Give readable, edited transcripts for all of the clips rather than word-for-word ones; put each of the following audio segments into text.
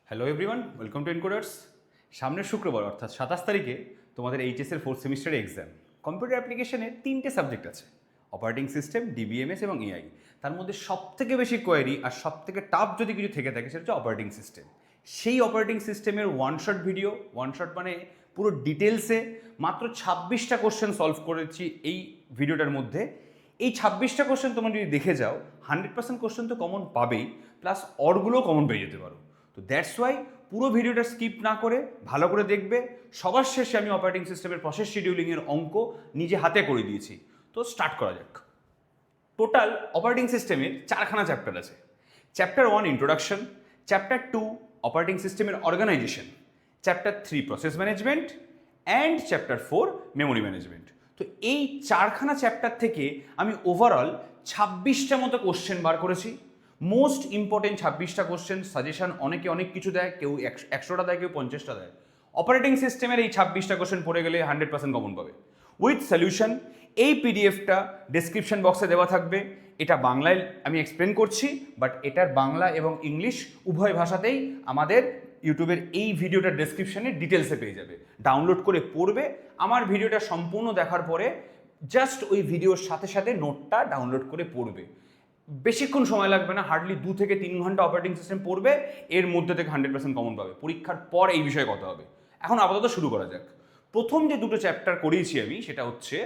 Hello everyone, welcome to Encoders. সামনের শুক্রবার অর্থাৎ 27 তারিখে তোমাদের এইচএসের ফোর্থ সেমিস্টারের এক্সাম। কম্পিউটার অ্যাপ্লিকেশনে 3টে সাবজেক্ট আছে, অপারেটিং সিস্টেম, ডিবিএমএস এবং এআই। তার মধ্যে সবথেকে বেশি কোয়ারি আর সবথেকে টাফ যদি কিছু থেকে থাকে সেটা হচ্ছে অপারেটিং সিস্টেম। সেই অপারেটিং সিস্টেমের one shot video, one shot মানে পুরো ডিটেলসে মাত্র 26টা কোশ্চেন সলভ করেছি এই ভিডিওটার মধ্যে। এই 26টা কোশ্চেন তোমরা যদি দেখে যাও 100% কোশ্চেন তো কমন পাবেই, প্লাস অরগুলোও কমন পেয়ে যেতে পারো। তো দ্যাটস ওয়াই পুরো ভিডিওটা স্কিপ না করে ভালো করে দেখবে। সবার শেষে আমি অপারেটিং সিস্টেমের প্রসেস শিডিউলিংয়ের অঙ্ক নিজে হাতে করে দিয়েছি। তো স্টার্ট করা যাক। টোটাল অপারেটিং সিস্টেমের 4খানা চ্যাপ্টার আছে। চ্যাপ্টার 1 ইন্ট্রোডাকশন, চ্যাপ্টার 2 অপারেটিং সিস্টেমের organisation, chapter 3 process management and chapter 4 memory management. তো এই 4খানা চ্যাপ্টার থেকে আমি ওভারঅল 26টা মতো কোশ্চেন বার করেছি। মোস্ট ইম্পর্টেন্ট 26টা কোশ্চেন। সাজেশন অনেকে অনেক কিছু দেয়, কেউ 100টা দেয়, কেউ 50টা দেয়। অপারেটিং সিস্টেমের এই 26টা কোশ্চেন পড়ে গেলে 100% কমন পাবে উইথ সলিউশন। এই পিডিএফটা ডেসক্রিপশন বক্সে দেওয়া থাকবে। এটা বাংলায় আমি এক্সপ্লেন করছি, বাট এটার বাংলা এবং ইংলিশ উভয় ভাষাতেই আমাদের ইউটিউবের এই ভিডিওটার ডেসক্রিপশনে ডিটেলসে পেয়ে যাবে। ডাউনলোড করে পড়বে। আমার ভিডিওটা সম্পূর্ণ দেখার পরে জাস্ট ওই ভিডিওর সাথে সাথে নোটটা ডাউনলোড করে পড়বে। বেশিক্ষণ সময় লাগবে না, হার্ডলি 2 থেকে 3 ঘন্টা অপারেটিং সিস্টেম পড়বে, এর মধ্যে থেকে 100% কমন পাবে। পরীক্ষার পর এই বিষয়ে কথা হবে। এখন আপাতত শুরু করা যাক। প্রথম যে দুটো চ্যাপ্টার করিয়েছি আমি সেটা হচ্ছে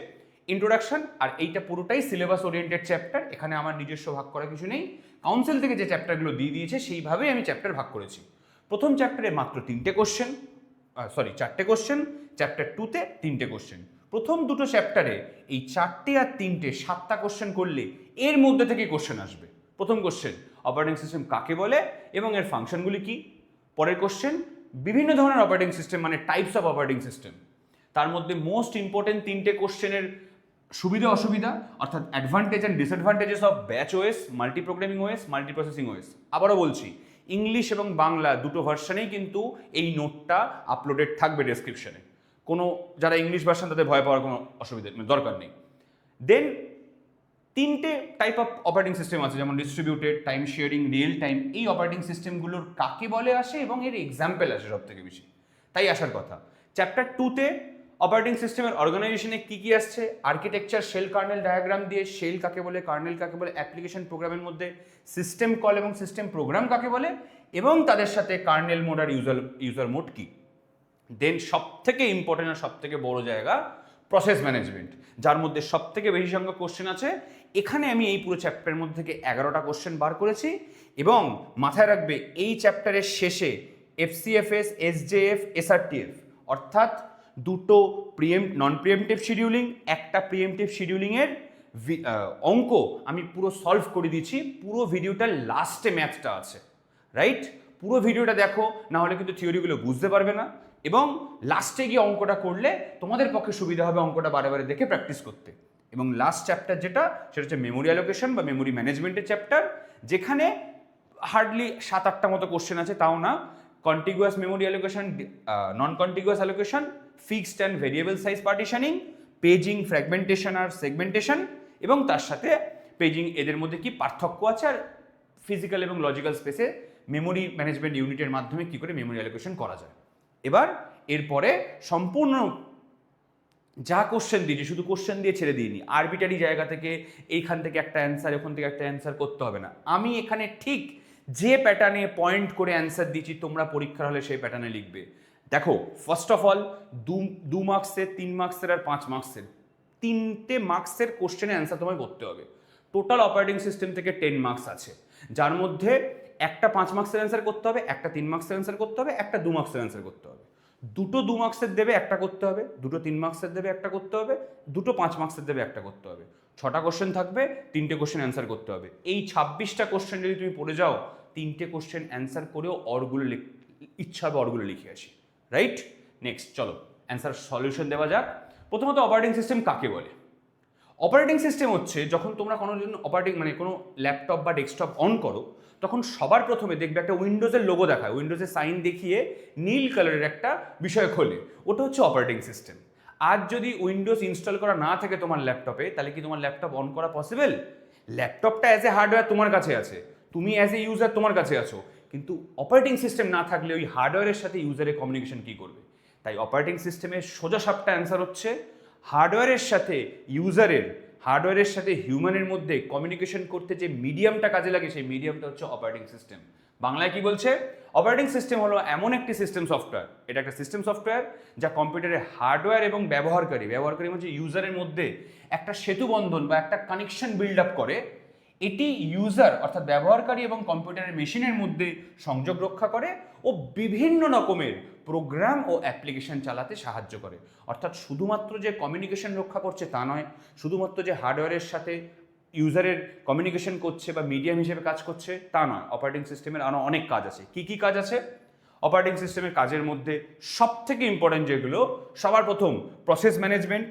ইন্ট্রোডাকশন, আর এইটা পুরোটাই সিলেবাস ওরিয়েন্টেড চ্যাপ্টার। এখানে আমার নিজস্ব ভাগ করা কিছু নেই, কাউন্সিল থেকে যে চ্যাপ্টারগুলো দিয়ে দিয়েছে সেইভাবেই আমি চ্যাপ্টার ভাগ করেছি। প্রথম চ্যাপ্টারে মাত্র 3টে কোশ্চেন, 4টে কোশ্চেন। চ্যাপ্টার 2তে 3টে কোশ্চেন। প্রথম দুটো চ্যাপ্টারে এই 4টে আর 3টে 7টা কোশ্চেন করলে এর মধ্যে থেকে কোশ্চেন আসবে। প্রথম কোশ্চেন অপারেটিং সিস্টেম কাকে বলে এবং এর ফাংশনগুলি কি। পরের কোশ্চেন বিভিন্ন ধরনের অপারেটিং সিস্টেম মানে টাইপস অফ অপারেটিং সিস্টেম। তার মধ্যে মোস্ট ইম্পর্টেন্ট 3টে কোশ্চেনের সুবিধা অসুবিধা, অর্থাৎ advantage and disadvantages of batch OS, multi programming OS, multi processing OS. আবারও বলছি, ইংলিশ এবং বাংলা দুটো ভার্সানেই কিন্তু এই নোটটা আপলোডেড থাকবে ডেসক্রিপশনে। কোনো যারা ইংলিশ ভার্সান তাদের ভয় পাওয়ার কোনো অসুবিধা দরকার নেই। দেন 3টে টাইপ অফ অপারেটিং সিস্টেম আছে, যেমন distributed, time sharing, real time. এই অপারেটিং সিস্টেমগুলোর কাকে বলে আসে এবং এর এক্সাম্পল আসে সব থেকে বেশি, তাই আসার কথা। চ্যাপ্টার 2তে অপারেটিং সিস্টেমের অর্গানাইজেশনে কী কী আসছে, আর্কিটেকচার, শেল কার্নেল ডায়াগ্রাম দিয়ে শেল কাকে বলে, কার্নেল কাকে বলে, অ্যাপ্লিকেশন প্রোগ্রামের মধ্যে সিস্টেম কল এবং সিস্টেম প্রোগ্রাম কাকে বলে, এবং তাদের সাথে কার্নেল মোড আর ইউজার মোড কী। দেন সব থেকে ইম্পর্টেন্ট আর সব থেকে বড় জায়গা প্রসেস ম্যানেজমেন্ট, যার মধ্যে সব থেকে বেশি সংখ্যক কোশ্চেন আছে। এখানে আমি এই পুরো চ্যাপ্টারের মধ্যে থেকে 11টা কোশ্চেন বার করেছি। এবং মাথায় রাখবে এই চ্যাপ্টারের শেষে এফসিএফএস, এসজেএফ, এসআরটিএফ অর্থাৎ দুটো নন প্রিএমটিভ শিডিউলিং, একটা প্রিএমটিভ শিডিউলিংয়ের অঙ্ক আমি পুরো সলভ করে দিয়েছি। পুরো ভিডিওটার লাস্টে ম্যাথটা আছে, রাইট? পুরো ভিডিওটা দেখো, না হলে কিন্তু থিওরিগুলো বুঝতে পারবে না। এবং লাস্টে গিয়ে অঙ্কটা করলে তোমাদের পক্ষে সুবিধা হবে অঙ্কটা বারে বারে দেখে প্র্যাকটিস করতে। এবং লাস্ট চ্যাপ্টার যেটা, সেটা হচ্ছে মেমোরি অ্যালোকেশন বা মেমোরি ম্যানেজমেন্টের চ্যাপ্টার, যেখানে হার্ডলি 7-8টা মতো কোশ্চেন আছে, তাও না। Contiguous memory allocation, non contiguous allocation, fixed and variable size partitioning, paging, fragmentation আর সেগমেন্টেশন, এবং তার সাথে পেজিং, এদের মধ্যে কি পার্থক্য আছে, আর ফিজিক্যাল এবং লজিক্যাল স্পেসে মেমোরি ম্যানেজমেন্ট ইউনিটের মাধ্যমে কী করে মেমোরি অ্যালোকেশন করা যায়। এবার এরপরে সম্পূর্ণ যা কোশ্চেন দিয়েছি শুধু কোশ্চেন দিয়ে ছেড়ে দিইনি। আরবিটারি জায়গা থেকে এইখান থেকে একটা অ্যান্সার, ওখান থেকে একটা অ্যান্সার করতে হবে না। আমি এখানে ঠিক যে প্যাটার্নে পয়েন্ট করে অ্যান্সার দিচ্ছি, তোমরা পরীক্ষার হলে সেই প্যাটার্নে লিখবে। দেখো, ফার্স্ট অফ অল 2 মার্কসের, 3 মার্কসের আর 5 মার্কসের 3টে মার্কসের কোশ্চেনে অ্যান্সার তোমায় করতে হবে। টোটাল অপারেটিং সিস্টেম থেকে 10 মার্কস আছে, যার মধ্যে একটা 5 মার্কসের অ্যান্সার করতে হবে, একটা 3 মার্কসের অ্যান্সার করতে হবে, একটা 2 মার্কসের অ্যান্সার করতে হবে। দুটো 2 মার্কসের দেবে, একটা করতে হবে। দুটো 3 মার্কসের দেবে, একটা করতে হবে। দুটো 5 মার্কসের দেবে, একটা করতে হবে। 6টা কোশ্চেন থাকবে, 3টে কোশ্চেন অ্যান্সার করতে হবে। এই 26টা কোশ্চেন যদি তুমি পড়ে যাও, 3টে কোশ্চেন অ্যান্সার করেও অরগুলো ইচ্ছা হবে অরগুলো লিখে আসি, রাইট? নেক্সট চলো অ্যান্সার সলিউশন দেওয়া যাক। প্রথমত অপারেটিং সিস্টেম কাকে বলে। অপারেটিং সিস্টেম হচ্ছে যখন তোমরা কোনো কোনো ল্যাপটপ বা ডেস্কটপ অন করো, তখন সবার প্রথমে দেখবে একটা উইন্ডোজের লোগো দেখায়, উইন্ডোজের সাইন দেখিয়ে নীল কালারের একটা বিষয় খোলে, ওটা হচ্ছে অপারেটিং সিস্টেম। আজ যদি উইন্ডোজ ইনস্টল করা না থাকে তোমার ল্যাপটপে, তাহলে কি তোমার ল্যাপটপ অন করা পসিবল? ল্যাপটপটা অ্যাজ এ হার্ডওয়্যার তোমার কাছে আছে, তুমি অ্যাজ এ ইউজার তোমার কাছে আছো, কিন্তু অপারেটিং সিস্টেম না থাকলে ওই হার্ডওয়্যারের সাথে ইউজারের কমিউনিকেশন কী করবে? তাই অপারেটিং সিস্টেমের সোজা সাপটা অ্যান্সার হচ্ছে হার্ডওয়্যারের সাথে ইউজারের, হার্ডওয়্যারের সাথে হিউম্যানের মধ্যে কমিউনিকেশন করতে যে মিডিয়ামটা কাজে লাগে সেই মিডিয়ামটা হচ্ছে অপারেটিং সিস্টেম। বাংলায় কি বলছে? অপারেটিং সিস্টেম হলো এমন একটি সিস্টেম সফটওয়্যার, এটা একটা সিস্টেম সফটওয়্যার যা কম্পিউটারের হার্ডওয়্যার এবং ব্যবহারকারী মানে ইউজারের মধ্যে একটা সেতুবন্ধন বা একটা কানেকশন বিল্ড আপ করে। এটি ইউজার অর্থাৎ ব্যবহারকারী এবং কম্পিউটারের মেশিনের মধ্যে সংযোগ রক্ষা করে ও বিভিন্ন রকমের প্রোগ্রাম ও অ্যাপ্লিকেশন চালাতে সাহায্য করে। অর্থাৎ শুধুমাত্র যে কমিউনিকেশন রক্ষা করছে তা নয়, শুধুমাত্র যে হার্ডওয়্যারের সাথে ইউজারের কমিউনিকেশন করছে বা মিডিয়াম হিসেবে কাজ করছে তা নয়, অপারেটিং সিস্টেমের আরও অনেক কাজ আছে। কি কি কাজ আছে? অপারেটিং সিস্টেমের কাজের মধ্যে সবথেকে ইম্পর্টেন্ট যেগুলো, সবার প্রথম প্রসেস ম্যানেজমেন্ট,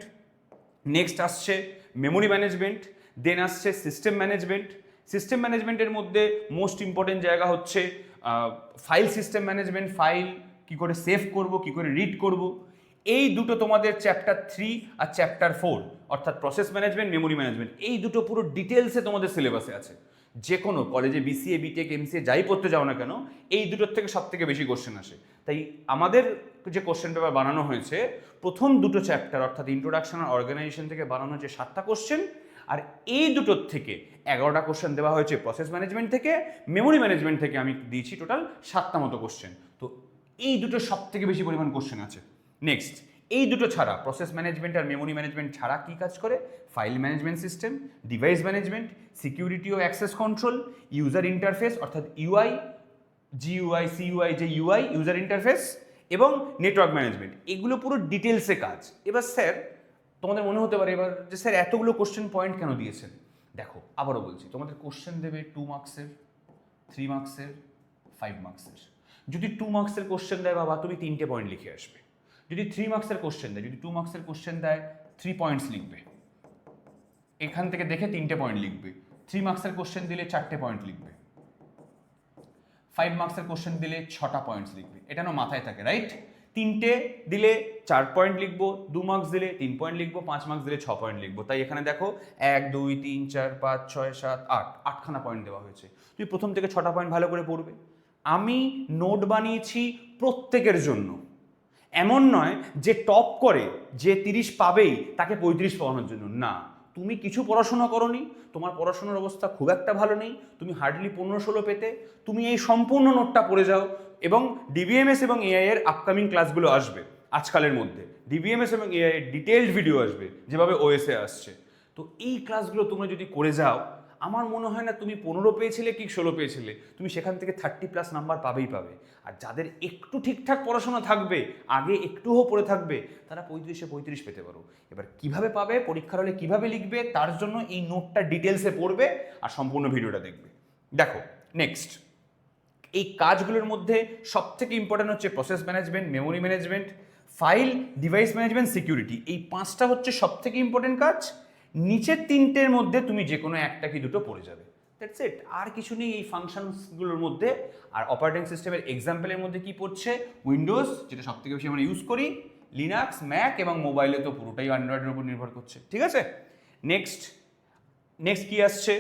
নেক্সট আসছে মেমোরি ম্যানেজমেন্ট, দেন আসছে সিস্টেম ম্যানেজমেন্ট। সিস্টেম ম্যানেজমেন্টের মধ্যে মোস্ট ইম্পর্টেন্ট জায়গা হচ্ছে ফাইল সিস্টেম ম্যানেজমেন্ট, ফাইল কী করে সেভ করব, কী করে রিড করব। এই দুটো তোমাদের চ্যাপ্টার 3 আর চ্যাপ্টার 4 অর্থাৎ প্রসেস ম্যানেজমেন্ট, মেমোরি ম্যানেজমেন্ট, এই দুটো পুরো ডিটেলসে তোমাদের সিলেবাসে আছে। যে কোনো কলেজে বিসিএ, বিটেক, এমসিএ যাই পড়তে যাও না কেন, এই দুটোর থেকে সব থেকে বেশি কোশ্চেন আসে। তাই আমাদের যে কোশ্চেন পেপার বানানো হয়েছে, প্রথম দুটো চ্যাপ্টার অর্থাৎ ইন্ট্রোডাকশন আর অর্গানাইজেশন থেকে বানানো হচ্ছে 7টা কোশ্চেন, আর এই দুটোর থেকে 11টা কোশ্চেন দেওয়া হয়েছে প্রসেস ম্যানেজমেন্ট থেকে। মেমোরি ম্যানেজমেন্ট থেকে আমি দিয়েছি টোটাল 7টা মতো কোশ্চেন। তো এই দুটো সব থেকে বেশি পরিমাণ কোশ্চেন আছে। নেক্সট, এই দুটো ছাড়া, প্রসেস ম্যানেজমেন্ট আর মেমোরি ম্যানেজমেন্ট ছাড়া কী কাজ করে? File management system, device management, security ও অ্যাক্সেস কন্ট্রোল, ইউজার ইন্টারফেস অর্থাৎ ইউআই, জিইউআই, সিইউআই যে ইউআই ইউজার ইন্টারফেস, এবং নেটওয়ার্ক ম্যানেজমেন্ট। এগুলো পুরো ডিটেলসে কাজ। এবার স্যার তোমাদের মনে হতে পারে এবার যে স্যার এতগুলো কোশ্চেন পয়েন্ট কেন দিয়েছেন? দেখো আবারও বলছি, তোমাদের কোশ্চেন দেবে 2 মার্কসের, 3 মার্কসের, 5 মার্কসের। যদি 2 মার্কসের কোশ্চেন দেয় বাবা, তুমি 3টে পয়েন্ট লিখে আসবে। যদি 3 মার্কসের কোশ্চেন দেয়, যদি 2 মার্কসের কোশ্চেন দেয় 3 পয়েন্টস লিখবে, এখান থেকে দেখে 3টে পয়েন্ট লিখবে। 3 মার্কসের কোশ্চেন দিলে 4টে পয়েন্ট লিখবে। 5 মার্কসের কোশ্চেন দিলে 6টা পয়েন্টস লিখবে। এটা না মাথায় থাকে, রাইট? 3টে দিলে 4 পয়েন্ট লিখবো, 2 মার্কস দিলে 3 পয়েন্ট লিখবো, 5 মার্কস দিলে 6 পয়েন্ট লিখবো। তাই এখানে দেখো 1 2 3 4 5 6 7 8, 8খানা পয়েন্ট দেওয়া হয়েছে। তুই প্রথম থেকে 6টা পয়েন্ট ভালো করে পড়বে। আমি নোট বানিয়েছি প্রত্যেকের জন্য, এমন নয় যে টপ করে যে 30 পাবেই তাকে 35 পাওয়ানোর জন্য। না, তুমি কিছু পড়াশোনা করোনি, তোমার পড়াশোনার অবস্থা খুব একটা ভালো নেই, তুমি হার্ডলি 15-16 পেতে, তুমি এই সম্পূর্ণ নোটটা পড়ে যাও। এবং ডিবিএমএস এবং এআই এর আপকামিং ক্লাসগুলো আসবে আজকালের মধ্যে। ডিবিএমএস এবং এআই এর ডিটেইলড ভিডিও আসবে যেভাবে ওএসএ আসছে। তো এই ক্লাসগুলো তোমরা যদি করে যাও, আমার মনে হয় না তুমি 15 পেয়েছিলে কি 16 পেয়েছিলে, তুমি সেখান থেকে 30+ নাম্বার পাবেই পাবে। আর যাদের একটু ঠিকঠাক পড়াশোনা থাকবে, আগে একটুও পড়ে থাকবে, তারা 35-এ 35 পেতে পারো। এবার কিভাবে পাবে, পরীক্ষার হলে কিভাবে লিখবে, তার জন্য এই নোটটা ডিটেলসে পড়বে আর সম্পূর্ণ ভিডিওটা দেখবে। দেখো নেক্সট, এই কাজগুলোর মধ্যে সবথেকে ইম্পর্টেন্ট হচ্ছে process management, memory management, file, device management, security. এই 5টা হচ্ছে সবথেকে ইম্পর্টেন্ট কাজ। নিচের 3টের মধ্যে তুমি যে কোনো একটা কি দুটো পড়ে যাবে, দ্যাটস ইট। আর কিছু নেই এই ফাংশনসগুলোর মধ্যে। আর অপারেটিং সিস্টেমের এক্সাম্পলের মধ্যে কি পড়ছে? উইন্ডোজ, যেটা সবথেকে বেশি আমরা ইউজ করি, লিনাক্স, ম্যাক, এবং মোবাইলে তো পুরোটাই অ্যান্ড্রয়েডের উপর নির্ভর করছে। ঠিক আছে, নেক্সট কি আসছে?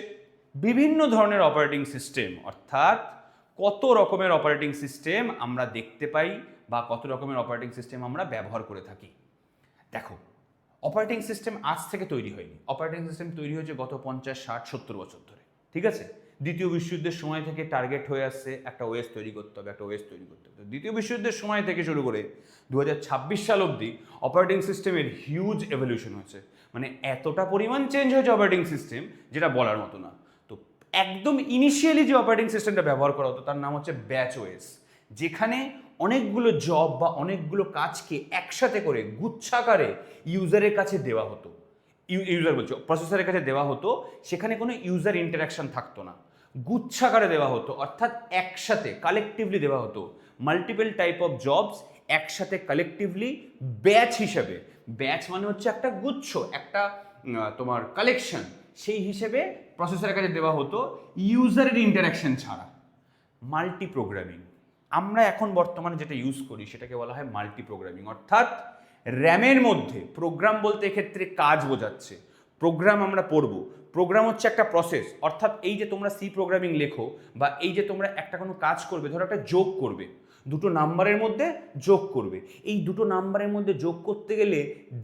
বিভিন্ন ধরনের অপারেটিং সিস্টেম, অর্থাৎ কত রকমের অপারেটিং সিস্টেম আমরা দেখতে পাই বা কত রকমের অপারেটিং সিস্টেম আমরা ব্যবহার করে থাকি। দেখো, অপারেটিং সিস্টেম আজ থেকে তৈরি হয়নি। অপারেটিং সিস্টেম তৈরি হয়েছে গত 50, 60, 70 বছর ধরে। ঠিক আছে, দ্বিতীয় বিশ্বযুদ্ধের সময় থেকে টার্গেট হয়ে আসছে একটা ওএস তৈরি করতে হবে, একটা ওএস তৈরি করতে হবে। দ্বিতীয় বিশ্বযুদ্ধের সময় থেকে শুরু করে 2026 সাল অবধি অপারেটিং সিস্টেমের হিউজ এভলিউশন হয়েছে। মানে এতটা পরিমাণ চেঞ্জ হয়েছে অপারেটিং সিস্টেম, যেটা বলার মতো না। তো একদম ইনিশিয়ালি যে অপারেটিং সিস্টেমটা ব্যবহার করা হতো তার নাম হচ্ছে ব্যাচ ওএস, যেখানে অনেকগুলো জব বা অনেকগুলো কাজকে একসাথে করে গুচ্ছাকারে ইউজারের কাছে দেওয়া হতো। প্রসেসরের কাছে দেওয়া হতো। সেখানে কোনো ইউজার ইন্টারাকশন থাকতো না, গুচ্ছাকারে দেওয়া হতো, অর্থাৎ একসাথে কালেকটিভলি দেওয়া হতো। মাল্টিপল টাইপ অফ জবস একসাথে কালেকটিভলি ব্যাচ হিসেবে, ব্যাচ মানে হচ্ছে একটা গুচ্ছ, একটা তোমার কালেকশন, সেই হিসেবে প্রসেসরের কাছে দেওয়া হতো ইউজারের ইন্টারাকশন ছাড়া। মাল্টি প্রোগ্রামিং, আমরা এখন বর্তমানে যেটা ইউজ করি সেটাকে বলা হয় মাল্টি প্রোগ্রামিং। অর্থাৎ র্যামের মধ্যে প্রোগ্রাম বলতে এক্ষেত্রে কাজ বোঝাচ্ছে, প্রোগ্রাম আমরা পড়ব। প্রোগ্রাম হচ্ছে একটা প্রসেস, অর্থাৎ এই যে তোমরা সি প্রোগ্রামিং লেখো বা এই যে তোমরা একটা কোনো কাজ করবে, ধরো একটা যোগ করবে, দুটো নাম্বারের মধ্যে যোগ করবে, এই দুটো নাম্বারের মধ্যে যোগ করতে গেলে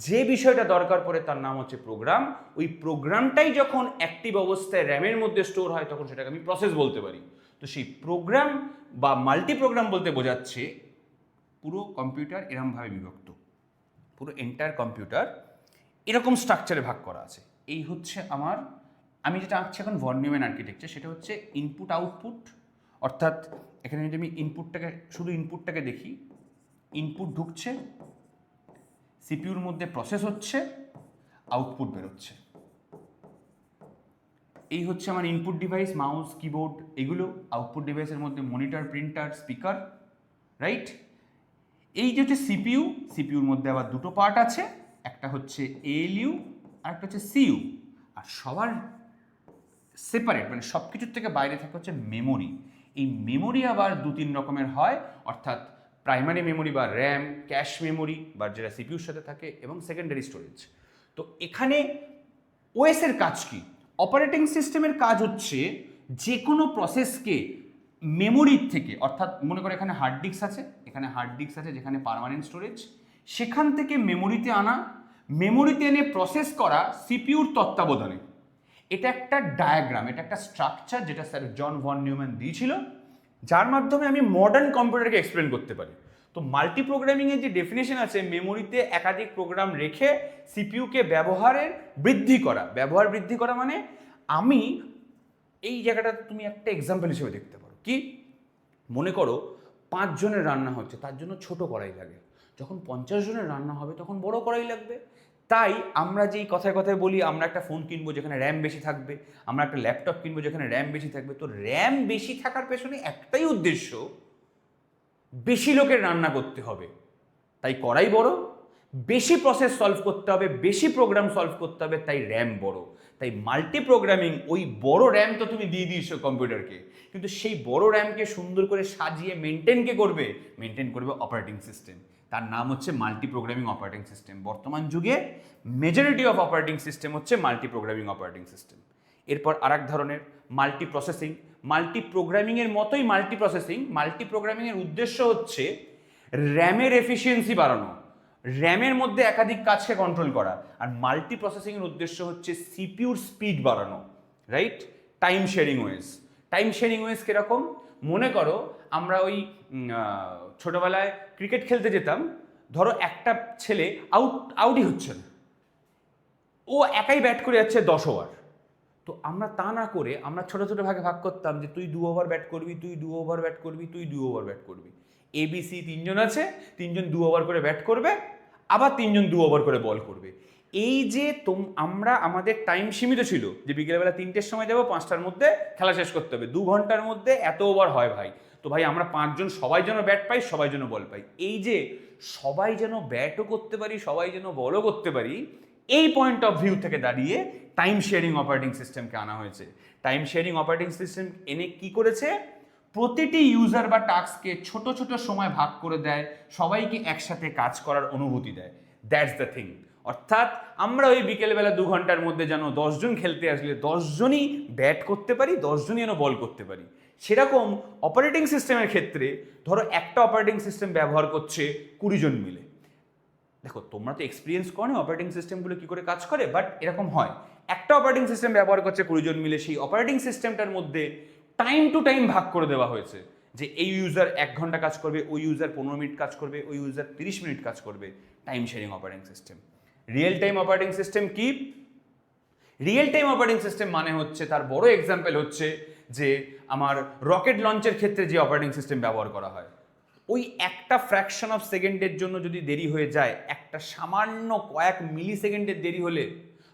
যে বিষয়টা দরকার পড়ে তার নাম হচ্ছে প্রোগ্রাম। ওই প্রোগ্রামটাই যখন অ্যাক্টিভ অবস্থায় র্যামের মধ্যে স্টোর হয় তখন সেটাকে আমি প্রসেস বলতে পারি। তো সেই প্রোগ্রাম বা মাল্টি প্রোগ্রাম বলতে বোঝাচ্ছে পুরো কম্পিউটার এরমভাবে বিভক্ত, পুরো এন্টায়ার কম্পিউটার এরকম স্ট্রাকচারে ভাগ করা আছে। এই হচ্ছে আমি যেটা আঁকছি এখন ভন নিউম্যান আর্কিটেকচার, সেটা হচ্ছে ইনপুট আউটপুট। অর্থাৎ এখানে যদি আমি শুধু ইনপুটটাকে দেখি, ইনপুট ঢুকছে, সিপিইউর মধ্যে প্রসেস হচ্ছে, আউটপুট বেরোচ্ছে। এই হচ্ছে আমার ইনপুট ডিভাইস, মাউস, কিবোর্ড, এগুলো। আউটপুট ডিভাইসের মধ্যে মনিটর, প্রিন্টার, স্পিকার, রাইট? এই যে হচ্ছে সিপিইউর মধ্যে আবার দুটো পার্ট আছে, একটা হচ্ছে এএলইউ আর একটা হচ্ছে সিইউ। আর সবার সেপারেট, মানে সব কিছুর থেকে বাইরে থাকে হচ্ছে মেমোরি। এই মেমোরি আবার 2-3 রকমের হয়, অর্থাৎ প্রাইমারি মেমোরি বা র্যাম, ক্যাশ মেমোরি বা যেটা সিপিইউর সাথে থাকে, এবং সেকেন্ডারি স্টোরেজ। তো এখানে ওএসের কাজ কি? অপারেটিং সিস্টেমের কাজ হচ্ছে যে কোনো প্রসেসকে মেমোরির থেকে, অর্থাৎ মনে করে এখানে হার্ড ডিস্ক আছে, এখানে হার্ড ডিস্ক আছে যেখানে পার্মানেন্ট স্টোরেজ, সেখান থেকে মেমোরিতে আনা, মেমোরিতে এনে প্রসেস করা সিপিইউর তত্ত্বাবধানে। এটা একটা ডায়াগ্রাম, এটা একটা স্ট্রাকচার যেটা স্যার জন ভন নিউম্যান দিয়েছিল, যার মাধ্যমে আমি মডার্ন কম্পিউটারকে এক্সপ্লেন করতে পারি। তো মাল্টি প্রোগ্রামিংয়ের যে ডেফিনেশন আছে, মেমোরিতে একাধিক প্রোগ্রাম রেখে সিপিইউকে ব্যবহার বৃদ্ধি করা মানে আমি এই জায়গাটা তুমি একটা এক্সাম্পল হিসেবে দেখতে পারো। কি মনে করো 5 জনের রান্না হচ্ছে, তার জন্য ছোট কড়াই লাগে। যখন 50 জনের রান্না হবে তখন বড় কড়াই লাগবে। তাই আমরা যেই কথায় কথায় বলি আমরা একটা ফোন কিনবো যেখানে র্যাম বেশি থাকবে, আমরা একটা ল্যাপটপ কিনবো যেখানে র্যাম বেশি থাকবে। তো র্যাম বেশি থাকার পেছনে একটাই উদ্দেশ্য, বেশি লোকের রান্না করতে হবে, তাই কড়াই বড়। বেশি প্রসেস সলভ করতে হবে, বেশি প্রোগ্রাম সলভ করতে হবে, তাই র্যাম বড়। তাই মাল্টি প্রোগ্রামিং, ওই বড় র্যাম তো তুমি দিয়ে দিয়েছো কম্পিউটারকে, কিন্তু সেই বড় র্যামকে সুন্দর করে সাজিয়ে মেনটেন করবে অপারেটিং সিস্টেম। তার নাম হচ্ছে মাল্টি প্রোগ্রামিং অপারেটিং সিস্টেম। বর্তমান যুগে মেজরিটি অফ অপারেটিং সিস্টেম হচ্ছে মাল্টি প্রোগ্রামিং অপারেটিং সিস্টেম। এরপর আর এক ধরনের মাল্টি প্রসেসিং। মাল্টি প্রোগ্রামিংয়ের মতোই মাল্টি প্রোগ্রামিংয়ের উদ্দেশ্য হচ্ছে র্যামের এফিসিয়েন্সি বাড়ানো, র্যামের মধ্যে একাধিক কাজকে কন্ট্রোল করা। আর মাল্টি প্রসেসিংয়ের উদ্দেশ্য হচ্ছে সিপিইউর স্পিড বাড়ানো, রাইট? টাইম শেয়ারিং ওয়েস কিরকম? মনে করো আমরা ওই ছোটবেলায় ক্রিকেট খেলতে যেতাম, ধরো একটা ছেলে আউটই হচ্ছে না, ও একাই ব্যাট করে যাচ্ছে 10 ওভার। তো আমরা তা না করে আমরা ছোট ছোট ভাগে ভাগ করতাম যে তুই 2 ওভার ব্যাট করবি, তুই 2 ওভার ব্যাট করবি, তুই 2 ওভার ব্যাট করবি। এবিসি 3 জন আছে, 3 জন 2 ওভার করে ব্যাট করবে, আবার 3 জন 2 ওভার করে বল করবে। এই যে আমাদের টাইম সীমিত ছিল যে বিকেলবেলা 3টের সময় যাবো, 5টার মধ্যে খেলা শেষ করতে হবে, 2 ঘন্টার মধ্যে এত ওভার হয় ভাই। তো ভাই আমরা 5 জন সবাই যেন ব্যাট পাই, সবাই যেন বল পাই। এই যে সবাই যেন ব্যাটও করতে পারি, সবাই যেন বলও করতে পারি, এই পয়েন্ট অফ ভিউ থেকে দাঁড়িয়ে টাইম শেয়ারিং অপারেটিং সিস্টেমকে আনা হয়েছে। টাইম শেয়ারিং অপারেটিং সিস্টেম এনে কি করেছে? প্রতিটি ইউজার বা টাস্ককে ছোট ছোট সময় ভাগ করে দেয়, সবাইকে একসাথে কাজ করার অনুভূতি দেয়। That's the thing. অর্থাৎ আমরা ওই বিকেলবেলা 2 ঘন্টার মধ্যে যেন 10 জন খেলতে আসলে 10 জনই ব্যাট করতে পারি, 10 জনই যেন বল করতে পারি। সেরকম অপারেটিং সিস্টেমের ক্ষেত্রে ধরো একটা অপারেটিং সিস্টেম ব্যবহার করছে 20 জন মিলে। দেখো তোমরা তো এক্সপিরিয়েন্স করো না অপারেটিং সিস্টেমগুলো কী করে কাজ করে, বাট এরকম হয় একটা অপারেটিং সিস্টেম ব্যবহার করছে 20 জন মিলে, সেই অপারেটিং সিস্টেমটার মধ্যে টাইম টু টাইম ভাগ করে দেওয়া হয়েছে যে এই ইউজার 1 ঘন্টা কাজ করবে, ওই ইউজার 15 মিনিট কাজ করবে, ওই ইউজার 30 মিনিট কাজ করবে। Time sharing operating system. Real time operating system কি? রিয়েল টাইম অপারেটিং সিস্টেম মানে হচ্ছে, তার বড় এক্সাম্পল হচ্ছে যে আমার রকেট লঞ্চের ক্ষেত্রে যে অপারেটিং সিস্টেম ব্যবহার করা হয়, ওই একটা ফ্র্যাকশন অফ সেকেন্ডের জন্য যদি দেরি হয়ে যায়, একটা সামান্য কয়েক মিলি সেকেন্ডের দেরি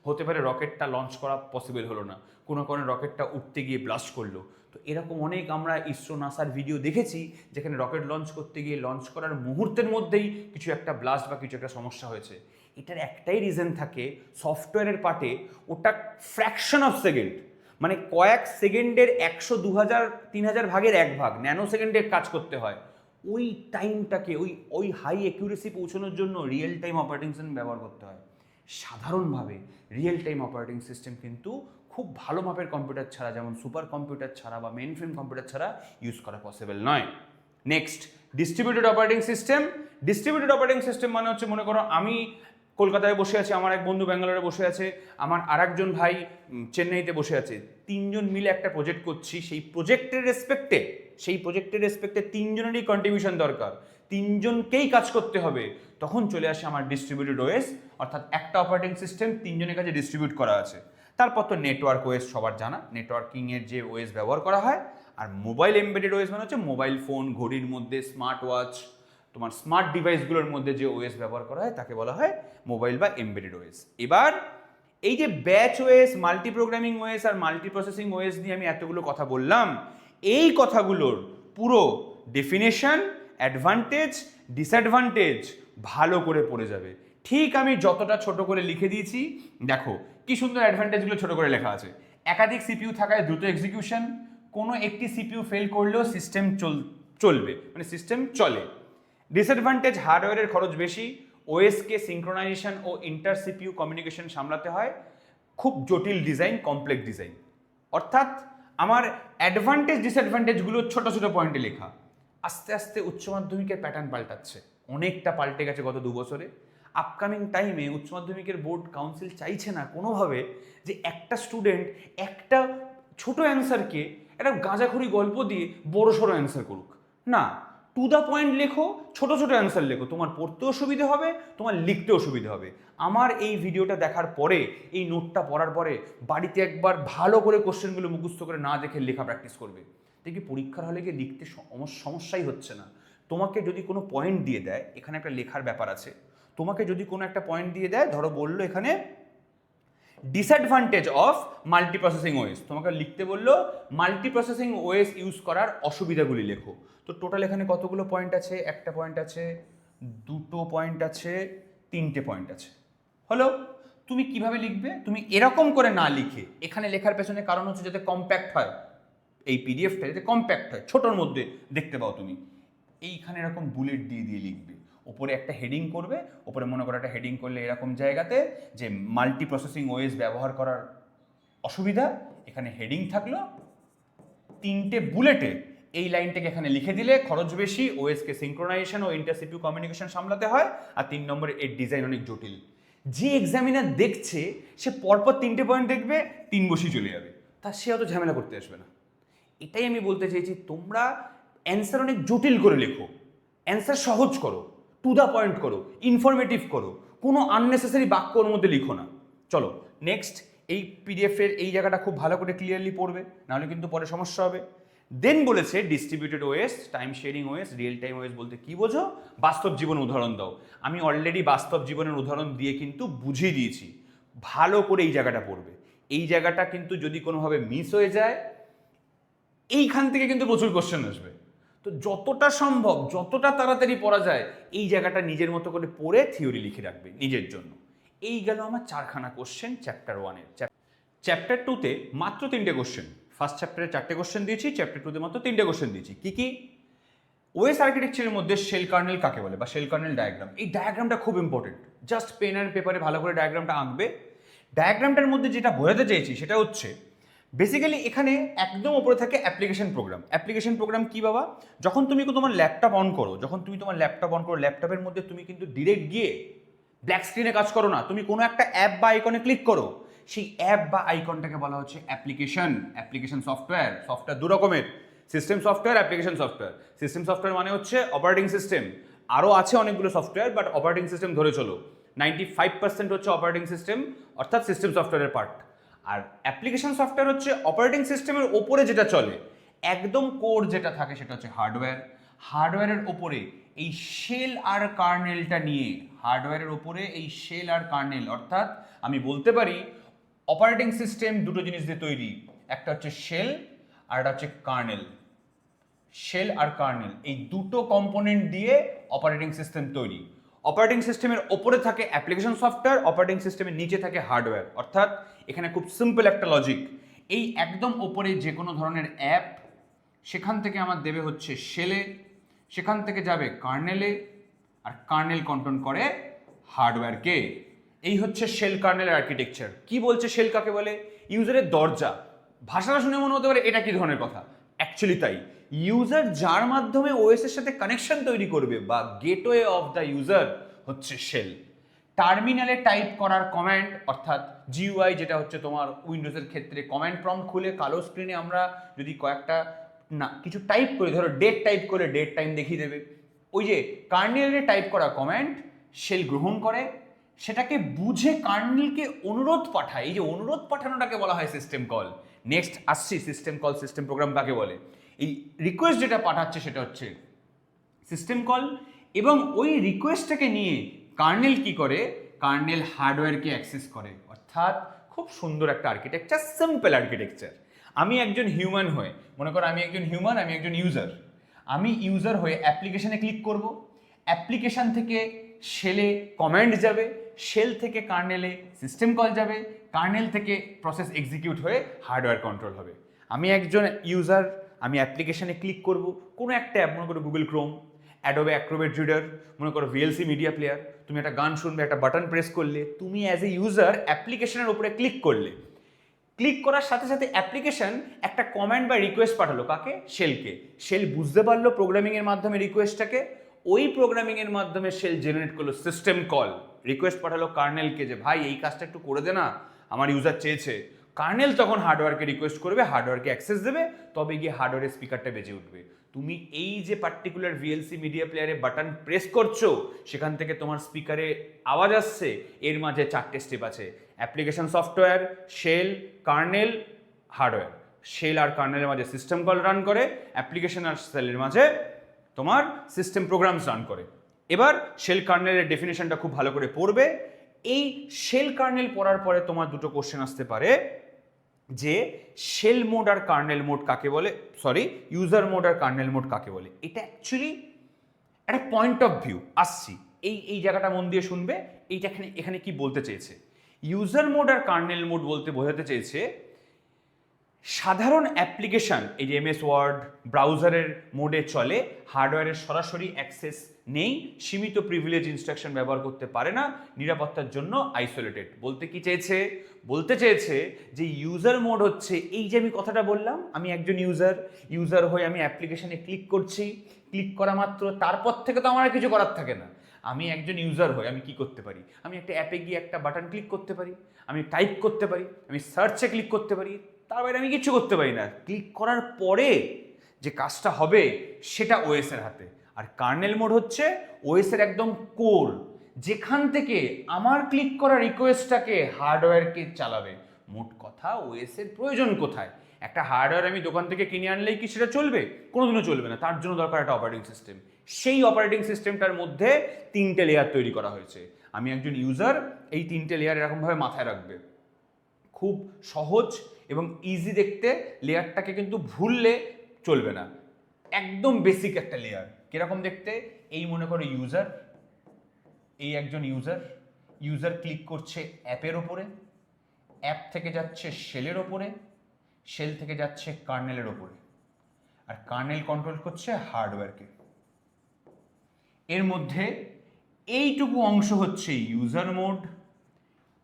হতে পারে রকেটটা লঞ্চ করা পসিবল হলো না, কোনো কারণে রকেটটা উঠতে গিয়ে ব্লাস্ট করলো। তো এরকম অনেক আমরা ইসরো নাসার ভিডিও দেখেছি যেখানে রকেট লঞ্চ করতে গিয়ে লঞ্চ করার মুহূর্তের মধ্যেই কিছু একটা ব্লাস্ট বা কিছু একটা সমস্যা হয়েছে। এটার একটাই রিজন থাকে, সফটওয়্যারের পার্টে ওটা ফ্র্যাকশন অফ সেকেন্ড, মানে কয়েক সেকেন্ডের 100, 2000, 3000 ভাগের 1 ভাগ, ন্যানো সেকেন্ডে কাজ করতে হয়। ওই টাইমটাকে ওই হাই অ্যাকিউরেসি পৌঁছানোর জন্য রিয়েল টাইম অপারেটিং সিস্টেম ব্যবহার করতে হয়। সাধারণভাবে রিয়েল টাইম অপারেটিং সিস্টেম কিন্তু খুব ভালো মাপের কম্পিউটার ছাড়া, যেমন সুপার কম্পিউটার ছাড়া বা মেইন ফ্রেম কম্পিউটার ছাড়া ইউজ করা পসিবল নয়। Next, distributed operating system. Distributed operating system মানে হচ্ছে, মনে করো আমি কলকাতায় বসে আছি, আমার এক বন্ধু ব্যাঙ্গালোরে বসে আছে, আমার আরেকজন ভাই চেন্নাইতে বসে আছে, তিনজন মিলে একটা প্রজেক্ট করছি। সেই প্রজেক্টের রেসপেক্টে তিনজনেরই কন্ট্রিবিউশন দরকার, তিনজনকেই কাজ করতে হবে। তখন চলে আসে আমার ডিস্ট্রিবিউটেড ওএস, অর্থাৎ একটা অপারেটিং সিস্টেম তিনজনের কাছে ডিস্ট্রিবিউট করা আছে। তারপর তো নেটওয়ার্ক ওএস সবার জানা, নেটওয়ার্কিংয়ের যে ওএস ব্যবহার করা হয়। আর মোবাইল এমবেডেড ওএস মানে হচ্ছে মোবাইল ফোন, ঘড়ির মধ্যে, স্মার্ট ওয়াচ, তোমার স্মার্ট ডিভাইসগুলোর মধ্যে যে ওএস ব্যবহার করা হয় তাকে বলা হয় মোবাইল বা এমবেডেড ওএস। এবার এই যে batch OS, multi programming OS আর মাল্টি প্রসেসিং ওএস নিয়ে আমি এতগুলো কথা বললাম, এই কথাগুলোর পুরো ডেফিনেশন, অ্যাডভান্টেজ, ডিসঅ্যাডভান্টেজ ভালো করে পড়ে যাবে। ঠিক আমি যতটা ছোট করে লিখে দিয়েছি, দেখো কি সুন্দর অ্যাডভান্টেজগুলো ছোট করে লেখা আছে। একাধিক সিপিইউ থাকায় দ্রুত এক্সিকিউশন, কোনো একটি সিপিইউ ফেল করলেও সিস্টেম চলবে, মানে সিস্টেম চলে। ডিসঅ্যাডভান্টেজ, হার্ডওয়্যারের খরচ বেশি, ওএসকে সিঙ্ক্রোনাইজেশন ও ইন্টার সিপিইউ কমিউনিকেশন সামলাতে হয়, খুব জটিল ডিজাইন, কমপ্লেক্স ডিজাইন। অর্থাৎ আমার অ্যাডভান্টেজ ডিসঅ্যাডভান্টেজগুলো ছোট ছোট পয়েন্টে লেখা। আস্তে আস্তে উচ্চ মাধ্যমিকের প্যাটার্ন পাল্টাচ্ছে, অনেকটা পাল্টে গেছে গত 2 বছরে। আপকামিং টাইমে উচ্চ মাধ্যমিকের বোর্ড কাউন্সিল চাইছে না কোনোভাবে যে একটা স্টুডেন্ট একটা ছোট অ্যান্সারকে একটা গাঁজাখড়ি গল্প দিয়ে বড় সড়ো অ্যান্সার করুক না। টু দ্য পয়েন্ট লেখো, ছোট ছোট অ্যান্সার লেখো, তোমার পড়তেও সুবিধে হবে, তোমার লিখতেও সুবিধে হবে। আমার এই ভিডিওটা দেখার পরে, এই নোটটা পড়ার পরে বাড়িতে একবার ভালো করে কোশ্চেনগুলো মুখস্থ করে না দেখে লেখা প্র্যাকটিস করবে। দেখি পরীক্ষার হলে গিয়ে লিখতে সমস্যাই হচ্ছে না। তোমাকে যদি কোনো পয়েন্ট দিয়ে দেয়, এখানে একটা লেখার ব্যাপার আছে, তোমাকে যদি কোনো একটা পয়েন্ট দিয়ে দেয়, ধরো বললো এখানে disadvantage of multi processing OS, তোমাকে লিখতে বললো মাল্টি প্রসেসিং ওএস ইউজ করার অসুবিধাগুলি লেখো। তো টোটাল এখানে কতগুলো পয়েন্ট আছে? একটা পয়েন্ট আছে, দুটো পয়েন্ট আছে, তিনটে পয়েন্ট আছে। হলো, তুমি কিভাবে লিখবে? তুমি এরকম করে না লিখে, এখানে লেখার পেছনে কারণ হচ্ছে যাতে কম্প্যাক্ট হয়, এই পিডিএফটা যাতে কম্প্যাক্ট হয়, ছোটোর মধ্যে দেখতে পাও তুমি, এইখানে এরকম বুলেট দিয়ে দিয়ে লিখবে। ওপরে একটা হেডিং করবে, ওপরে মনে করো একটা হেডিং করলে এরকম জায়গাতে যে মাল্টি প্রসেসিং ওএস ব্যবহার করার অসুবিধা, এখানে হেডিং থাকলো, তিনটে বুলেটে এই লাইনটাকে এখানে লিখে দিলে খরচ বেশি, ওএসকে সিঙ্ক্রোনাইজেশন ও ইন্টার সিপিইউ কমিউনিকেশন সামলাতে হয়, আর 3 নম্বরে এর ডিজাইন অনেক জটিল। যে এক্সামিনার দেখছে সে পরপর 3টে পয়েন্ট দেখবে, 3 বসি চলে যাবে, তা সে অত ঝামেলা করতে আসবে না। এটাই আমি বলতে চাইছি, তোমরা অ্যান্সার অনেক জটিল করে লেখো, অ্যান্সার সহজ করো, টু দ্য পয়েন্ট করো, ইনফরমেটিভ করো, কোনো আননেসেসারি বাক্য ওর মধ্যে লিখো না। চলো নেক্সট, এই পিডিএফের এই জায়গাটা খুব ভালো করে ক্লিয়ারলি পড়বে, নাহলে কিন্তু পরে সমস্যা হবে। দেন বলেছে distributed OS, time sharing OS, real time OS বলতে কি বোঝো, বাস্তব জীবন উদাহরণ দাও। আমি অলরেডি বাস্তব জীবনের উদাহরণ দিয়ে কিন্তু বুঝিয়ে দিয়েছি, ভালো করে এই জায়গাটা পড়বে। এই জায়গাটা কিন্তু যদি কোনোভাবে মিস হয়ে যায়, এইখান থেকে কিন্তু প্রচুর কোশ্চেন আসবে। তো যতটা সম্ভব, যতটা তাড়াতাড়ি পড়া যায়, এই জায়গাটা নিজের মতো করে পড়ে থিওরি লিখে রাখবে নিজের জন্য। এই গেল আমার 4খানা কোশ্চেন চ্যাপ্টার 1-এর। চ্যাপ্টার 2-তে মাত্র 3টে কোশ্চেন। ফার্স্ট চ্যাপ্টারে 4টে কোশ্চেন দিয়েছি, চ্যাপ্টার 2-তে মাত্র 3টে কোশ্চেন দিয়েছি। কি কি? ওএস আর্কিটেকচারের মধ্যে শেল কার্নেল কাকে বলে, বা শেল কার্নেল ডায়াগ্রাম। এই ডায়াগ্রামটা খুব ইম্পর্টেন্ট, জাস্ট পেন অ্যান্ড পেপারে ভালো করে ডায়াগ্রামটা আঁকবে। ডায়াগ্রামটার মধ্যে যেটা বোঝাতে চেয়েছি সেটা হচ্ছে, বেসিক্যালি এখানে একদম উপরে থাকে অ্যাপ্লিকেশন প্রোগ্রাম। অ্যাপ্লিকেশন প্রোগ্রাম কি বাবা? যখন তুমি তোমার ল্যাপটপ অন করো, ল্যাপটপের মধ্যে তুমি কিন্তু ডিরেক্ট গিয়ে ব্ল্যাক স্ক্রিনে কাজ করো না, তুমি কোনো একটা অ্যাপ বা আইকনে ক্লিক করো। সেই অ্যাপ বা আইকনটাকে বলা হচ্ছে অ্যাপ্লিকেশন। অ্যাপ্লিকেশন সফটওয়্যার, দু রকমের, system software, application software. System software মানে হচ্ছে অপারেটিং সিস্টেম, আরও আছে অনেকগুলো সফটওয়্যার, বাট অপারেটিং সিস্টেম ধরে চলো, 95% হচ্ছে অপারেটিং সিস্টেম, অর্থাৎ সিস্টেম সফটওয়্যারের পার্ট। আর অ্যাপ্লিকেশন সফটওয়্যার হচ্ছে অপারেটিং সিস্টেমের ওপরে যেটা চলে, একদম কোর যেটা থাকে সেটা হচ্ছে হার্ডওয়্যার। হার্ডওয়্যারের ওপরে এই শেল আর কার্নেলটা নিয়ে, হার্ডওয়্যারের ওপরে এই শেল আর কার্নেল, অর্থাৎ আমি বলতে পারি অপারেটিং সিস্টেম দুটো জিনিস দিয়ে তৈরি, একটা হচ্ছে শেল আর একটা হচ্ছে কার্নেল। শেল আর কার্নেল এই দুটো কম্পোনেন্ট দিয়ে অপারেটিং সিস্টেম তৈরি। অপারেটিং সিস্টেমের ওপরে থাকে অ্যাপ্লিকেশন সফটওয়্যার, অপারেটিং সিস্টেমের নিচে থাকে হার্ডওয়্যার। অর্থাৎ এখানে খুব সিম্পল একটা লজিক, এই একদম ওপরে যে কোনো ধরনের অ্যাপ, সেখান থেকে আমার দেবে হচ্ছে শেলে, সেখান থেকে যাবে কার্নেলে, আর কার্নেল কন্ট্রোল করে হার্ডওয়্যারকে। এই হচ্ছে শেল কার্নেলের আর্কিটেকচার। কি বলছে শেল কাকে বলে? ইউজারের দরজা। ভাষাটা শুনে মনে হতে পারে এটা কি ধরনের কথা, অ্যাকচুয়ালি তাই। ইউজার যার মাধ্যমে ওএস এর সাথে কানেকশন তৈরি করবে বা গেটওয়ে অফ দ্য ইউজার হচ্ছে শেল। টার্মিনালে টাইপ করার কমান্ড অর্থাৎ জিইউআই, যেটা হচ্ছে তোমার উইন্ডোজের ক্ষেত্রে কমান্ড প্রম্পট খুলে কালো স্ক্রিনে আমরা যদি কয়েকটা না কিছু টাইপ করি, ধরো ডেট টাইপ করে ডেট টাইম দেখিয়ে দেবে। ওই যে কার্নেলে টাইপ করা কমান্ড শেল গ্রহণ করে, সেটাকে বুঝে কার্নেলকে অনুরোধ পাঠায়। এই যে অনুরোধ পাঠানোটাকে বলা হয় সিস্টেম কল। নেক্সট আসছি সিস্টেম কল, সিস্টেম প্রোগ্রাম কাকে বলে। এই রিকোয়েস্ট যেটা পাঠাচ্ছে সেটা হচ্ছে সিস্টেম কল, এবং ওই রিকোয়েস্টটাকে নিয়ে কার্নেল কি করে, কার্নেল হার্ডওয়্যারকে অ্যাক্সেস করে। অর্থাৎ খুব সুন্দর একটা আর্কিটেকচার, সিম্পল আর্কিটেকচার। আমি একজন হিউম্যান হয়ে, মনে করো আমি একজন হিউম্যান, আমি একজন ইউজার। আমি ইউজার হয়ে অ্যাপ্লিকেশনে ক্লিক করব, অ্যাপ্লিকেশন থেকে শেলে কমান্ড যাবে, শেল থেকে কার্নেলে সিস্টেম কল যাবে, কার্নেল থেকে প্রসেস এক্সিকিউট হয়ে হার্ডওয়্যার কন্ট্রোল হবে। আমি একজন ইউজার, আমি অ্যাপ্লিকেশনে ক্লিক করব, কোনো একটা অ্যাপ, মনে করো Google Chrome, Adobe Acrobat reader, মনে করো ভিএলসি মিডিয়া প্লেয়ার। তুমি একটা গান শুনবে, একটা বাটন প্রেস করলে, তুমি অ্যাজ এ ইউজার অ্যাপ্লিকেশনের উপরে ক্লিক করলে, ক্লিক করার সাথে সাথে অ্যাপ্লিকেশন একটা কমান্ড বা রিকোয়েস্ট পাঠালো কাকে, শেলকে। শেল বুঝতে পারলো প্রোগ্রামিংয়ের মাধ্যমে রিকোয়েস্টটাকে, ওই প্রোগ্রামিংয়ের মাধ্যমে শেল জেনারেট করলো সিস্টেম কল, রিকোয়েস্ট পাঠালো কার্নেলকে যে ভাই এই কাজটা একটু করে দে না, আমার ইউজার চেয়েছে। কার্নেল তখন হার্ডওয়্যারকে রিকোয়েস্ট করবে, হার্ডওয়্যারকে অ্যাক্সেস দেবে, তবে গিয়ে হার্ডওয়্যারের স্পিকারটা বেজে উঠবে। তুমি এই যে পার্টিকুলার ভিএলসি মিডিয়া প্লেয়ারে বাটন প্রেস করছো, সেখান থেকে তোমার স্পিকারে আওয়াজ আসছে। এর মাঝে 4টে স্টেপ আছে: application software, shell, kernel, hardware. Shell আর কার্নেলের মাঝে সিস্টেম কল রান করে, অ্যাপ্লিকেশন আর শেলের মাঝে তোমার সিস্টেম প্রোগ্রামস রান করে। এবার শেল কার্নেলের ডেফিনেশনটা খুব ভালো করে পড়বে। এই শেল কার্নেল পড়ার পরে তোমার দুটো কোশ্চেন আসতে পারে যে শেল মোড আর কার্নেল মোড কাকে বলে, সরি ইউজার মোড আর কার্নেল মোড কাকে বলে। এটা অ্যাকচুয়ালি একটা পয়েন্ট অফ ভিউ। আসছি, এই জায়গাটা মন দিয়ে শুনবে। এইটা এখানে কি বলতে চেয়েছে, ইউজার মোড আর কার্নেল মোড বলতে বোঝাতে চেয়েছে সাধারণ অ্যাপ্লিকেশন, এই যে এমএস ওয়ার্ড ব্রাউজারের মোডে চলে, হার্ডওয়্যারের সরাসরি অ্যাক্সেস নেই, সীমিত প্রিভিলেজ ইনস্ট্রাকশন ব্যবহার করতে পারে না, নিরাপত্তার জন্য আইসোলেটেড। বলতে কি চেয়েছে, বলতে চেয়েছে যে ইউজার মোড হচ্ছে এই যে আমি কথাটা বললাম, আমি একজন ইউজার হয়ে আমি অ্যাপ্লিকেশনে ক্লিক করছি, ক্লিক করা মাত্র তারপর থেকে তো আমার আর কিছু করার থাকে না। আমি একজন ইউজার হয়ে আমি কি করতে পারি, আমি একটা অ্যাপে গিয়ে একটা বাটন ক্লিক করতে পারি, আমি টাইপ করতে পারি, আমি সার্চে ক্লিক করতে পারি, তার বাইরে আমি কিছু করতে পারি না। ক্লিক করার পরে যে কাজটা হবে সেটা ওএস এর হাতে। আর কার্নেল মোড হচ্ছে ওএস এর একদম কোর, যেখান থেকে আমার ক্লিক করা রিকোয়েস্টটাকে হার্ডওয়্যারকে চালাবে। মোট কথা ওএস এর প্রয়োজন কোথায়? একটা হার্ডওয়্যার আমি দোকান থেকে কিনে আনলেই কি সেটা চলবে? কোনোদিনও চলবে না। তার জন্য দরকার একটা অপারেটিং সিস্টেম। সেই অপারেটিং সিস্টেমটার মধ্যে 3টে লেয়ার তৈরি করা হয়েছে। আমি একজন ইউজার, এই 3টে লেয়ার এরকমভাবে মাথায় রাখবে। খুব সহজ এবং ইজি দেখতে, লেয়ারটাকে কিন্তু ভুললে চলবে না। একদম বেসিক একটা লেয়ার। কিরকম দেখতে, এই মনে করো ইউজার, এই একজন ইউজার ক্লিক করছে অ্যাপের ওপরে, অ্যাপ থেকে যাচ্ছে শেলের ওপরে, শেল থেকে যাচ্ছে কার্নেলের ওপরে, আর কার্নেল কন্ট্রোল করছে হার্ডওয়্যারকে। এর মধ্যে এইটুকু অংশ হচ্ছে ইউজার মোড,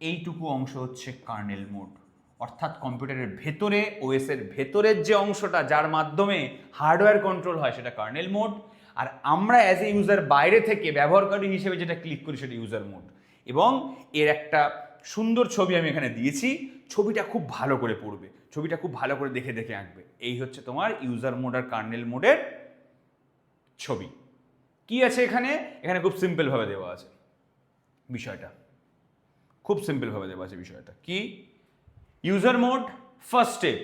এইটুকু অংশ হচ্ছে কার্নেল মোড। অর্থাৎ কম্পিউটারের ভেতরে, ওএস এর ভেতরের যে অংশটা যার মাধ্যমে হার্ডওয়্যার কন্ট্রোল হয় সেটা কার্নেল মোড, আর আমরা অ্যাজ এ ইউজার বাইরে থেকে ব্যবহারকারী হিসেবে যেটা ক্লিক করি সেটা ইউজার মোড। এবং এর একটা সুন্দর ছবি আমি এখানে দিয়েছি, ছবিটা খুব ভালো করে পড়বে, ছবিটা খুব ভালো করে দেখে দেখে আঁকবে। এই হচ্ছে তোমার ইউজার মোড আর কার্নেল মোডের ছবি। কি আছে এখানে, এখানে খুব সিম্পলভাবে দেওয়া আছে বিষয়টা, খুব সিম্পলভাবে দেওয়া আছে বিষয়টা। কি, user mode first step,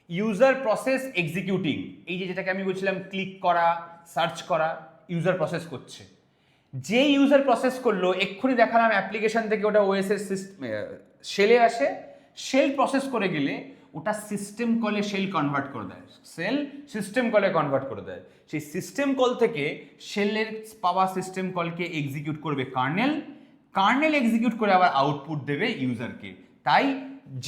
user process executing. এই যে যেটাকে আমি বলছিলাম ক্লিক করা, সার্চ করা, ইউজার প্রসেস করছে। যে ইউজার প্রসেস করলো, এক্ষুনি দেখালাম অ্যাপ্লিকেশন থেকে ওটা ওএস এর শেলে আসে, শেল প্রসেস করে গেলে ওটা সিস্টেম কলে শেল কনভার্ট করে দেয়, শেল সিস্টেম কলে কনভার্ট করে দেয়। সেই সিস্টেম কল থেকে শেলের পাওয়া সিস্টেম কলকে এক্সিকিউট করবে কার্নেল এক্সিকিউট করে আবার আউটপুট দেবে ইউজারকে। তাই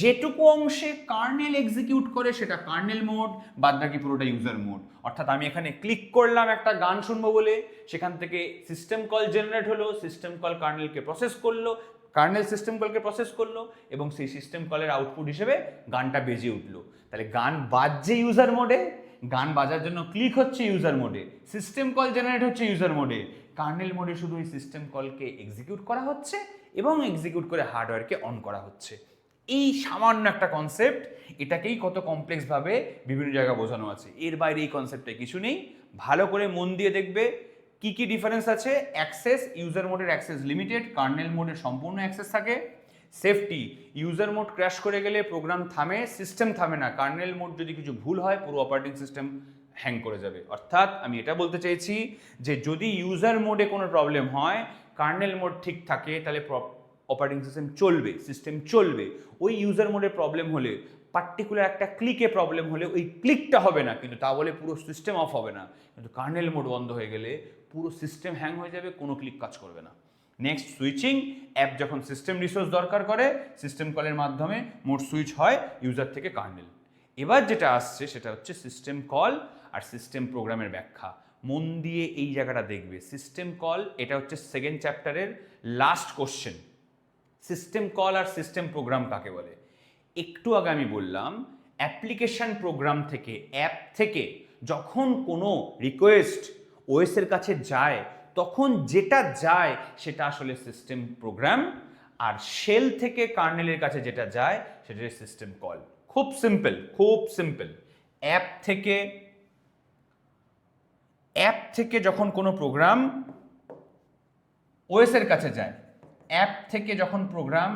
যেটুকু অংশে কার্নেল এক্সিকিউট করে সেটা কার্নেল মোড, বাদ বাকি পুরোটা ইউজার মোড। অর্থাৎ আমি এখানে ক্লিক করলাম একটা গান শুনবো বলে, সেখান থেকে সিস্টেম কল জেনারেট হলো, সিস্টেম কল কার্নেলকে প্রসেস করলো, কার্নেল সিস্টেম কলকে প্রসেস করলো এবং সেই সিস্টেম কলের আউটপুট হিসেবে গানটা বেজে উঠলো। তাহলে গান বাজছে ইউজার মোডে, গান বাজার জন্য ক্লিক হচ্ছে ইউজার মোডে, সিস্টেম কল জেনারেট হচ্ছে ইউজার মোডে, কার্নেল মোডে শুধু এই সিস্টেম কলকে এক্সিকিউট করা হচ্ছে এবং এক্সিকিউট করে হার্ডওয়্যারকে অন করা হচ্ছে। এই সামান্য একটা কনসেপ্ট, এটাকেই কত কমপ্লেক্সভাবে বিভিন্ন জায়গায় বোঝানো আছে। এর বাইরে এই কনসেপ্টে কিছু নেই। ভালো করে মন দিয়ে দেখবে কি কি ডিফারেন্স আছে। অ্যাক্সেস, ইউজার মোডের অ্যাক্সেস লিমিটেড, কার্নেল মোডের সম্পূর্ণ অ্যাক্সেস থাকে। সেফটি, ইউজার মোড ক্র্যাশ করে গেলে প্রোগ্রাম থামে, সিস্টেম থামে না। কার্নেল মোড যদি কিছু ভুল হয় পুরো অপারেটিং সিস্টেম হ্যাং করে যাবে। অর্থাৎ আমি এটা বলতে চাইছি যে যদি ইউজার মোডে কোনো প্রবলেম হয়, কার্নেল মোড ঠিক থাকে, তাহলে অপারেটিং সিস্টেম চলবে, সিস্টেম চলবে। ওই ইউজার মোডে প্রবলেম হলে, পার্টিকুলার একটা ক্লিকে প্রবলেম হলে ওই ক্লিকটা হবে না, কিন্তু তা বলে পুরো সিস্টেম অফ হবে না। কিন্তু কার্নেল মোড বন্ধ হয়ে গেলে পুরো সিস্টেম হ্যাং হয়ে যাবে, কোনো ক্লিক কাজ করবে না। Next, switching. অ্যাপ যখন সিস্টেম রিসোর্স দরকার করে, সিস্টেম কলের মাধ্যমে মোড সুইচ হয় ইউজার থেকে কার্নেল। এবার যেটা আসছে সেটা হচ্ছে সিস্টেম কল আর সিস্টেম প্রোগ্রামের ব্যাখ্যা। মন দিয়ে এই জায়গাটা দেখবে। সিস্টেম কল, এটা হচ্ছে সেকেন্ড চ্যাপ্টারের লাস্ট কোশ্চেন। সিস্টেম কল আর সিস্টেম প্রোগ্রাম কাকে বলে? একটু আগে আমি বললাম অ্যাপ্লিকেশন প্রোগ্রাম থেকে, অ্যাপ থেকে যখন কোনো রিকোয়েস্ট ওএস এর কাছে যায়, তখন যেটা যায় সেটা আসলে সিস্টেম প্রোগ্রাম, আর শেল থেকে কার্নেলের কাছে যেটা যায় সেটা সিস্টেম কল। খুব সিম্পল, খুব সিম্পল। অ্যাপ থেকে যখন কোনো প্রোগ্রাম ওএস এর কাছে যায়, অ্যাপ থেকে যখন প্রোগ্রাম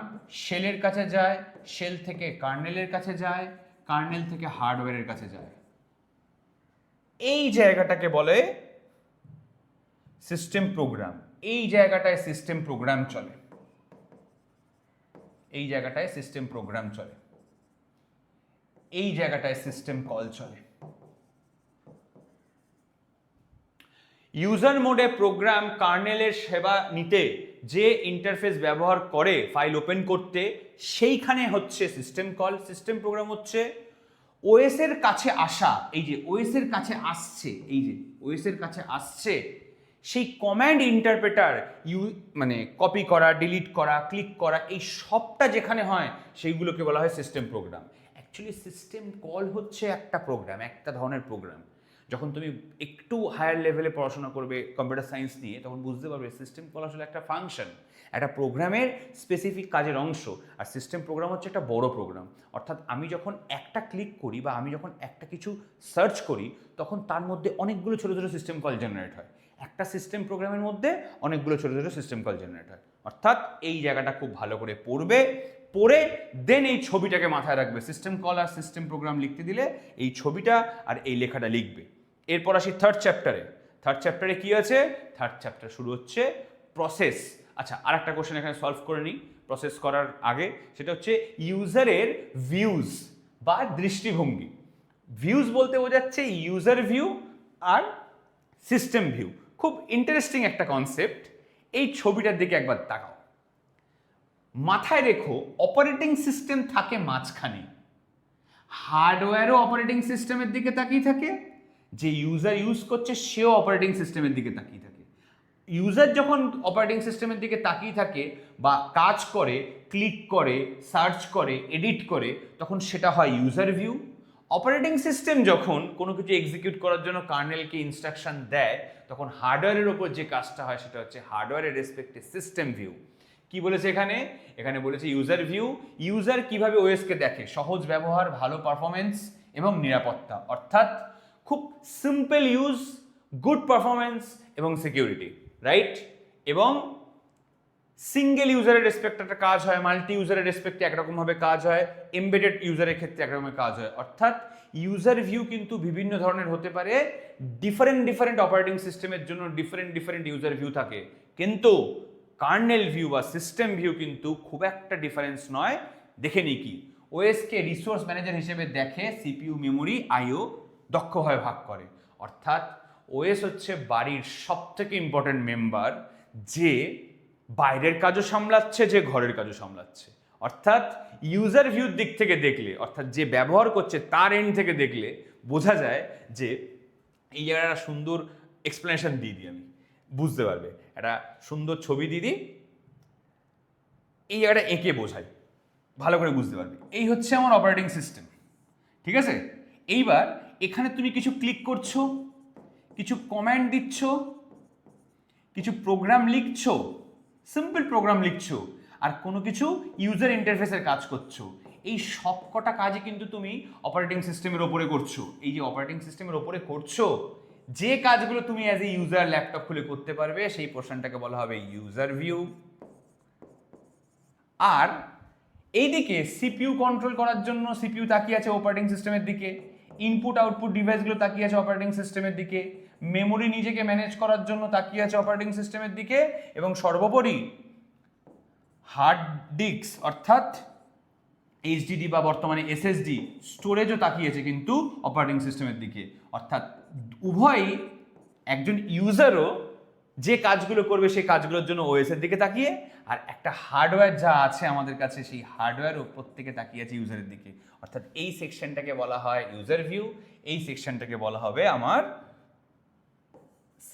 শেলের কাছে যায়, শেল থেকে কার্নেলের কাছে যায়, কার্নেল থেকে হার্ডওয়্যারের কাছে যায়, এই জায়গাটাকে বলে সিস্টেম প্রোগ্রাম। এই জায়গাটায় সিস্টেম প্রোগ্রাম চলে, এই জায়গাটায় সিস্টেম প্রোগ্রাম চলে, এই জায়গাটায় সিস্টেম কল চলে। ইউজার মোডে প্রোগ্রাম কার্নেলের সেবা নিতে যে ইন্টারফেস ব্যবহার করে ফাইল ওপেন করতে, সেইখানে হচ্ছে সিস্টেম কল। সিস্টেম প্রোগ্রাম হচ্ছে ওএস এর কাছে আসা, এই যে ওএস এর কাছে আসছে, এই যে ওএস এর কাছে আসছে, সেই কমান্ড ইন্টারপ্রেটার মানে কপি করা, ডিলিট করা, ক্লিক করা, এই সবটা যেখানে হয় সেইগুলোকে বলা হয় system program. Actually system call হচ্ছে একটা প্রোগ্রাম, একটা ধরনের প্রোগ্রাম। যখন তুমি একটু হায়ার লেভেলে পড়াশোনা করবে কম্পিউটার সায়েন্স নিয়ে, তখন বুঝতে পারবে সিস্টেম কল আসলে একটা ফাংশন, একটা প্রোগ্রামের স্পেসিফিক কাজের অংশ। আর সিস্টেম প্রোগ্রাম হচ্ছে একটা বড় প্রোগ্রাম। অর্থাৎ আমি যখন একটা ক্লিক করি বা আমি যখন একটা কিছু সার্চ করি, তখন তার মধ্যে অনেকগুলো ছোটো ছোটো সিস্টেম কল জেনারেট হয়। একটা সিস্টেম প্রোগ্রামের মধ্যে অনেকগুলো ছোটো ছোটো সিস্টেম কল জেনারেট হয়। অর্থাৎ এই জায়গাটা খুব ভালো করে পড়বে, পড়ে দেন এই ছবিটাকে মাথায় রাখবে। সিস্টেম কল আর সিস্টেম প্রোগ্রাম লিখতে দিলে এই ছবিটা আর এই লেখাটা লিখবে। এরপর আসি থার্ড চ্যাপ্টারে। থার্ড চ্যাপ্টারে কি আছে? থার্ড চ্যাপ্টার শুরু হচ্ছে প্রসেস। আচ্ছা, আর একটা কোশ্চেন এখানে সলভ করে নিই প্রসেস করার আগে, সেটা হচ্ছে ইউজারের ভিউজ বা দৃষ্টিভঙ্গি। ভিউজ বলতে বোঝাচ্ছে ইউজার ভিউ আর সিস্টেম ভিউ। খুব ইন্টারেস্টিং একটা কনসেপ্ট। এই ছবিটার দিকে একবার তাকাও, মাথায় রেখো অপারেটিং সিস্টেম থাকে মাঝখানে, হার্ডওয়্যারও অপারেটিং সিস্টেমের দিকে তাকিয়ে থাকে, যে ইউজার ইউজ করছে সেও অপারেটিং সিস্টেমের দিকে তাকিয়ে থাকে। ইউজার যখন অপারেটিং সিস্টেমের দিকে তাকিয়ে থাকে বা কাজ করে, ক্লিক করে, সার্চ করে, এডিট করে, তখন সেটা হয় ইউজার ভিউ। অপারেটিং সিস্টেম যখন কোনো কিছু এক্সিকিউট করার জন্য কার্নেলকে ইনস্ট্রাকশন দেয়, তখন হার্ডওয়্যারের ওপর যে কাজটা হয় সেটা হচ্ছে হার্ডওয়্যারের রেসপেক্টে সিস্টেম ভিউ। কি বলেছে এখানে? এখানে বলেছে ইউজার ভিউ। ইউজার কিভাবে ওএসকে দেখে? সহজ ব্যবহার, ভালো পারফরমেন্স এবং নিরাপত্তা। অর্থাৎ খুব সিম্পল ইউজ, গুড পারফরমেন্স এবং সিকিউরিটি, রাইট? এবং সিঙ্গেল ইউজারের রেসপেক্টে একটা কাজ হয়, মাল্টি ইউজারের রেসপেক্টে একরকমভাবে কাজ হয়, এমবেডেড ইউজারের ক্ষেত্রে একরকমের কাজ হয়। অর্থাৎ ইউজার ভিউ কিন্তু বিভিন্ন ধরনের হতে পারে। ডিফারেন্ট অপারেটিং সিস্টেমের জন্য ডিফারেন্ট ইউজার ভিউ থাকে, কিন্তু কার্নেল ভিউ বা সিস্টেম ভিউ কিন্তু খুব একটা ডিফারেন্স নয়। দেখে নিই কি, ওএসকে রিসোর্স ম্যানেজার হিসেবে দেখে, সিপিইউ, মেমোরি, আইও দক্ষভাবে ভাগ করে। অর্থাৎ ওএস হচ্ছে বাড়ির সবথেকে ইম্পর্টেন্ট মেম্বার, যে বাইরের কাজও সামলাচ্ছে, যে ঘরের কাজও সামলাচ্ছে। অর্থাৎ ইউজার ভিউর দিক থেকে দেখলে, অর্থাৎ যে ব্যবহার করছে তার এন্ড থেকে দেখলে বোঝা যায় যে এই জায়গায় একটা সুন্দর এক্সপ্লেনেশন দিয়ে দিই, আমি বুঝতে পারবে। একটা সুন্দর ছবি দিয়ে দিই। এই জায়গাটা এঁকে বোঝাই, ভালো করে বুঝতে পারবে। এই হচ্ছে আমার অপারেটিং সিস্টেম, ঠিক আছে? এইবার এখানে তুমি কিছু ক্লিক করছো, কিছু কমান্ড দিচ্ছ, কিছু প্রোগ্রাম লিখছো, সিম্পল প্রোগ্রাম লিখছো, আর কোনো কিছু ইউজার ইন্টারফেসের কাজ করছো। এই সব কটা কাজই কিন্তু তুমি অপারেটিং সিস্টেমের ওপরে করছো। এই যে অপারেটিং সিস্টেমের ওপরে করছো, যে কাজগুলো তুমি অ্যাজ এ ইউজার ল্যাপটপ খুলে করতে পারবে, সেই পোর্শনটাকে বলা হবে ইউজার ভিউ। আর এইদিকে সিপিইউ কন্ট্রোল করার জন্য সিপিইউ তাকিয়ে আছে অপারেটিং সিস্টেমের দিকে, ইনপুট আউটপুট ডিভাইসগুলো তাকিয়ে আছে অপারেটিং সিস্টেমের দিকে, মেমোরি নিজেকে ম্যানেজ করার জন্য তাকিয়ে আছে অপারেটিং সিস্টেমের দিকে, এবং সর্বোপরি হার্ড ডিস্ক অর্থাৎ এইচডিডি বা বর্তমানে এসএসডি স্টোরেজও তাকিয়েছে কিন্তু অপারেটিং সিস্টেমের দিকে। অর্থাৎ উভয়ই, একজন ইউজারও যে কাজগুলো করবে সেই কাজগুলোর জন্য ওএস এর দিকে তাকিয়ে, আর একটা হার্ডওয়্যার যা আছে আমাদের কাছে সেই হার্ডওয়্যার উপর থেকে তাকিয়ে আছে ইউজারের দিকে। অর্থাৎ এই সেকশনটাকে বলা হয় ইউজার ভিউ, এই সেকশনটাকে বলা হবে আমার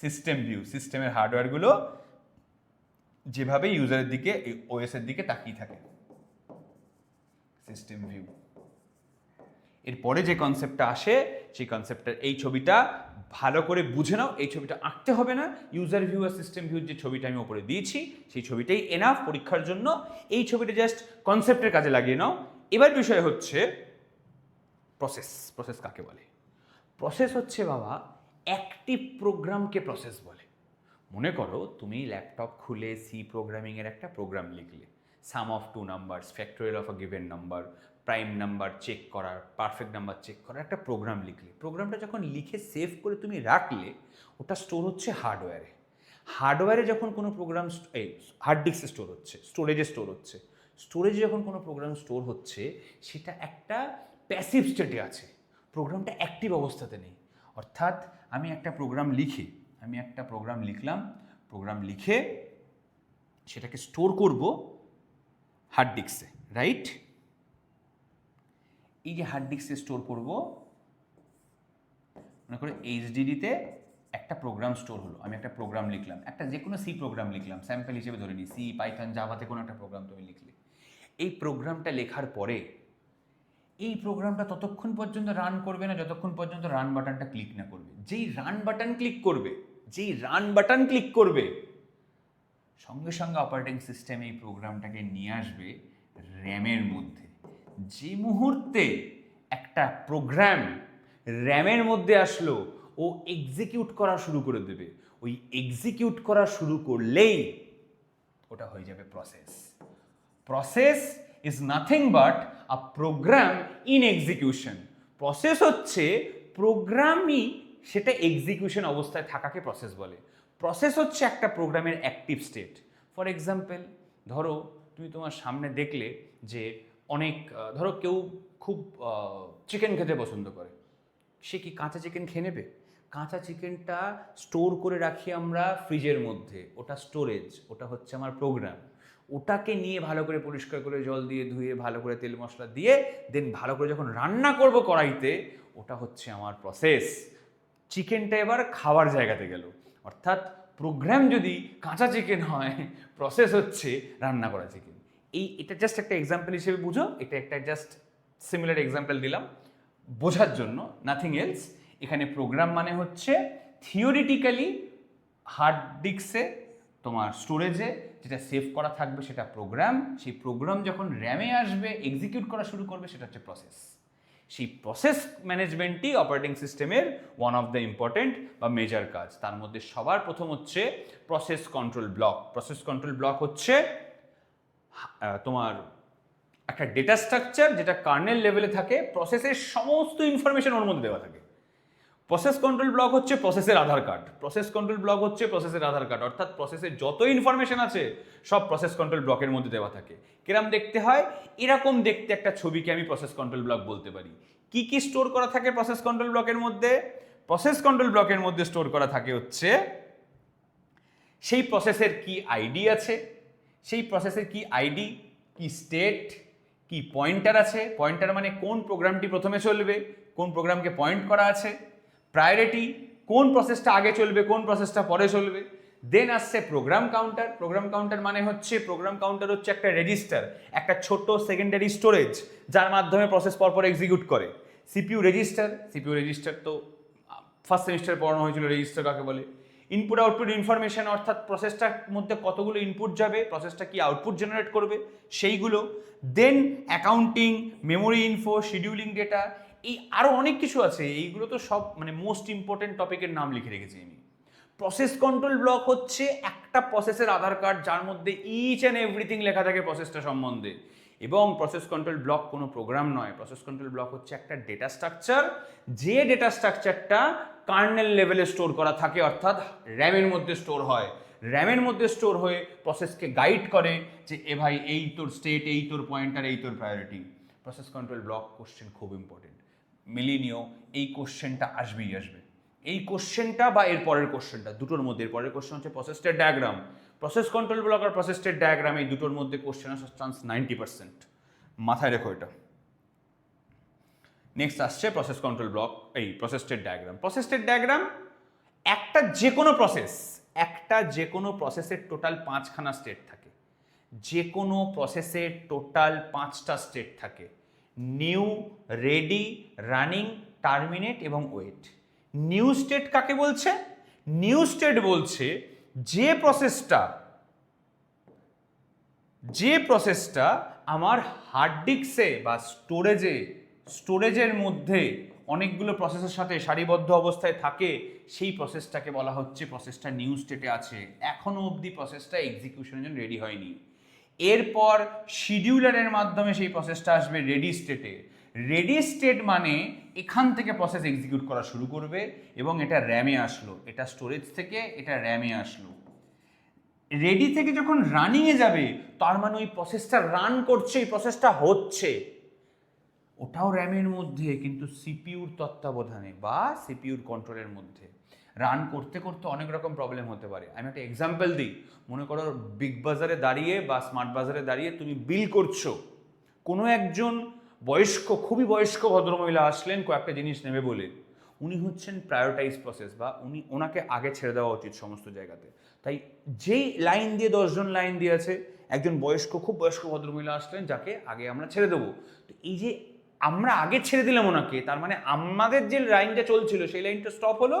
সিস্টেম ভিউ। সিস্টেমের হার্ডওয়্যারগুলো যেভাবে ইউজারের দিকে, ওএস এর দিকে তাকিয়ে থাকে, সিস্টেম ভিউ। এরপরে যে কনসেপ্টটা আসে সেই কনসেপ্টের এই ছবিটা ভালো করে বুঝে নাও। এই ছবিটা আঁকতে হবে না, ইউজার ভিউ আর সিস্টেম ভিউর যে ছবিটা আমি উপরে দিয়েছি সেই ছবিটাই এনাফ পরীক্ষার জন্য। এই ছবিটা জাস্ট কনসেপ্টের কাজে লাগিয়ে নাও। এবার বিষয় হচ্ছে প্রসেস। প্রসেস কাকে বলে? প্রসেস হচ্ছে বাবা অ্যাক্টিভ প্রোগ্রামকে প্রসেস বলে। মনে করো তুমি ল্যাপটপ খুলে সি প্রোগ্রামিংয়ের একটা প্রোগ্রাম লিখলে, sum of two numbers, factorial of a given number, prime number check করার, পারফেক্ট নাম্বার চেক করার একটা প্রোগ্রাম লিখলে। প্রোগ্রামটা যখন লিখে সেভ করে তুমি রাখলে, ওটা স্টোর হচ্ছে হার্ডওয়্যারে। হার্ডওয়্যারে যখন কোনো প্রোগ্রাম, হার্ড ডিস্কে স্টোর হচ্ছে, স্টোরেজে স্টোর হচ্ছে, স্টোরেজে যখন কোনো প্রোগ্রাম স্টোর হচ্ছে সেটা একটা প্যাসিভ স্টেটে আছে, প্রোগ্রামটা অ্যাক্টিভ অবস্থাতে নেই। অর্থাৎ আমি একটা প্রোগ্রাম লিখলাম, প্রোগ্রাম লিখে সেটাকে স্টোর করব হার্ড ডিস্কে, রাইট? এই যে হার্ড ডিস্কে স্টোর করব, মনে করে এইচডিডিতে একটা প্রোগ্রাম স্টোর হলো, আমি একটা প্রোগ্রাম লিখলাম, একটা যে কোনো সি প্রোগ্রাম লিখলাম, স্যাম্পল হিসেবে ধরে নিই, সি, পাইথন, জাভাতে কোনো একটা প্রোগ্রাম তুমি লিখলে। এই প্রোগ্রামটা লেখার পরে এই প্রোগ্রামটা ততক্ষণ পর্যন্ত রান করবে না যতক্ষণ পর্যন্ত রান বাটনটা ক্লিক না করবে। যেই রান বাটন ক্লিক করবে সঙ্গে সঙ্গে অপারেটিং সিস্টেম এই প্রোগ্রামটাকে নিয়ে আসবে র্যামের মধ্যে। যে মুহূর্তে একটা প্রোগ্রাম র্যামের মধ্যে আসলো, ও এক্সিকিউট করা শুরু করে দেবে। ওই এক্সিকিউট করা শুরু করলেই ওটা হয়ে যাবে process. Process is nothing but a program in execution. Process হচ্ছে প্রোগ্রামই সেটা এক্সিকিউশন অবস্থায় থাকাকে প্রসেস বলে। প্রসেস হচ্ছে একটা প্রোগ্রামের অ্যাক্টিভ স্টেট। ফর এক্সাম্পল, ধরো তুমি তোমার সামনে দেখলে যে অনেক, ধরো কেউ খুব চিকেন খেতে পছন্দ করে, সে কি কাঁচা চিকেন খেয়ে নেবে? কাঁচা চিকেনটা স্টোর করে রাখি আমরা ফ্রিজের মধ্যে, ওটা স্টোরেজ, ওটা হচ্ছে আমার প্রোগ্রাম। ওটাকে নিয়ে ভালো করে পরিষ্কার করে জল দিয়ে ধুয়ে ভালো করে তেল মশলা দিয়ে দেন ভালো করে যখন রান্না করব কড়াইতে, ওটা হচ্ছে আমার প্রসেস। চিকেনটা এবার খাওয়ার জায়গাতে গেল। অর্থাৎ প্রোগ্রাম যদি কাঁচা চিকেন হয়, প্রসেস হচ্ছে রান্না করা চিকেন। এটা জাস্ট একটা এক্সাম্পল হিসেবে বুঝো, এটা একটা জাস্ট সিমিলার এক্সাম্পল দিলাম বোঝার জন্য, নাথিং এলস। এখানে প্রোগ্রাম মানে হচ্ছে থিওরিটিক্যালি হার্ড ডিস্কে তোমার স্টোরেজে যেটা সেভ করা থাকবে সেটা প্রোগ্রাম। সেই প্রোগ্রাম যখন র্যামে আসবে, এক্সিকিউট করা শুরু করবে, সেটা হচ্ছে প্রসেস। সেই প্রসেস ম্যানেজমেন্টই অপারেটিং সিস্টেমের ওয়ান অফ দ্য ইম্পর্টেন্ট বা মেজর কাজ। তার মধ্যে সবার প্রথম হচ্ছে process control block. Process control block হচ্ছে তোমার একটা ডেটা স্ট্রাকচার যেটা কার্নেল লেভেলে থাকে, প্রসেসের সমস্ত ইনফরমেশন ওর মধ্যে দেওয়া থাকে। প্রসেস কন্ট্রোল ব্লক হচ্ছে প্রসেসের আধার কার্ড। অর্থাৎ প্রসেসের যত ইনফরমেশন আছে সব প্রসেস কন্ট্রোল ব্লকের মধ্যে দেওয়া থাকে। কিরম দেখতে হয়? এরকম দেখতে একটা ছবিকে আমি প্রসেস কন্ট্রোল ব্লক বলতে পারি। কি কি স্টোর করা থাকে প্রসেস কন্ট্রোল ব্লকের মধ্যে? প্রসেস কন্ট্রোল ব্লকের মধ্যে স্টোর করা থাকে হচ্ছে সেই প্রসেসের কি আইডি আছে, সেই প্রসেসের কি আইডি, কি স্টেট, কি পয়েন্টার আছে। পয়েন্টার মানে কোন প্রোগ্রামটি প্রথমে চলবে, কোন প্রোগ্রামকে পয়েন্ট করা আছে। প্রায়োরিটি, কোন প্রসেসটা আগে চলবে, কোন প্রসেসটা পরে চলবে। দেন আসছে প্রোগ্রাম কাউন্টার। প্রোগ্রাম কাউন্টার মানে হচ্ছে, প্রোগ্রাম কাউন্টার হচ্ছে একটা রেজিস্টার, একটা ছোট সেকেন্ডারি স্টোরেজ যার মাধ্যমে প্রসেস পরপর এক্সিকিউট করে। সিপিইউ রেজিস্টার, সিপিইউ রেজিস্টার তো ফার্স্ট সেমিস্টারে পড়ানো হয়েছিল রেজিস্টার কাকে বলে। ইনপুট আউটপুট ইনফরমেশন, অর্থাৎ প্রসেসটার মধ্যে কতগুলো ইনপুট যাবে, প্রসেসটা কি আউটপুট জেনারেট করবে সেইগুলো। Then accounting, memory info, scheduling data, এই আরও অনেক কিছু আছে। এইগুলো তো সব মানে মোস্ট ইম্পর্টেন্ট টপিকের নাম লিখে রেখেছি আমি। প্রসেস কন্ট্রোল ব্লক হচ্ছে একটা প্রসেসের আধার কার্ড যার মধ্যে ইচ অ্যান্ড এভরিথিং লেখা থাকে প্রসেসটা সম্বন্ধে। এবং প্রসেস কন্ট্রোল ব্লক কোনো প্রোগ্রাম নয়, প্রসেস কন্ট্রোল ব্লক হচ্ছে একটা ডেটা স্ট্রাকচার, যে ডেটা স্ট্রাকচারটা কার্নেল লেভেলে স্টোর করা থাকে, অর্থাৎ র্যামের মধ্যে স্টোর হয়। র্যামের মধ্যে স্টোর হয়ে প্রসেসকে গাইড করে যে এ ভাই এই তোর স্টেট, এই তোর পয়েন্টার, এই তোর priority. Process control block question খুব ইম্পর্টেন্ট, মিলিনিও এই কোশ্চেনটা আসবেই আসবে। এই কোশ্চেনটা বা এর পরের কোশ্চেনটা, দুটোর মধ্যে এর পরের কোশ্চেন হচ্ছে process state diagram. Process control block আর প্রসেস স্টেট ডায়াগ্রাম, এই দুটোর মধ্যে কোশ্চেন আসার চান্স 90%, মাথায় রেখো এটা। নেক্সট আসছে প্রসেস কন্ট্রোল ব্লক, এই process state diagram. Process state diagram একটা যে কোনো প্রসেসের টোটাল 5খানা স্টেট থাকে, যে কোনো প্রসেসের টোটাল 5টা স্টেট থাকে, নিউ, রেডি, রানিং, টার্মিনেট এবং ওয়েট। নিউ স্টেট কাকে বলছে? নিউ স্টেট বলছে যে প্রসেসটা আমার হার্ড ডিস্কে বা স্টোরেজের মধ্যে অনেকগুলো প্রসেসের সাথে সারিবদ্ধ অবস্থায় থাকে, সেই প্রসেসটাকে বলা হচ্ছে প্রসেসটা নিউ স্টেটে আছে, এখনো অবধি প্রসেসটা এক্সিকিউশনের জন্য রেডি হয়নি। এরপর শিডিউলারের মাধ্যমে সেই প্রসেসটা আসবে রেডি স্টেটে। রেডি স্টেট মানে এখান থেকে প্রসেস এক্সিকিউট করা শুরু করবে এবং এটা র্যামে আসলো, এটা স্টোরেজ থেকে এটা র্যামে আসলো। রেডি থেকে যখন রানিংয়ে যাবে তার মানে ওই প্রসেসটা রান করছে, এই প্রসেসটা হচ্ছে, ওটাও র্যামের মধ্যে কিন্তু সিপিইউর তত্ত্বাবধানে বা সিপিইউর কন্ট্রোলের মধ্যে। রান করতে করতে অনেক রকম প্রবলেম হতে পারে। আমি একটা এক্সাম্পল দিই, মনে করো বিগ বাজারে দাঁড়িয়ে বা স্মার্ট বাজারে দাঁড়িয়ে তুমি বিল করছো, কোনো একজন খুবই বয়স্ক ভদ্রমহিলা আসলেন কয়েকটা জিনিস নেবে বলে। উনি হচ্ছেন প্রায়োরিটাইজ প্রসেস, বা ওনাকে আগে ছেড়ে দেওয়া উচিত সমস্ত জায়গাতে। তাই যেই লাইন দিয়ে 10জন লাইন দিয়ে আছে, একজন খুব বয়স্ক ভদ্রমহিলা আসলেন যাকে আগে আমরা ছেড়ে দেবো। তো এই যে আমরা আগে ছেড়ে দিলাম ওনাকে, তার মানে আমাদের যে লাইনটা চলছিল সেই লাইনটা স্টপ হলো।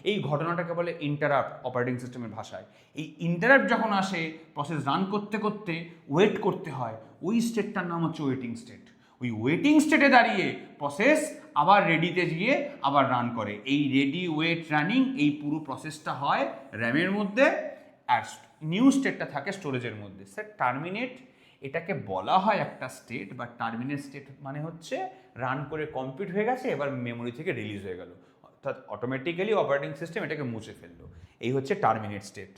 এই ঘটনাটাকে বলে ইন্টারাপ্ট অপারেটিং সিস্টেমের ভাষায়। এই ইন্টারাপ্ট যখন আসে, প্রসেস রান করতে করতে ওয়েট করতে হয়, ওই স্টেটটার নাম হচ্ছে ওয়েটিং স্টেট। ওই ওয়েটিং স্টেটে দাঁড়িয়ে প্রসেস আবার রেডিতে গিয়ে আবার রান করে। এই রেডি, ওয়েট, রানিং, এই পুরো প্রসেসটা হয় র্যামের মধ্যে, আর নিউ স্টেটটা থাকে স্টোরেজের মধ্যে। স্যার টার্মিনেট, এটাকে বলা হয় একটা স্টেট, বা টার্মিনেট স্টেট মানে হচ্ছে রান করে কমপ্লিট হয়ে গেছে, এবার মেমোরি থেকে রিলিজ হয়ে গেল, অর্থাৎ অটোমেটিক্যালি অপারেটিং সিস্টেম এটাকে মুছে ফেললো। এই হচ্ছে টার্মিনেট স্টেট।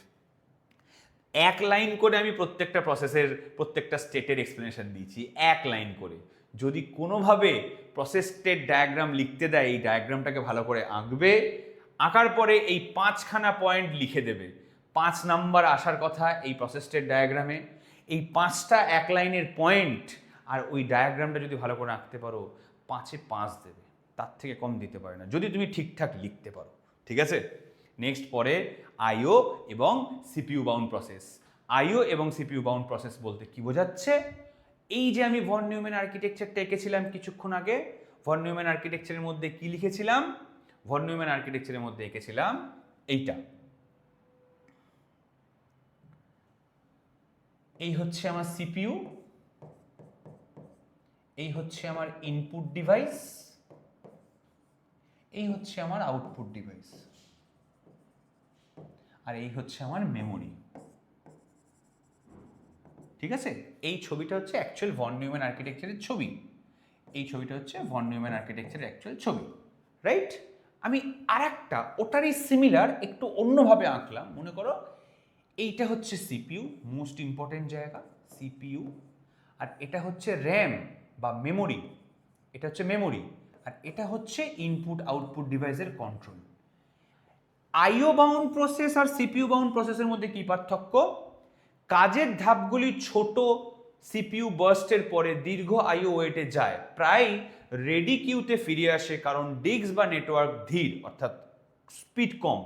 এক লাইন করে আমি প্রত্যেকটা স্টেটের এক্সপ্লেনেশন দিয়েছি, এক লাইন করে। যদি কোনোভাবে প্রসেস স্টেট ডায়াগ্রাম লিখতে দেয়, এই ডায়াগ্রামটাকে ভালো করে আঁকবে, আঁকার পরে এই 5খানা পয়েন্ট লিখে দেবে। 5 নাম্বার আসার কথা এই প্রসেস স্টেট ডায়াগ্রামে। এই 5টা এক লাইনের পয়েন্ট, আর ওই ডায়াগ্রামটা যদি ভালো করে আঁকতে পারো, 5-এ 5 দেবে, তার থেকে কম দিতে পারে না, যদি তুমি ঠিকঠাক লিখতে পারো। ঠিক আছে? নেক্সট পরে আইও এবং সিপিইউ বাউন্ড প্রসেস। আইও এবং সিপিইউ বাউন্ড প্রসেস বলতে কি বোঝাচ্ছে? এই যে আমি ভন নিউম্যান আর্কিটেকচারটা এঁকেছিলাম কিছুক্ষণ আগে, ভন নিউম্যান আর্কিটেকচারের মধ্যে কি লিখেছিলাম? ভন নিউম্যান আর্কিটেকচারের মধ্যে এঁকেছিলাম এইটা। এই হচ্ছে আমার সিপিইউ, এই হচ্ছে আমার ইনপুট ডিভাইস, এই হচ্ছে আমার আউটপুট ডিভাইস, আর এই হচ্ছে আমার মেমোরি। ঠিক আছে? এই ছবিটা হচ্ছে অ্যাকচুয়াল ভন নিউম্যান আর্কিটেকচারের ছবি, এই ছবিটা হচ্ছে ভন নিউম্যান আর্কিটেকচারের অ্যাকচুয়াল ছবি, রাইট? আমি আরেকটা ওটারই সিমিলার একটু অন্যভাবে আঁকলাম। মনে করো এইটা হচ্ছে সিপিইউ, মোস্ট ইম্পর্টেন্ট জায়গা সিপিইউ, আর এটা হচ্ছে র্যাম বা মেমোরি, এটা হচ্ছে মেমোরি, আর এটা হচ্ছে ইনপুট আউটপুট ডিভাইসের কন্ট্রোল। আইও বাউন্ড প্রসেস আর সিপিইউ বাউন্ড প্রসেসের মধ্যে কি পার্থক্য? কাজের ধাপগুলি ছোট সিপিইউ বার্স্টের পরে দীর্ঘ আইও ওয়েটে যায়, প্রায় রেডি কিউতে ফিরে আসে, কারণ ডিস্ক বা নেটওয়ার্ক ধীর, অর্থাৎ স্পিড কম।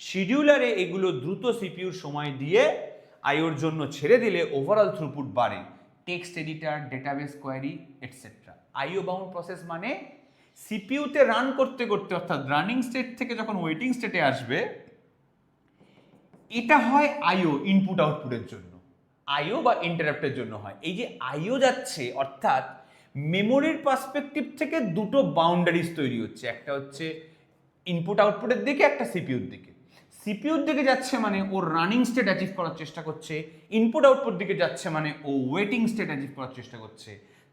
শিডিউলারে এগুলো দ্রুত সিপিইউর সময় দিয়ে আইওর জন্য ছেড়ে দিলে ওভারঅল থ্রুপুট বাড়ে। Text editor, database query etcetera. IO bound process মানে সিপিইউতে রান করতে করতে অর্থাৎ রানিং স্টেট থেকে যখন ওয়েটিং স্টেটে আসবে, এটা হয় আইও ইনপুট আউটপুটের জন্য, আইও বা ইন্টারাপ্টের জন্য হয়। এই যে আইও যাচ্ছে অর্থাৎ মেমোরির পার্সপেক্টিভ থেকে দুটো বাউন্ডারিজ তৈরি হচ্ছে, একটা হচ্ছে ইনপুট আউটপুটের দিকে, একটা সিপিইউর দিকে। সিপিইউর দিকে যাচ্ছে মানে ওর রানিং স্টেট অ্যাচিভ করার চেষ্টা করছে, ইনপুট আউটপুট দিকে যাচ্ছে মানে ও ওয়েটিং স্টেট অ্যাচিভ করার চেষ্টা করছে।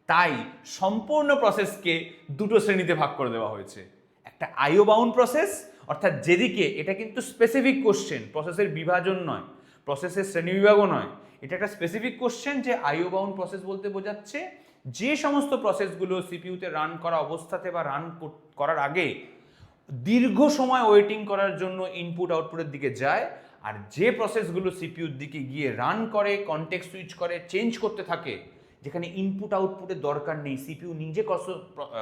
তাই সম্পূর্ণ প্রসেসকে দুটো শ্রেণীতে ভাগ করে দেওয়া হয়েছে। একটা আইও বাউন্ড প্রসেস অর্থাৎ যেদিকে, এটা কিন্তু স্পেসিফিক কোশ্চেন, প্রসেসের বিভাজন নয়, প্রসেসের শ্রেণীবিভাগও নয়, এটা একটা স্পেসিফিক কোশ্চেন যে আইও বাউন্ড প্রসেস বলতে বোঝাচ্ছে যে সমস্ত প্রসেসগুলো সিপিইউতে রান করা অবস্থাতে বা রান করার আগে দীর্ঘ সময় ওয়েটিং করার জন্য ইনপুট আউটপুটের দিকে যায়, আর যে প্রসেসগুলো সিপিইউর দিকে গিয়ে রান করে, কনটেক্সট সুইচ করে, চেঞ্জ করতে থাকে, যেখানে ইনপুট আউটপুটের দরকার নেই, সিপিইউ নিজে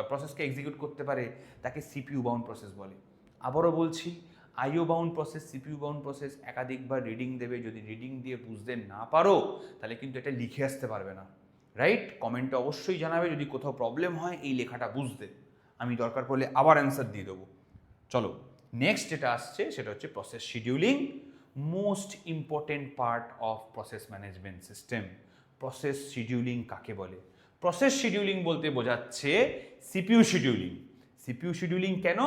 প্রসেসকে এক্সিকিউট করতে পারে, তাকে সিপিইউ বাউন্ড প্রসেস বলে। আবারও বলছি, IO bound process, CPU bound process একাধিকবার রিডিং দেবে, যদি রিডিং দিয়ে বুঝতে না পারো তাহলে কিন্তু এটা লিখে আসতে পারবে না, রাইট? কমেন্টে অবশ্যই জানাবে যদি কোথাও প্রবলেম হয় এই লেখাটা বুঝতে, আমি দরকার পড়লে আবার অ্যান্সার দিয়ে দেবো। চলো নেক্সট যেটা আসছে সেটা হচ্ছে process scheduling, most important part of process management system. Process scheduling কাকে বলে? প্রসেস শিডিউলিং বলতে বোঝাচ্ছে সিপিইউ শিডিউলিং। সিপিইউ শিডিউলিং কেন?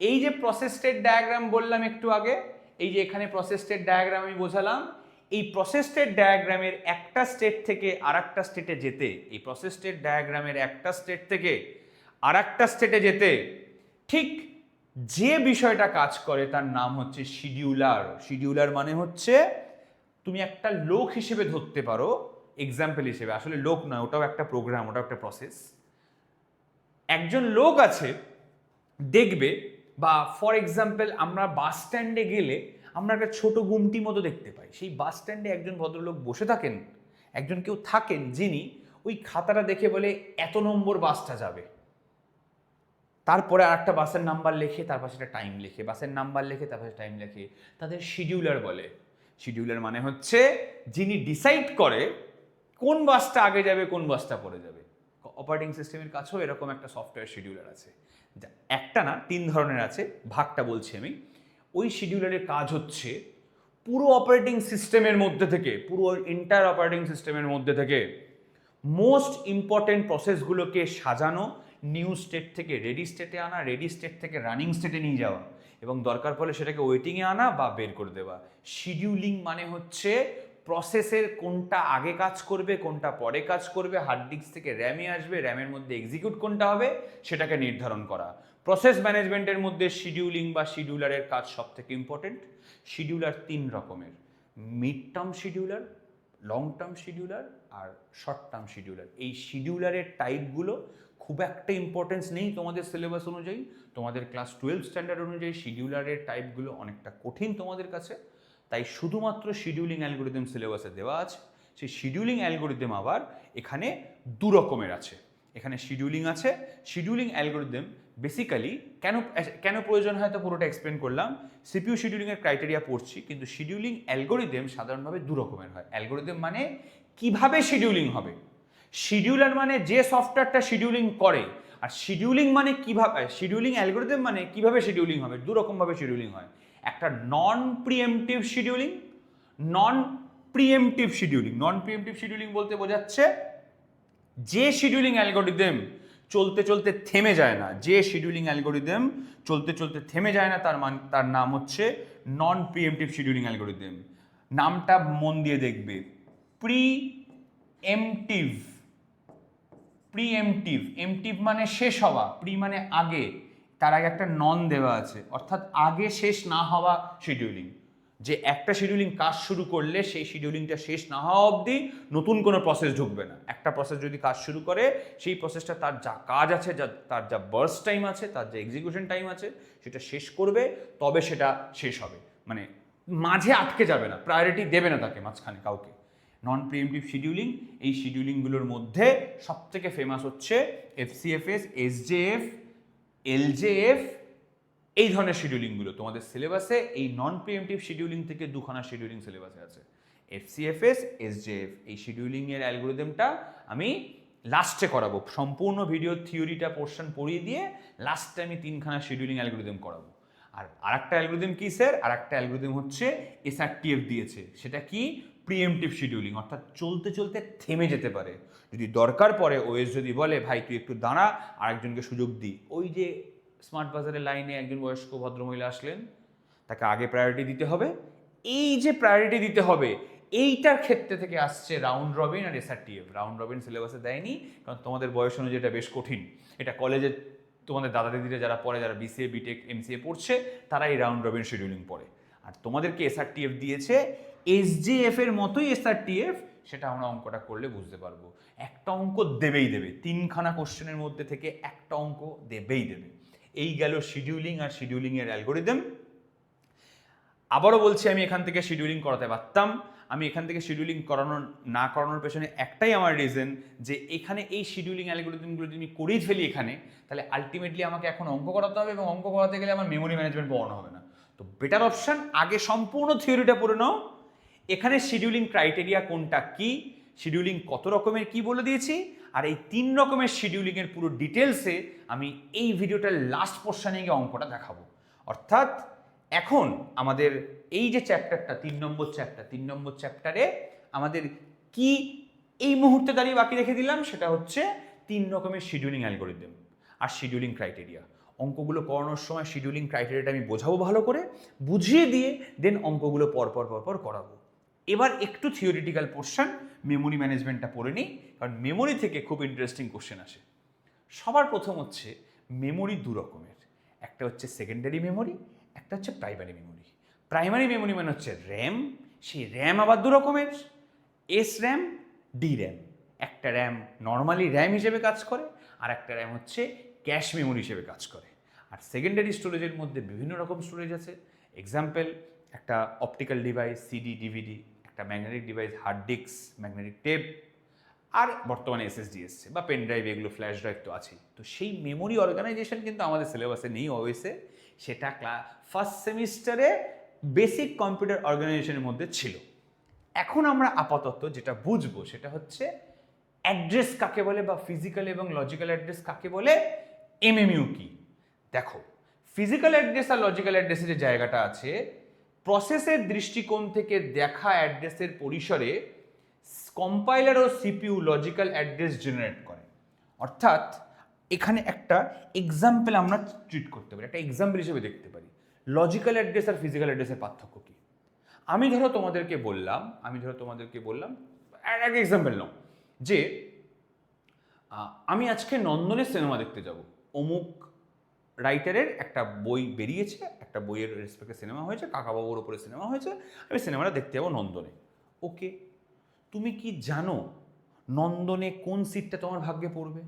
এই যে প্রসেস স্টেট ডায়াগ্রাম বললাম একটু আগে, এই যে এখানে প্রসেস স্টেট ডায়াগ্রাম আমি বোঝালাম, এই প্রসেস স্টেট ডায়াগ্রামের একটা স্টেট থেকে আর একটা স্টেটে যেতে, এই প্রসেস স্টেট ডায়াগ্রামের একটা স্টেট থেকে আর একটা স্টেটে যেতে ঠিক যে বিষয়টা কাজ করে তার নাম হচ্ছে শিডিউলার। শিডিউলার মানে হচ্ছে, তুমি একটা লোক হিসেবে ধরতে পারো, এক্সাম্পল হিসেবে, আসলে লোক নয়, ওটাও একটা প্রোগ্রাম, ওটাও একটা প্রসেস। একজন লোক আছে, দেখবে, বা ফর এক্সাম্পল আমরা বাস স্ট্যান্ডে গেলে আমরা একটা ছোট গুমটি মতো দেখতে পাই, সেই বাস স্ট্যান্ডে একজন ভদ্রলোক বসে থাকেন, একজন কেউ থাকেন যিনি ওই খাতাটা দেখে বলে এত নম্বর বাসটা যাবে, তারপরে আর একটা বাসের নাম্বার লেখে, তার পাশে একটা টাইম লেখে, বাসের নাম্বার লেখে, তার পাশে টাইম লেখে, তাদের শিডিউলার বলে। শিডিউলার মানে হচ্ছে যিনি ডিসাইড করে কোন বাসটা আগে যাবে, কোন বাসটা পরে যাবে। অপারেটিং সিস্টেমের কাছেও এরকম একটা সফটওয়্যার শিডিউলার আছে, একটা না, 3 ধরনের আছে, ভাগটা বলছি আমি। ওই শিডিউলারের কাজ হচ্ছে পুরো অপারেটিং সিস্টেমের মধ্যে থেকে, পুরো এন্টায়ার অপারেটিং সিস্টেমের মধ্যে থেকে মোস্ট ইম্পর্টেন্ট প্রসেসগুলোকে সাজানো, নিউ স্টেট থেকে রেডি স্টেটে আনা, রেডি স্টেট থেকে রানিং স্টেটে নিয়ে যাওয়া, এবং দরকার পড়লে সেটাকে ওয়েটিংয়ে আনা বা বের করে দেওয়া। শিডিউলিং মানে হচ্ছে প্রসেসের কোনটা আগে কাজ করবে, কোনটা পরে কাজ করবে, হার্ড ডিস্ক থেকে র্যামে আসবে, র্যামের মধ্যে এক্সিকিউট কোনটা হবে সেটাকে নির্ধারণ করা। প্রসেস ম্যানেজমেন্টের মধ্যে শিডিউলিং বা শিডিউলারের কাজ সব থেকে ইম্পর্টেন্ট। শিডিউলার 3 রকমের, mid term scheduler, long term scheduler আর শর্ট টার্ম শিডিউলার। এই শিডিউলারের টাইপগুলো খুব একটা ইম্পর্টেন্স নেই তোমাদের সিলেবাস অনুযায়ী, তোমাদের ক্লাস 12 স্ট্যান্ডার্ড অনুযায়ী শিডিউলারের টাইপগুলো অনেকটা কঠিন তোমাদের কাছে, তাই শুধুমাত্র শিডিউলিং অ্যালগোরিদম সিলেবাসে দেওয়া আছে। সেই শিডিউলিং অ্যালগোরিদম আবার এখানে 2 রকমের আছে। এখানে শিডিউলিং আছে, শিডিউলিং অ্যালগোরিদম বেসিক্যালি কেন প্রয়োজন হয় তো পুরোটা এক্সপ্লেন করলাম। সিপিইউ শিডিউলিংয়ের ক্রাইটেরিয়া পড়ছি, কিন্তু শিডিউলিং অ্যালগোরিদম সাধারণভাবে 2 রকমের হয়। অ্যালগোরিদম মানে কিভাবে শিডিউলিং হবে, শিডিউলার মানে যে সফটওয়্যারটা শিডিউলিং করে, আর শিডিউলিং মানে কিভাবে, শিডিউলিং অ্যালগোরিদম মানে কিভাবে শিডিউলিং হবে। 2 রকমভাবে শিডিউলিং হয়, একটা নন প্রিএমপ্টিভ শিডিউলিং, নন প্রিএমপ্টিভ শিডিউলিং। নন প্রিএমপ্টিভ শিডিউলিং বলতে বোঝাচ্ছে যে শিডিউলিং অ্যালগোরিদম চলতে চলতে থেমে যায় না, যে শিডিউলিং অ্যালগোরিদম চলতে চলতে থেমে যায় না, তার নাম হচ্ছে নন প্রিএমপ্টিভ শিডিউলিং অ্যালগোরিদম। নামটা মন দিয়ে দেখবে, প্রিএমপ্টিভ। প্রিএমপ্টিভ, এমপ্টিভ মানে শেষ হওয়া, প্রি মানে আগে, তার আগে একটা নন দেওয়া আছে, অর্থাৎ আগে শেষ না হওয়া শিডিউলিং। যে একটা শিডিউলিং কাজ শুরু করলে সেই শিডিউলিংটা শেষ না হওয়া অবধি নতুন কোনো প্রসেস ঢুকবে না। একটা প্রসেস যদি কাজ শুরু করে, সেই প্রসেসটা তার যা কাজ আছে, তার যা বার্স্ট টাইম আছে, তার যা এক্সিকিউশন টাইম আছে, সেটা শেষ করবে, তবে সেটা শেষ হবে, মানে মাঝে আটকে যাবে না, প্রায়োরিটি দেবে না তাকে মাঝখানে কাউকে। নন প্রিএমপ্টিভ শিডিউলিং, এই শিডিউলিংগুলোর মধ্যে সবথেকে ফেমাস হচ্ছে এফসিএফএস, এসজেএফ, এলজেএফ, এই ধরনের শিডিউলিংগুলো তোমাদের সিলেবাসে এই নন প্রিএমটিভ শিডিউলিং থেকে দুখানা শিডিউলিং সিলেবাসে আছে। এফসিএফএস, এসজেএফ, এই শিডিউলিংয়ের অ্যালগোরিদমটা আমি লাস্টে করাবো। সম্পূর্ণ ভিডিও থিওরিটা পোর্শন পড়িয়ে দিয়ে লাস্টে আমি 3খানা শিডিউলিং অ্যালগোরিদম করাবো। আর আরেকটা অ্যালগোরিদম কি স্যার? আরেকটা অ্যালগোরিদম হচ্ছে এসআরটিএফ দিয়েছে, সেটা কি প্রিএমটিভ শিডিউলিং, অর্থাৎ চলতে চলতে থেমে যেতে পারে। যদি দরকার পড়ে ওএস যদি বলে ভাই তুই একটু দাঁড়া, আরেকজনকে সুযোগ দিই, ওই যে স্মার্ট বাজারের লাইনে একজন বয়স্ক ভদ্রমহিলা আসলেন, তাকে আগে প্রায়োরিটি দিতে হবে। এই যে প্রায়োরিটি দিতে হবে, এইটার ক্ষেত্রে থেকে আসছে রাউন্ড রবিন আর এসআরটিএফ। রাউন্ড রবিন সিলেবাসে দেয়নি, কারণ তোমাদের বয়স অনুযায়ী এটা বেশ কঠিন। এটা কলেজে তোমাদের দাদা দিদিরা যারা পড়ে, যারা বিসিএ বিটেক এমসিএ পড়ছে, তারা এই রাউন্ড রবিন শিডিউলিং পড়ে। আর তোমাদেরকে এসআরটিএফ দিয়েছে, এসজেএফ এর মতোই এসআরটিএফ, সেটা আমরা অঙ্কটা করলে বুঝতে পারবো। একটা অঙ্ক দেবেই দেবে, 3খানা কোশ্চেনের মধ্যে থেকে একটা অঙ্ক দেবেই দেবে। এই গেল শিডিউলিং আর শিডিউলিংয়ের অ্যালগোরিদম। আবারও বলছি, আমি এখান থেকে শিডিউলিং করাতে পারতাম। আমি এখান থেকে শিডিউলিং না করানোর পেছনে একটাই আমার রিজন, যে এখানে এই শিডিউলিং অ্যালগোরিদমগুলো যদি আমি করেই ফেলি এখানে, তাহলে আলটিমেটলি আমাকে এখন অঙ্ক করাতে হবে, এবং অঙ্ক করাতে গেলে আমার মেমোরি ম্যানেজমেন্ট পড়ানো হবে না। তো বেটার অপশন, আগে সম্পূর্ণ থিওরিটা পড়ে নাও। এখানে শিডিউলিং ক্রাইটেরিয়া কোনটা কি, শিডিউলিং কত রকমের কি বলে দিয়েছি, আর এই 3 রকমের শিডিউলিংয়ের পুরো ডিটেলসে আমি এই ভিডিওটার লাস্ট পোর্শনে গিয়ে অঙ্কটা দেখাবো। অর্থাৎ এখন আমাদের এই যে চ্যাপ্টারটা 3 নম্বর চ্যাপ্টার, 3 নম্বর চ্যাপ্টারে আমাদের কি এই মুহূর্তে দাঁড়িয়ে বাকি রেখে দিলাম, সেটা হচ্ছে 3 রকমের শিডিউলিং অ্যালগোরিদম আর শিডিউলিং ক্রাইটেরিয়া। অঙ্কগুলো করানোর সময় শিডিউলিং ক্রাইটেরিয়াটা আমি বোঝাবো ভালো করে, বুঝিয়ে দিয়ে দেন অঙ্কগুলো পরপর করাবো। এবার একটু থিওরিটিক্যাল পোর্শন, মেমোরি ম্যানেজমেন্টটা পড়ে নিই, কারণ মেমোরি থেকে খুব ইন্টারেস্টিং কোশ্চেন আসে। সবার প্রথম হচ্ছে মেমোরি 2 রকমের, একটা হচ্ছে সেকেন্ডারি মেমোরি, একটা হচ্ছে প্রাইমারি মেমোরি। প্রাইমারি মেমোরি মানে হচ্ছে র্যাম, সেই র্যাম আবার 2 রকমের, এস র্যাম, ডি র্যাম। একটা র্যাম নর্মালি র্যাম হিসেবে কাজ করে, আর একটা র্যাম হচ্ছে ক্যাশ মেমোরি হিসেবে কাজ করে। আর সেকেন্ডারি স্টোরেজের মধ্যে বিভিন্ন রকম স্টোরেজ আছে। এক্সাম্পল, একটা অপটিক্যাল ডিভাইস সিডি ডিভিডি, একটা magnetic device hard disk, magnetic tape, আর বর্তমানে এসএসডি এসছে, বা পেন ড্রাইভ, এগুলো ফ্ল্যাশ ড্রাইভ তো আছেই। তো সেই মেমোরি অর্গানাইজেশন কিন্তু আমাদের সিলেবাসে নেই ওএসে, সেটা ফার্স্ট সেমিস্টারে বেসিক কম্পিউটার অর্গানাইজেশনের মধ্যে ছিল। এখন আমরা আপাতত যেটা বুঝবো সেটা হচ্ছে অ্যাড্রেস কাকে বলে, বা ফিজিক্যাল এবং লজিক্যাল অ্যাড্রেস কাকে বলে, এমএমইউ কি। দেখো, ফিজিক্যাল অ্যাড্রেস আর লজিক্যাল অ্যাড্রেসের যে জায়গাটা আছে, প্রসেসের দৃষ্টিকোণ থেকে দেখা অ্যাড্রেসের পরিসরে কম্পাইলার ও সিপিইউ লজিক্যাল অ্যাড্রেস জেনারেট করে। অর্থাৎ এখানে একটা এক্সাম্পল আমরা ট্রিট করতে পারি, একটা এক্সাম্পল হিসেবে দেখতে পারি লজিক্যাল অ্যাড্রেস আর ফিজিক্যাল অ্যাড্রেসের পার্থক্য কি। আমি ধরো তোমাদেরকে বললাম এক এক্সাম্পল নাও, যে আমি আজকে নন্দনের সিনেমা দেখতে যাব, অমুক রাইটারের একটা বই বেরিয়েছে, একটা বইয়ের রেসপেক্টে সিনেমা হয়েছে, কাকাবাবুর ওপরে সিনেমা হয়েছে, আমি সিনেমাটা দেখতে যাবো নন্দনে। ওকে, তুমি কি জানো নন্দনে কোন সিটটা তোমার ভাগ্যে পড়বে?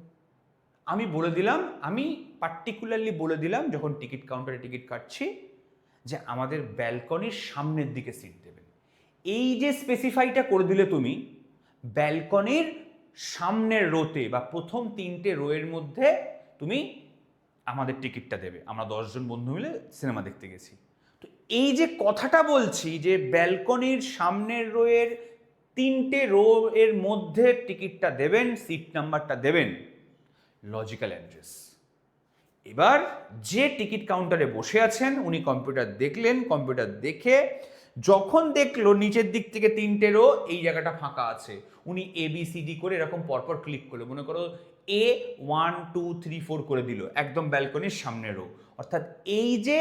আমি বলে দিলাম, আমি পার্টিকুলারলি বলে দিলাম যখন টিকিট কাউন্টারে টিকিট কাটছি, যে আমাদের ব্যালকনির সামনের দিকে সিট দেবেন। এই যে স্পেসিফাইটা করে দিলে তুমি, ব্যালকনির সামনের রোতে বা প্রথম 3টে রোয়ের মধ্যে তুমি আমাদের টিকিটটা দেবে। আমরা 10 জন বন্ধু মিলে সিনেমা দেখতে গেছি। তো এই যে কথাটা বলছি, যে ব্যালকনির সামনের রোয়ের 3টে রো এর মধ্যে টিকিটটা দেবেন, সিট নাম্বারটা দেবেন, লজিক্যাল অ্যাড্রেস। এবার যে টিকিট কাউন্টারে বসে আছেন উনি কম্পিউটার দেখলেন, কম্পিউটার দেখে যখন দেখলো নিচের দিক থেকে 3টে রো, এই জায়গাটা ফাঁকা আছে, উনি ABCD করে এরকম পরপর ক্লিক করলো, মনে করো A 1 2 3 4 করে দিল একদম ব্যালকনির সামনে রো। অর্থাৎ এই যে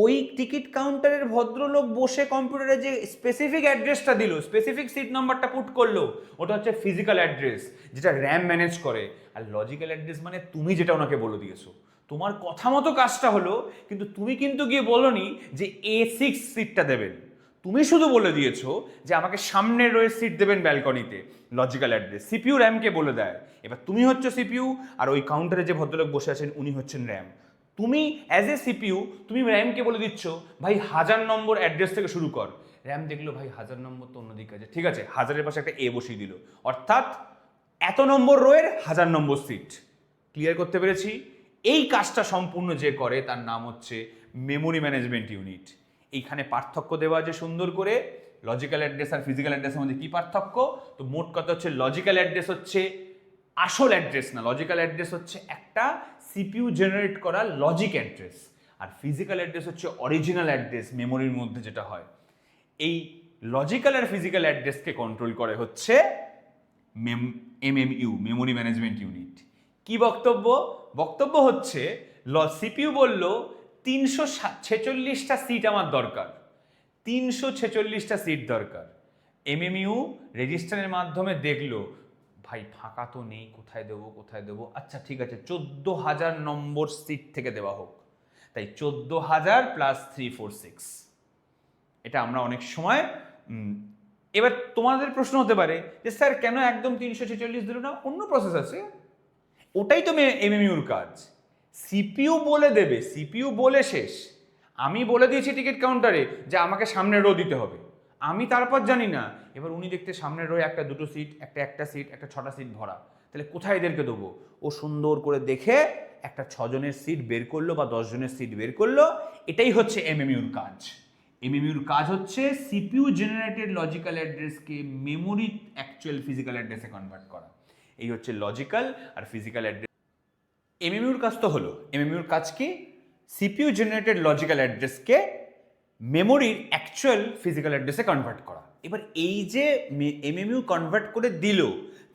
ওই টিকিট কাউন্টারের ভদ্রলোক বসে কম্পিউটারে যে স্পেসিফিক অ্যাড্রেসটা দিল, স্পেসিফিক সিট নাম্বারটা পুট করলো, ওটা হচ্ছে ফিজিক্যাল অ্যাড্রেস, যেটা র্যাম ম্যানেজ করে। আর লজিক্যাল অ্যাড্রেস মানে তুমি যেটা ওনাকে বলে দিয়েছো, তোমার কথা মতো কাজটা হলো, কিন্তু তুমি কিন্তু গিয়ে বলোনি যে A6 সিটটা দেবেন, তুমি শুধু বলে দিয়েছো যে আমাকে সামনের রোয়ের সিট দেবেন ব্যালকনিতে, লজিক্যাল অ্যাড্রেস। সিপিইউ র্যামকে বলে দেয়। এবার তুমি হচ্ছে সিপিইউ, আর ওই কাউন্টারে যে ভদ্রলোক বসে আছেন উনি হচ্ছেন র্যাম। তুমি অ্যাজ এ সিপিইউ তুমি র্যামকে বলে দিচ্ছ ভাই 1000 নম্বর অ্যাড্রেস থেকে শুরু কর। র্যাম দেখলো ভাই 1000 নম্বর তো অন্যদিকে আছে, ঠিক আছে, 1000-এর পাশে একটা A বসিয়ে দিল, অর্থাৎ এত নম্বর রোয়ের 1000 নম্বর সিট। ক্লিয়ার করতে পেরেছি? এই কাজটা সম্পূর্ণ যে করে তার নাম হচ্ছে মেমোরি ম্যানেজমেন্ট ইউনিট। এইখানে পার্থক্য দেওয়া আছে সুন্দর করে, লজিক্যাল অ্যাড্রেস আর ফিজিক্যাল অ্যাড্রেসের মধ্যে কি পার্থক্য। তো মোট কথা হচ্ছে লজিক্যাল অ্যাড্রেস হচ্ছে আসল অ্যাড্রেস না, লজিক্যাল অ্যাড্রেস হচ্ছে একটা সিপিইউ জেনারেট করা লজিক অ্যাড্রেস, আর ফিজিক্যাল অ্যাড্রেস হচ্ছে অরিজিনাল অ্যাড্রেস মেমোরির মধ্যে যেটা হয়। এই লজিক্যাল আর ফিজিক্যাল অ্যাড্রেসকে কন্ট্রোল করে হচ্ছে এমএমইউ, মেমোরি ম্যানেজমেন্ট ইউনিট। কি বক্তব্য? বক্তব্য হচ্ছে সিপিইউ বলল 346টা সিট আমার দরকার, 346টা সিট দরকার। এমএমইউ রেজিস্টারের মাধ্যমে দেখলো ভাই ফাঁকা তো নেই, কোথায় দেবো কোথায় দেবো, আচ্ছা ঠিক আছে 14,000 নম্বর সিট থেকে দেওয়া হোক। তাই 14,000 প্লাস 346, এটা আমরা অনেক সময় এবার তোমাদের প্রশ্ন হতে পারে যে স্যার কেন একদম 346 দিল না, অন্য প্রসেস আছে। ওটাই তো এমএমইউর কাজ, সিপিইউ বলে দেবে, সিপিইউ বলে শেষ। আমি বলে দিয়েছি টিকিট কাউন্টারে যে আমাকে সামনের রো দিতে হবে, আমি তারপর জানি না এবার উনি দেখতে সামনের রো একটা দুটো সিট, একটা সিট, একটা 6টা সিট ভরা, তাহলে কোথায় এদেরকে দেবো? ও সুন্দর করে দেখে একটা 6 জনের সিট বের করলো বা 10 জনের সিট বের করলো। এটাই হচ্ছে এমএমইউর কাজ। এমএমইউর কাজ হচ্ছে সিপিইউ জেনারেটেড লজিক্যাল অ্যাড্রেসকে মেমোরি অ্যাকচুয়াল ফিজিক্যাল অ্যাড্রেসে কনভার্ট করা। এই হচ্ছে লজিক্যাল আর ফিজিক্যাল অ্যাড্রেস। এমএমইউর কাজ তো হলো, এমএমইউর কাজ কি? সিপিইউ জেনারেটেড লজিক্যাল অ্যাড্রেসকে মেমোরির অ্যাকচুয়াল ফিজিক্যাল অ্যাড্রেসে কনভার্ট করা। এবার এই যে এমএমইউ কনভার্ট করে দিল,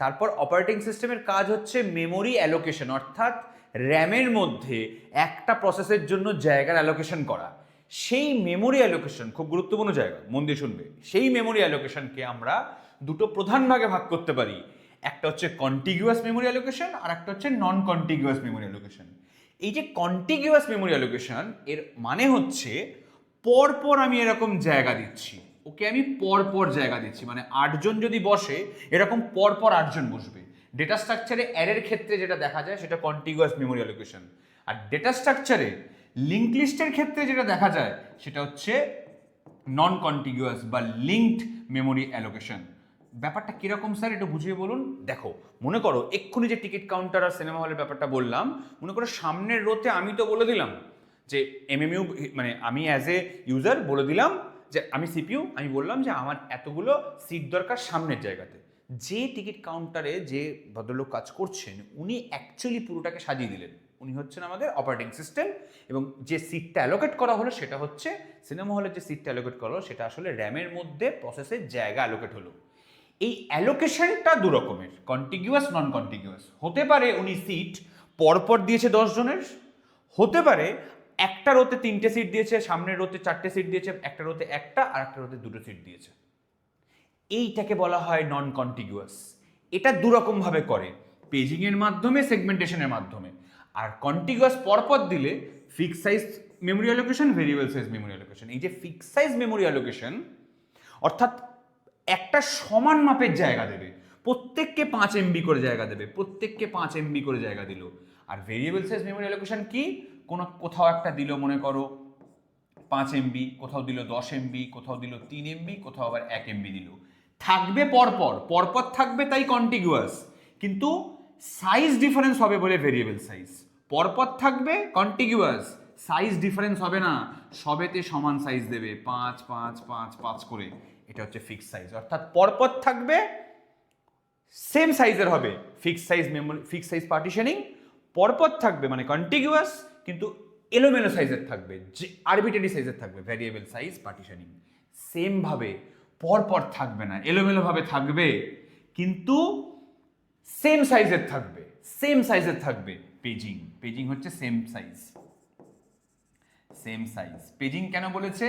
তারপর অপারেটিং সিস্টেমের কাজ হচ্ছে মেমোরি অ্যালোকেশন, অর্থাৎ র্যামের মধ্যে একটা প্রসেসের জন্য জায়গার অ্যালোকেশন করা। সেই মেমোরি অ্যালোকেশন খুব গুরুত্বপূর্ণ জায়গা, মন দিয়ে শুনবে। সেই মেমোরি অ্যালোকেশনকে আমরা দুটো প্রধান ভাগে ভাগ করতে পারি, একটা হচ্ছে কন্টিগুয়াস মেমোরি অ্যালোকেশন আর একটা হচ্ছে নন কন্টিগুয়াস মেমোরি অ্যালোকেশন। এই যে কন্টিগুয়াস মেমোরি অ্যালোকেশন, এর মানে হচ্ছে পরপর আমি এরকম জায়গা দিচ্ছি, ওকে আমি পরপর জায়গা দিচ্ছি, মানে 8 জন যদি বসে এরকম পরপর 8 জন বসবে। ডেটা স্ট্রাকচারে অ্যারের ক্ষেত্রে যেটা দেখা যায় সেটা কন্টিগুয়াস মেমোরি অ্যালোকেশন, আর ডেটা স্ট্রাকচারে লিঙ্ক লিস্টের ক্ষেত্রে যেটা দেখা যায় সেটা হচ্ছে নন কন্টিগুয়াস বা লিঙ্কড মেমোরি অ্যালোকেশন। ব্যাপারটা কিরকম স্যার একটু বুঝিয়ে বলুন। দেখো, মনে করো এক্ষুনি যে টিকিট কাউন্টার আর সিনেমা হলের ব্যাপারটা বললাম, মনে করো সামনের রোতে আমি তো বলে দিলাম যে এমএমইউ, মানে আমি অ্যাজ এ ইউজার বলে দিলাম যে আমি সিপিইউ, আমি বললাম যে আমার এতগুলো সিট দরকার সামনের জায়গাতে। যে টিকিট কাউন্টারে যে ভদ্রলোক কাজ করছেন উনি অ্যাকচুয়ালি পুরোটাকে সাজিয়ে দিলেন, উনি হচ্ছেন আমাদের অপারেটিং সিস্টেম, এবং যে সিটটা অ্যালোকেট করা হলো সেটা হচ্ছে সিনেমা হলের যে সিটটা অ্যালোকেট করা হলো সেটা আসলে র্যামের মধ্যে প্রসেসের জায়গা অ্যালোকেট হলো। এই অ্যালোকেশনটা দু রকমের, কন্টিগুয়াস নন কন্টিগুয়াস। হতে পারে উনি সিট পরপর দিয়েছে 10 জনের, হতে পারে একটা রোতে 3টে সিট দিয়েছে, সামনের রোতে 4টে সিট দিয়েছে, একটা রোতে একটা আর একটা রোতে 2টো সিট দিয়েছে। এইটাকে বলা হয় নন কন্টিগুয়াস। এটা দুরকম ভাবে করে, পেজিং এর মাধ্যমে, সেগমেন্টেশনের মাধ্যমে। আর কন্টিগুয়াস পরপর দিলে fix size memory allocation, variable size memory allocation. এই যে ফিক্স সাইজ মেমোরি অ্যালোকেশন অর্থাৎ একটা সমান মাপের জায়গা দেবে, প্রত্যেককে 5 MB করে জায়গা দেবে, প্রত্যেককে 5 MB করে জায়গা দিল। আর ভেরিয়েবল সাইজ মেমোরি অ্যালোকেশন কি? কোথাও একটা দিল মনে করো 5 MB, কোথাও দিল 10 MB, কোথাও দিল 3 MB, কোথাও আবার 1 MB দিল। থাকবে পরপর থাকবে, তাই কন্টিগুয়াস, কিন্তু সাইজ ডিফারেন্স হবে বলে ভেরিয়েবল সাইজ। পরপর থাকবে কন্টিগুয়াস, সাইজ ডিফারেন্স হবে না, সবেতে সমান সাইজ দেবে, 5 5 5 5 করে। এটা হচ্ছে ফিক্স সাইজ, অর্থাৎ পরপর থাকবে সেম সাইজের হবে fix size memory, fix size partitioning. পরপর থাকবে মানে কন্টিগুয়াস, কিন্তু এলোমেলো সাইজের থাকবে, যে আরবিট্রারি সাইজের থাকবে, ভ্যারিয়েবল সাইজ পার্টিশনিং। সেম ভাবে পরপর থাকবে না, এলোমেলো ভাবে থাকবে, কিন্তু সেম সাইজের থাকবে, সেম সাইজের থাকবে। পেজিং হচ্ছে সেম সাইজ। পেজিং কেন বলেছে?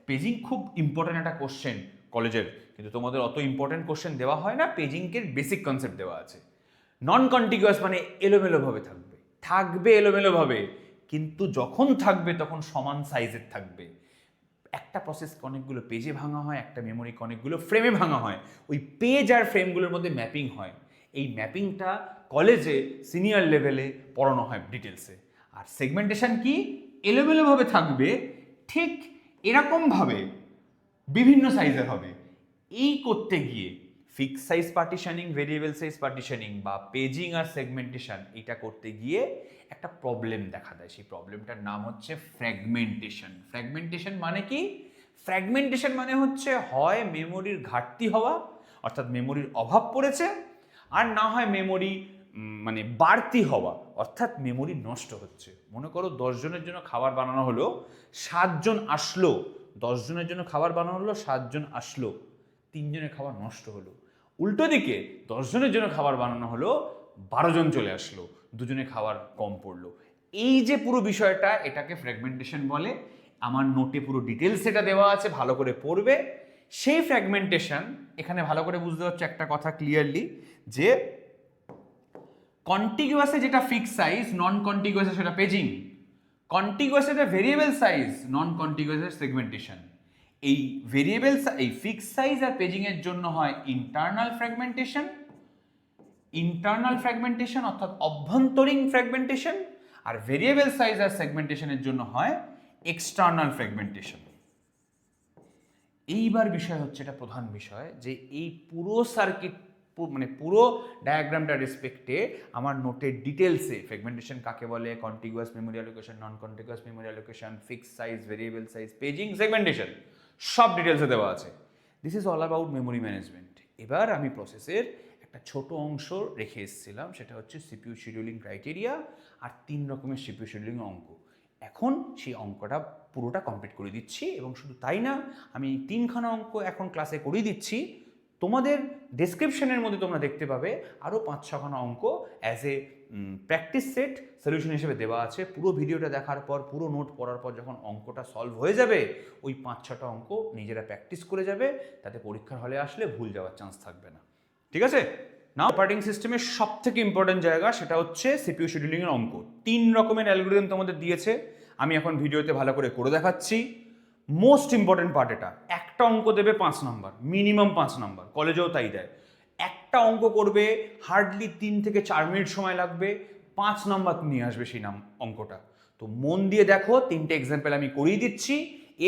পেজিং খুব ইম্পর্টেন্ট একটা কোশ্চেন কলেজের, কিন্তু তোমাদের অত ইম্পর্টেন্ট কোশ্চেন দেওয়া হয় না, পেজিংয়ের বেসিক কনসেপ্ট দেওয়া আছে। নন কন্টিগুয়াস মানে এলোমেলো ভাবে থাকবে এলোমেলো ভাবে, কিন্তু যখন থাকবে তখন সমান সাইজের থাকবে। একটা প্রসেসকে অনেকগুলো পেজে ভাঙা হয়, একটা মেমোরিকে অনেকগুলো ফ্রেমে ভাঙা হয়, ওই পেজ আর ফ্রেমগুলোর মধ্যে ম্যাপিং হয়। এই ম্যাপিংটা কলেজে সিনিয়র লেভেলে পড়ানো হয় ডিটেলসে। আর সেগমেন্টেশন কি? এলোমেলোভাবে থাকবে, ঠিক এরকমভাবে বিভিন্ন সাইজের হবে। এই করতে গিয়ে fix size partitioning, variable size partitioning বা পেজিং আর সেগমেন্টেশন, এটা করতে গিয়ে একটা প্রবলেম দেখা দেয়। সেই প্রবলেমটার নাম হচ্ছে ফ্র্যাগমেন্টেশন। ফ্র্যাগমেন্টেশন মানে কি? ফ্র্যাগমেন্টেশন মানে হচ্ছে হয় মেমোরির ঘাটতি হওয়া, অর্থাৎ মেমোরির অভাব পড়েছে, আর না হয় মেমোরি মানে বাড়তি হওয়া, অর্থাৎ মেমোরি নষ্ট হচ্ছে। মনে করো 10 জনের জন্য খাবার বানানো হলো, 7 জন আসলো, 10 জনের জন্য খাবার বানানো হলো, 7 জন আসলো, 3 জনের খাবার নষ্ট হলো। উল্টো দিকে 10 জনের জন্য খাবার বানানো হলো, 12 জন চলে আসলো, 2 জনের খাবার কম পড়লো। এই যে পুরো বিষয়টা, এটাকে ফ্র্যাগমেন্টেশন বলে। আমার নোটে পুরো ডিটেলস এটা দেওয়া আছে, ভালো করে পড়বে। সেই ফ্র্যাগমেন্টেশন এখানে ভালো করে বুঝতে হচ্ছে একটা কথা ক্লিয়ারলি, যে কন্টিগুয়াসে যেটা ফিক্স সাইজ, নন কন্টিগুয়াসে সেটা পেজিং, কন্টিগুয়াসে যেটা ভেরিয়েবল সাইজ, নন কন্টিগুয়াসের সেগমেন্টেশন। এই ভেরিয়েবল এই ফিক্স সাইজ আর পেজিং এর জন্য হয় ইন্টারনাল ফ্র্যাগমেন্টেশন অর্থাৎ অভ্যন্তরীণ ফ্র্যাগমেন্টেশন, আর ভেরিয়েবল সাইজ আর সেগমেন্টেশনের জন্য হয় এক্সটার্নাল ফ্র্যাগমেন্টেশন। এইবার বিষয় হচ্ছে, এটা প্রধান বিষয়, যে এই পুরো সার্কিট মানে পুরো ডায়াগ্রামটা রেসপেক্টে আমার নোটের ডিটেলসে ফ্র্যাগমেন্টেশন কাকে বলে, contiguous memory allocation, non contiguous memory allocation, fix size, variable size, paging, segmentation, সব ডিটেলসে দেওয়া আছে। This is all about memory management. এবার আমি প্রসেসের একটা ছোট অংশ রেখে এসেছিলাম, সেটা হচ্ছে সিপিইউ শিডিউলিং ক্রাইটেরিয়া আর 3 রকমের সিপিইউ শিডিউলিং অঙ্ক। এখন সেই অঙ্কটা পুরোটা কমপ্লিট করে দিচ্ছি, এবং শুধু তাই না, আমি 3খানা অঙ্ক এখন ক্লাসে করিয়ে দিচ্ছি। তোমাদের ডেসক্রিপশনের মধ্যে তোমরা দেখতে পাবে আরও 5-6খানা অঙ্ক as a practice set solution হিসেবে দেওয়া আছে। পুরো ভিডিওটা দেখার পর, পুরো নোট পড়ার পর যখন অঙ্কটা সলভ হয়ে যাবে, ওই 5-6টা অঙ্ক নিজেরা প্র্যাকটিস করে যাবে, তাতে পরীক্ষার হলে আসলে ভুল যাওয়ার চান্স থাকবে না। ঠিক আছে? নাও অপারেটিং সিস্টেমের সব থেকে ইম্পর্টেন্ট জায়গা, সেটা হচ্ছে সিপিইউ শিডিউলিংয়ের অঙ্ক। 3 রকমের অ্যালগরিদম তোমাদের দিয়েছে, আমি এখন ভিডিওতে ভালো করে দেখাচ্ছি। মোস্ট ইম্পর্টেন্ট পার্ট এটা। একটা অঙ্ক দেবে 5 নম্বর, মিনিমাম 5 নম্বর, কলেজেও তাই দেয়। একটা অঙ্ক করবে, হার্ডলি 3 থেকে 4 মিনিট সময় লাগবে, 5 নম্বর নিয়ে আসবে সেই অঙ্কটা। তো মন দিয়ে দেখো, 3টে এক্সাম্পল আমি করিয়ে দিচ্ছি।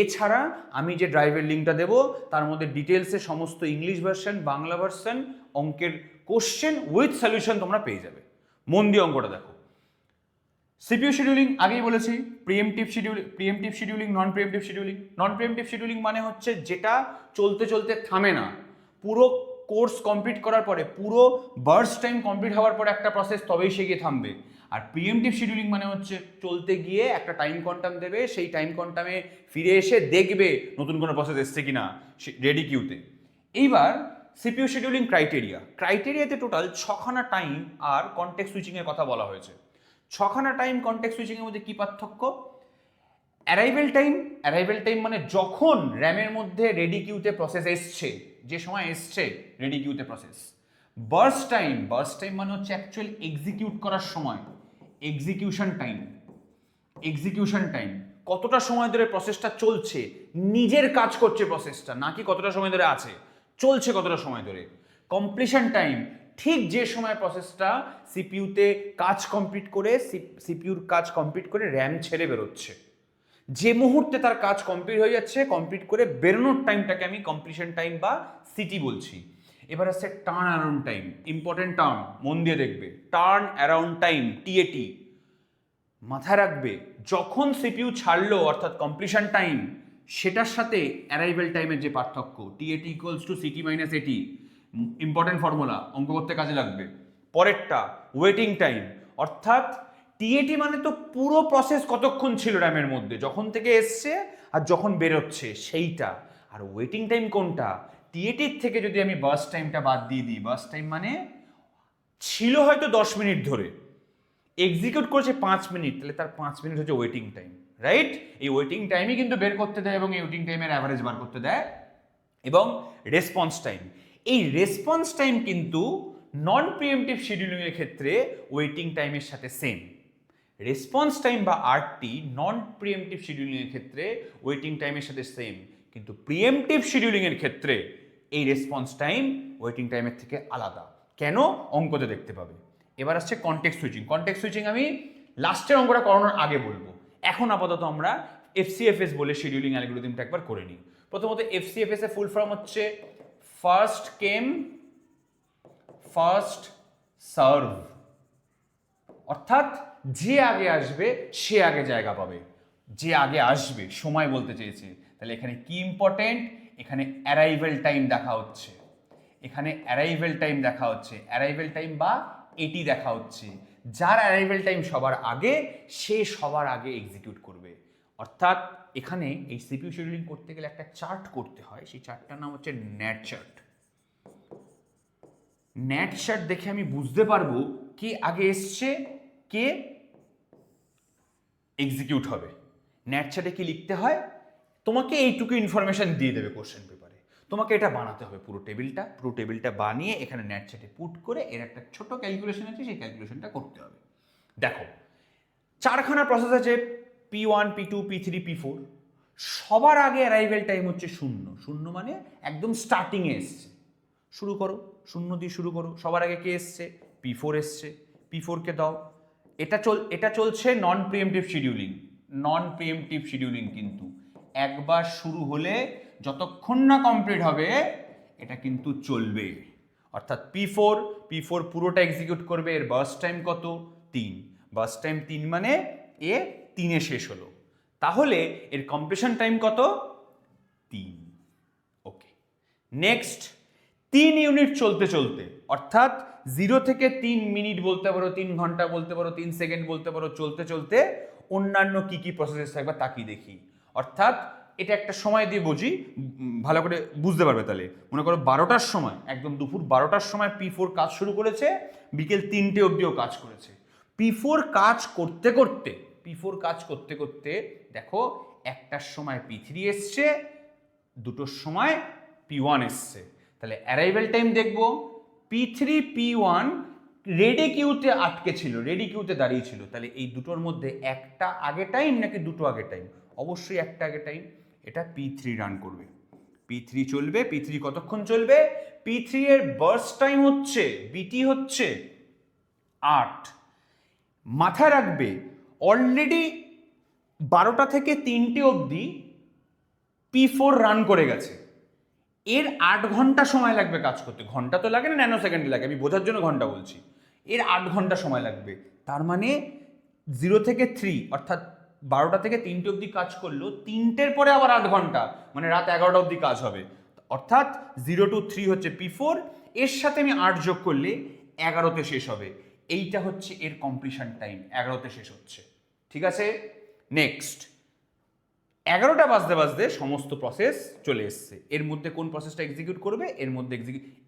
এছাড়া আমি যে ড্রাইভের লিঙ্কটা দেবো, তার মধ্যে ডিটেলসে সমস্ত ইংলিশ ভার্সন, বাংলা ভার্সন, অঙ্কের কোশ্চেন উইথ সলিউশন তোমরা পেয়ে যাবে। মন দিয়ে অঙ্কটা দেখো। সিপিইউ শিডিউলিং আগেই বলেছি, প্রিএমটিভ শিডিউলিং, নন প্রিএমটিভ শিডিউলিং মানে হচ্ছে যেটা চলতে চলতে থামে না। পুরো কোর্স কমপ্লিট করার পরে, পুরো বার্স্ট টাইম কমপ্লিট হওয়ার পরে একটা প্রসেস তবেই সে গিয়ে থামবে। আর প্রিএমটিভ শিডিউলিং মানে হচ্ছে চলতে গিয়ে একটা টাইম কোয়ান্টাম দেবে, সেই টাইম কোয়ান্টামে ফিরে এসে দেখবে নতুন কোনো প্রসেস এসছে কিনা রেডি কিউতে। এইবার সিপিইউ শিডিউলিং ক্রাইটেরিয়াতে টোটাল 6খানা টাইম আর কনটেক্সট সুইচিংয়ের কথা বলা হয়েছে। 6খানা টাইম কনটেক্সট সুইচিংয়ের মধ্যে কি পার্থক্য? অ্যারাইভেল টাইম মানে যখন র্যামের মধ্যে রেডি কিউতে প্রসেস এসছে, যে সময় এসছে রেডি কিউতে প্রসেস। বার্স্ট টাইম মানে হচ্ছে অ্যাকচুয়াল এক্সিকিউট করার সময়, এক্সিকিউশন টাইম কতটা সময় ধরে প্রসেসটা চলছে, নিজের কাজ করছে প্রসেসটা, নাকি কতটা সময় ধরে আছে, চলছে কতটা সময় ধরে। কমপ্লিশন টাইম, ঠিক যে সময় প্রসেসটা সিপিইউতে কাজ কমপ্লিট করে র্যাম ছেড়ে বেরোচ্ছে, যে মুহূর্তে তার কাজ কমপ্লিট হয়ে যাচ্ছে, কমপ্লিট করে বেরোনোর টাইমটাকে আমি কমপ্লিশন টাইম বা সিটি বলছি। এবার আসছে turn around time, important term, মন দিয়ে দেখবে। টার্ন অ্যারাউন্ড টাইম, টিএটি, মাথায় রাখবে। যখন সিপিইউ ছাড়লো অর্থাৎ কমপ্লিশন টাইম, সেটার সাথে অ্যারাইভেল টাইমের যে পার্থক্য, টিএটি ইকুয়ালস টু সিটি মাইনাস এটি, ইম্পর্টেন্ট ফর্মুলা, অঙ্ক করতে কাজে লাগবে। পরেরটা ওয়েটিং টাইম, অর্থাৎ টিএটি মানে তো পুরো প্রসেস কতক্ষণ ছিল র্যামের মধ্যে, যখন থেকে এসছে আর যখন বেরোচ্ছে সেইটা। আর ওয়েটিং টাইম কোনটা? টিএটির থেকে যদি আমি বার্স্ট টাইমটা বাদ দিয়ে দিই, বার্স্ট টাইম মানে ছিল হয়তো 10 মিনিট ধরে, এক্সিকিউট করেছে 5 মিনিট, তাহলে তার 5 মিনিট হচ্ছে ওয়েটিং টাইম, রাইট? এই ওয়েটিং টাইমই কিন্তু বের করতে দেয়, এবং এই ওয়েটিং টাইমের অ্যাভারেজ বার করতে দেয়। এবং রেসপন্স টাইম, এই রেসপন্স টাইম কিন্তু নন প্রিএমটিভ শিডিউলিংয়ের ক্ষেত্রে ওয়েটিং টাইমের সাথে সেম। রেসপন্স টাইম বা আরটি নন প্রিএমটিভ শিডিউলিংয়ের ক্ষেত্রে ওয়েটিং টাইমের সাথে সেম, কিন্তু প্রিএমটিভ শিডিউলিংয়ের ক্ষেত্রে এই রেসপন্স টাইম ওয়েটিং টাইমের থেকে আলাদা। কেন? অঙ্কতে দেখতে পাবে। এবার আসছে কনটেক্সট সুইচিং। আমি লাস্টের অঙ্কটা করানোর আগে বলবো। এখন আপাতত আমরা এফসিএফএস বলে শিডিউলিং অ্যালগরিদমটা একবার করে নিই। প্রথমত এফসিএফএস এর ফুল ফর্ম হচ্ছে ফার্স্ট কেম ফার্স্ট সার্ভ, অর্থাৎ যে আগে আসবে সে আগে জায়গা পাবে, যে আগে আসবে সময় বলতে চেয়েছে। তাহলে এখানে কি ইম্পর্টেন্ট, এখানে অ্যারাইভেল টাইম দেখা হচ্ছে, এখানে অ্যারাইভেল টাইম দেখা হচ্ছে, অ্যারাইভেল টাইম বা এটি দেখা হচ্ছে। যার অ্যারাইভেল টাইম সবার আগে সে সবার আগে এক্সিকিউট করবে। অর্থাৎ এখানে এই সিপিইউ শিডিউলিং করতে গেলে একটা চার্ট করতে হয়, সেই চার্টটার নাম হচ্ছে ন্যাট চার্ট। ন্যাট চার্ট দেখে আমি বুঝতে পারবো কে আগে এসছে, কে এক্সিকিউট হবে। ন্যাট চার্টে কি লিখতে হয়, তোমাকে এইটুকু ইনফরমেশন দিয়ে দেবে কোশ্চেন পেপারে, তোমাকে এটা বানাতে হবে পুরো টেবিলটা বানিয়ে এখানে ন্যাট চার্টে পুট করে এর একটা ছোট ক্যালকুলেশন আছে, সেই ক্যালকুলেশনটা করতে হবে। দেখো চারখানা প্রসেস আছে, P1 P2 P3 P4। সবার আগে অ্যারাইভেল টাইম হচ্ছে 0, 0 মানে একদম স্টার্টিংয়ে এসছে। শুরু করো 0 দিয়ে শুরু করো। সবার আগে কে এসছে, P4 এসছে, P4 কে দাও। এটা চলছে নন প্রিএমটিভ শিডিউলিং। নন প্রিএমটিভ শিডিউলিং কিন্তু একবার শুরু হলে যতক্ষণ না কমপ্লিট হবে এটা কিন্তু চলবে। অর্থাৎ P4 পুরোটা এক্সিকিউট করবে। এর বার্স্ট টাইম কত, 3। বার্স্ট টাইম 3 মানে এ 3-এ শেষ হলো, তাহলে এর কমপ্লিশন টাইম কত, 3। ওকে, নেক্সট 3 ইউনিট চলতে চলতে, অর্থাৎ 0 থেকে 3 মিনিট বলতে পারো, 3 ঘন্টা বলতে পারো, 3 সেকেন্ড বলতে পারো, চলতে চলতে অন্যান্য কি কি প্রসেস থাকবে তাকিয়ে দেখি। অর্থাৎ এটা একটা সময় দিয়ে বুঝি, ভালো করে বুঝতে পারবে। তাহলে মনে করো 12টার সময়, একদম দুপুর 12টার সময় P4 কাজ শুরু করেছে, বিকেল 3টে অবধিও কাজ করেছে। P4 কাজ করতে করতে দেখো 1টার সময় P3 এসছে, 2টোর সময় P1 এসছে। তাহলে অ্যারাইভেল টাইম দেখবো, P3 P1 রেডি কিউতে আটকে ছিল, রেডি কিউতে দাঁড়িয়ে ছিল। তাহলে এই দুটোর মধ্যে একটা আগে টাইম নাকি দুটো আগে টাইম, অবশ্যই একটা আগে টাইম। এটা P3 রান করবে, P3 চলবে। P3 কতক্ষণ চলবে, P3 এর বার্স্ট টাইম হচ্ছে বিটি হচ্ছে 8। মাথায় রাখবে অলরেডি 12টা থেকে 3টে অবধি P4 রান করে গেছে, এর 8 ঘন্টা সময় লাগবে কাজ করতে। ঘন্টা তো লাগে না, ন্যানো সেকেন্ডে লাগে, আমি বোঝার জন্য ঘন্টা বলছি। এর 8 ঘন্টা সময় লাগবে। তার মানে 0 থেকে 3, অর্থাৎ 12টা থেকে 3টে অবধি কাজ করলো, 3টের পরে আবার 8 ঘন্টা, মানে রাত 11টা অবধি কাজ হবে। অর্থাৎ 0 to 3 হচ্ছে P4, এর সাথে আমি 8 যোগ করলে 11তে শেষ হবে। এইটা হচ্ছে এর কমপ্লিশন টাইম, 11তে শেষ হচ্ছে। ঠিক আছে, নেক্সট 11টা বাজতে বাজতে সমস্ত প্রসেস চলে এসছে। এর মধ্যে কোন প্রসেসটা এক্সিকিউট করবে, এর মধ্যে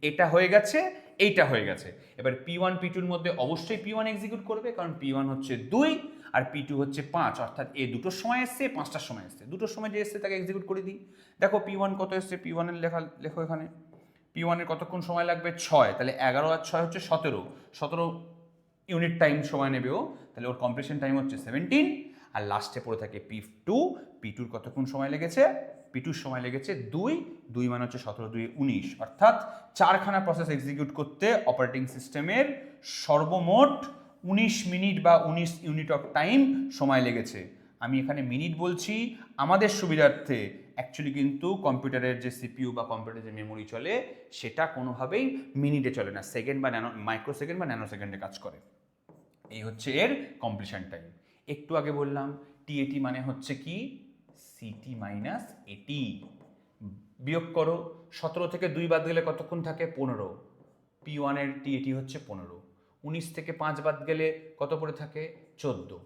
এটা হয়ে গেছে, এইটা হয়ে গেছে। এবার P1 P2-র মধ্যে অবশ্যই P1 এক্সিকিউট করবে, কারণ P1 হচ্ছে 2 আর P2 হচ্ছে 5। অর্থাৎ এ 2টোর সময় এসছে, 5টার সময় এসছে। 2টোর সময় যে এসছে তাকে এক্সিকিউট করে দিই। দেখো P1 কত এসছে, P1 এর লেখো এখানে। P1 এর কতক্ষণ সময় লাগবে, 6। তাহলে 11 আর 6 হচ্ছে 17 ইউনিট টাইম সময় নেবে ও। তাহলে ওর কমপ্লিশন টাইম হচ্ছে 17। আর লাস্টে পড়ে থাকে P2 কতক্ষণ সময় লেগেছে, P2 সময় লেগেছে 2 মানে হচ্ছে 17 2 19। অর্থাৎ 4খানা প্রসেস এক্সিকিউট করতে অপারেটিং সিস্টেমের সর্বমোট 19 মিনিট বা 19 ইউনিট অফ টাইম সময় লেগেছে। আমি এখানে মিনিট বলছি আমাদের সুবিধার্থে, অ্যাকচুয়ালি কিন্তু কম্পিউটারের যে সিপিইউ বা কম্পিউটারের যে মেমোরি চলে সেটা কোনোভাবেই মিনিটে চলে না, সেকেন্ড বা মাইক্রো সেকেন্ড বা ন্যানো সেকেন্ডে কাজ করে। এই হচ্ছে এর কমপ্লিশন টাইম। একটু আগে বললাম টিএটি মানে হচ্ছে কি, সিটি মাইনাস এটি। বিয়োগ করো, 17 থেকে 2 বাদ গেলে কতক্ষণ থাকে, 15। P1 এর টিএটি হচ্ছে 15। 19 থেকে 5 বাদ গেলে কত পড়ে থাকে, 14।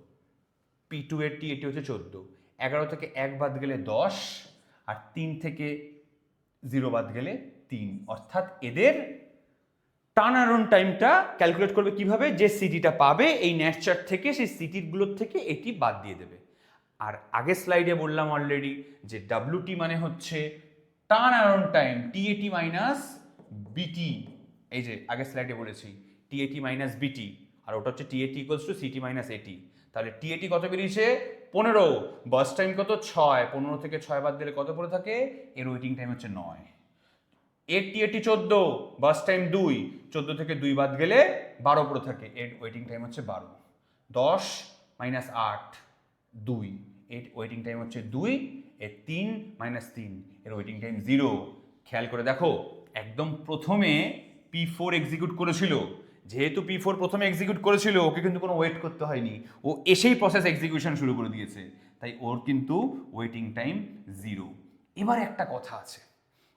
P2 এর টিএটি হচ্ছে 14। 11 থেকে 1 বাদ গেলে 10, আর 3 থেকে 0 বাদ গেলে 3। অর্থাৎ এদের টার্ন অ্যারাউন্ড টাইমটা ক্যালকুলেট করবে কিভাবে, যে সিটিটা পাবে এই ন্যাট চার্ট থেকে, সেই সিটিগুলোর থেকে এটি বাদ দিয়ে দেবে। আর আগের স্লাইডে বললাম অলরেডি যে WT মানে হচ্ছে টার্ন অ্যারাউন্ড টাইম, টিএটি মাইনাস বিটি। এই যে আগের স্লাইডে বলেছি টিএটি মাইনাস বিটি, আর ওটা হচ্ছে টিএটি ইকুয়ালস টু সিটি মাইনাস এটি। তাহলে টিএটি কত বেরিয়েছে, 15। বার্স্ট টাইম কত, 6। 15 থেকে 6 বাদ দিলে কত পড়ে থাকে, এর ওয়েটিং টাইম হচ্ছে 9। এর টিএটি 14, বার্স্ট টাইম 2। 14 থেকে 2 বাদ গেলে 12 পড়ে থাকে, এর ওয়েটিং টাইম হচ্ছে 12। 10 মাইনাস 8 2, এর ওয়েটিং টাইম হচ্ছে 2। এর 3 মাইনাস 3, এর ওয়েটিং টাইম 0। খেয়াল করে দেখো, একদম প্রথমে P4 এক্সিকিউট করেছিল, যেহেতু P4 প্রথমে এক্সিকিউট করেছিল, ওকে কিন্তু কোনো ওয়েট করতে হয়নি, ও এসেই প্রসেস এক্সিকিউশন শুরু করে দিয়েছে, তাই ওর কিন্তু ওয়েটিং টাইম 0। এবার একটা কথা আছে,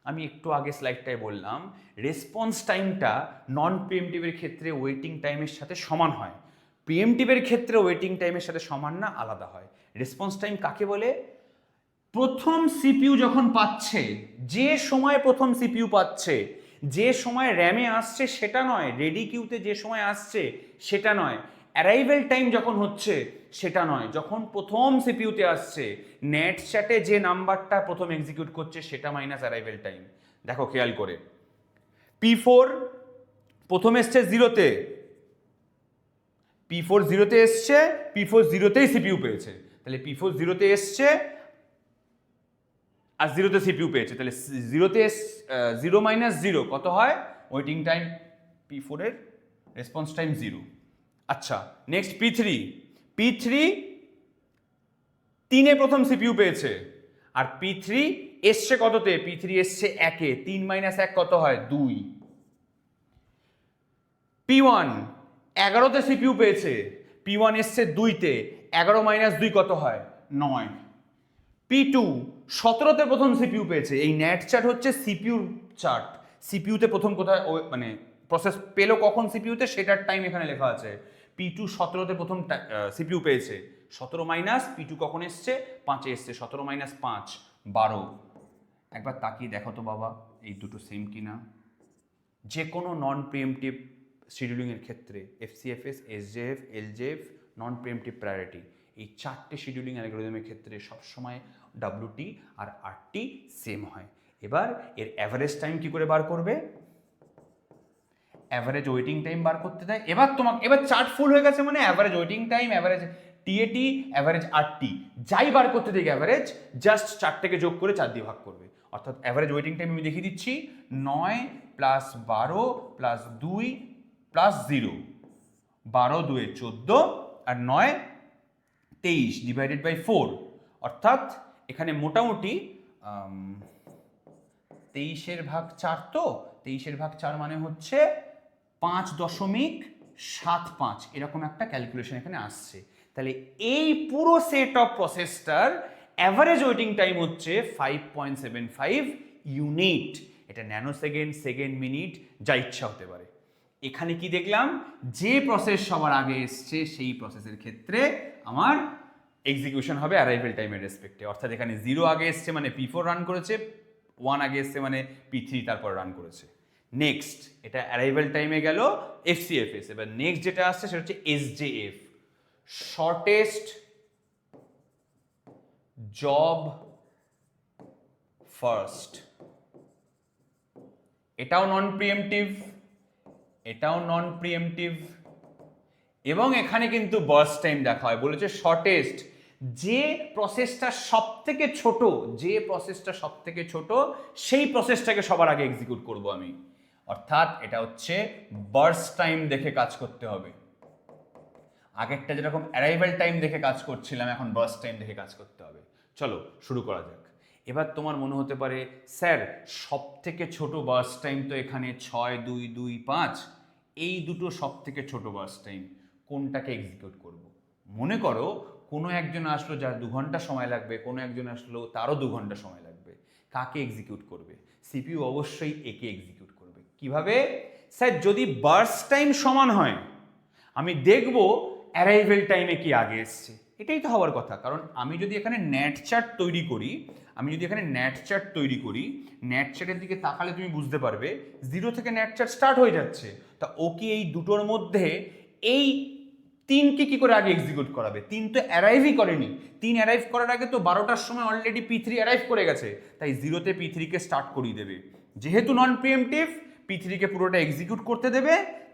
আমি একটু আগে স্লাইডটায় বললাম রেসপন্স টাইমটা নন প্রিএমটিভের ক্ষেত্রে ওয়েটিং টাইমের সাথে সমান হয়, প্রিএমটিভের ক্ষেত্রে ওয়েটিং টাইমের সাথে সমান না, আলাদা হয়। রেসপন্স টাইম কাকে বলে? প্রথম সিপিইউ যখন পাচ্ছে, যে সময় প্রথম সিপিইউ পাচ্ছে, যে সময় র্যামে আসছে সেটা নয়, রেডি কিউতে যে সময় আসছে সেটা নয়, অ্যারাইভেল টাইম যখন হচ্ছে সেটা নয়, যখন প্রথম সিপিইউতে আসছে, নেট চ্যাটে যে নাম্বারটা প্রথম এক্সিকিউট করছে সেটা মাইনাস অ্যারাইভেল টাইম। দেখো খেয়াল করে, P4 প্রথম এসছে 0-তে, P4 0-তে এসছে, P4 0-তেই সিপিইউ পেয়েছে, তাহলে P4 0-তে এসছে আর 0-তে সিপিইউ পেয়েছে, তাহলে 0-তে 0 মাইনাস 0 কত হয়? ওয়েটিং টাইম P4 এর রেসপন্স টাইম 0। আচ্ছা, নেক্সট P3 3-এ প্রথম সিপিইউ পেয়েছে, আর P3 এসছে কততে? P3 এসছে 1-এ, 3 মাইনাস 1 কত হয়? 2। P1 11-তে সিপিইউ পেয়েছে, P1 এসছে 2-তে, 11 মাইনাস 2 কত হয়? 9। P2 17-তে প্রথম সিপিইউ পেয়েছে, এই নেট চার্ট হচ্ছে সিপিইউর চার্ট, সিপিইউতে প্রথম কোথায় মানে প্রসেস পেলো কখন সিপিইউতে সেটার টাইম এখানে লেখা আছে। P2 17-তে প্রথম সিপিইউ পেয়েছে, 17 মাইনাস P2 কখন এসছে? 5-এ এসছে, 17 মাইনাস 5 12। একবার তাকিয়ে দেখো তো বাবা এই দুটো সেম কিনা। যে কোনো নন প্রিএমটিভ শিডিউলিংয়ের ক্ষেত্রে এফসিএফএস, এসজেএফ, এলজেএফ, নন প্রিএমটিভ প্রায়োরিটি, এই 4টে শিডিউলিং অ্যালগরিদমের ক্ষেত্রে সবসময় ডাব্লিউটি আর আরটি সেম হয়। এবার এর অ্যাভারেজ টাইম কি করে বার করবে? অ্যাভারেজ ওয়েটিং টাইম বার করতে দেয়। এবার চার্ট ফুল হয়ে গেছে মানে average waiting time, average টিএটি, average RT, যাই বার করতে দিই অ্যাভারেজ, জাস্ট 4টেকে যোগ করে 4 দিয়ে ভাগ করবে। অর্থাৎ অ্যাভারেজ ওয়েটিং টাইম আমি দেখিয়ে দিচ্ছি, 9 প্লাস 12 প্লাস 2 প্লাস 0, 12 2 14 আর 9 23 ডিভাইডেড বাই 4, অর্থাৎ এখানে মোটামুটি 23-এর ভাগ 4, তো 23-এর ভাগ 4 মানে হচ্ছে 5.75 এরকম একটা ক্যালকুলেশন এখানে আসছে। তাহলে এই পুরো সেট অফ প্রসেসটার অ্যাভারেজ ওয়েটিং টাইম হচ্ছে 5.75 ইউনিট। এটা ন্যানো সেকেন্ড, সেকেন্ড, মিনিট, যা ইচ্ছা হতে পারে। এখানে কি দেখলাম? যে প্রসেস সবার আগে এসছে সেই প্রসেসের ক্ষেত্রে আমার এক্সিকিউশন হবে অ্যারাইভেল টাইমের রেসপেক্টে, অর্থাৎ এখানে 0 আগে এসছে মানে P4 রান করেছে, 1 আগে এসছে মানে P3 তারপর রান করেছে। নেক্সট, এটা অ্যারাইভেল টাইমে গেল এফসিএফএস। এবার নেক্সট যেটা আসছে সেটা হচ্ছে এসজেএফ, শর্টেস্ট জব ফার্স্ট। এটাও নন প্রিএমটিভ, এটাও নন প্রিএমটিভ, এবং এখানে কিন্তু বার্স্ট টাইম দেখা হয়। বলেছে শর্টেস্ট, যে প্রসেসটা সব থেকে ছোট, যে প্রসেসটা সব থেকে ছোট সেই প্রসেসটাকে সবার আগে এক্সিকিউট করব আমি, অর্থাৎ এটা হচ্ছে বার্স্ট টাইম দেখে কাজ করতে হবে। আগেরটা যেরকম অ্যারাইভেল টাইম দেখে কাজ করছিলাম, এখন বার্স্ট টাইম দেখে কাজ করতে হবে। চলো শুরু করা যাক। এবার তোমার মনে হতে পারে স্যার সব থেকে ছোট বার্স্ট টাইম তো এখানে 6 2 2 5, এই দুটো সব থেকে ছোট বার্স্ট টাইম, কোনটাকে এক্সিকিউট করব? মনে করো কোনো একজন আসলো যার 2 ঘন্টা সময় লাগবে, কোনো একজন আসলো তারও 2 ঘন্টা সময় লাগবে, কাকে এক্সিকিউট করবে? সিপিইউ অবশ্যই একে এক্সিকিউট করবে। কিভাবে? স্যার যদি বার্স্ট টাইম সমান হয় আমি দেখব অ্যারাইভেল টাইমে কি আগে এসছে, এটাই তো হওয়ার কথা। কারণ আমি যদি এখানে নেট চার্ট তৈরি করি, নেট চার্টের দিকে তাকালে তুমি বুঝতে পারবে 0 থেকে নেট চার্ট স্টার্ট হয়ে যাচ্ছে। তা ও কি এই দুটোর মধ্যে এই 3কে কি করে আগে এক্সিকিউট করাবে? 3 তো অ্যারাইভই করেনি, 3 অ্যারাইভ করার আগে তো 12টার সময় অলরেডি P3 অ্যারাইভ করে গেছে, তাই 0-তে P3-কে স্টার্ট করিয়ে দেবে। যেহেতু নন প্রিএমটিভ, P3-কে পুরোটা এক্সিকিউট করতে দেবে,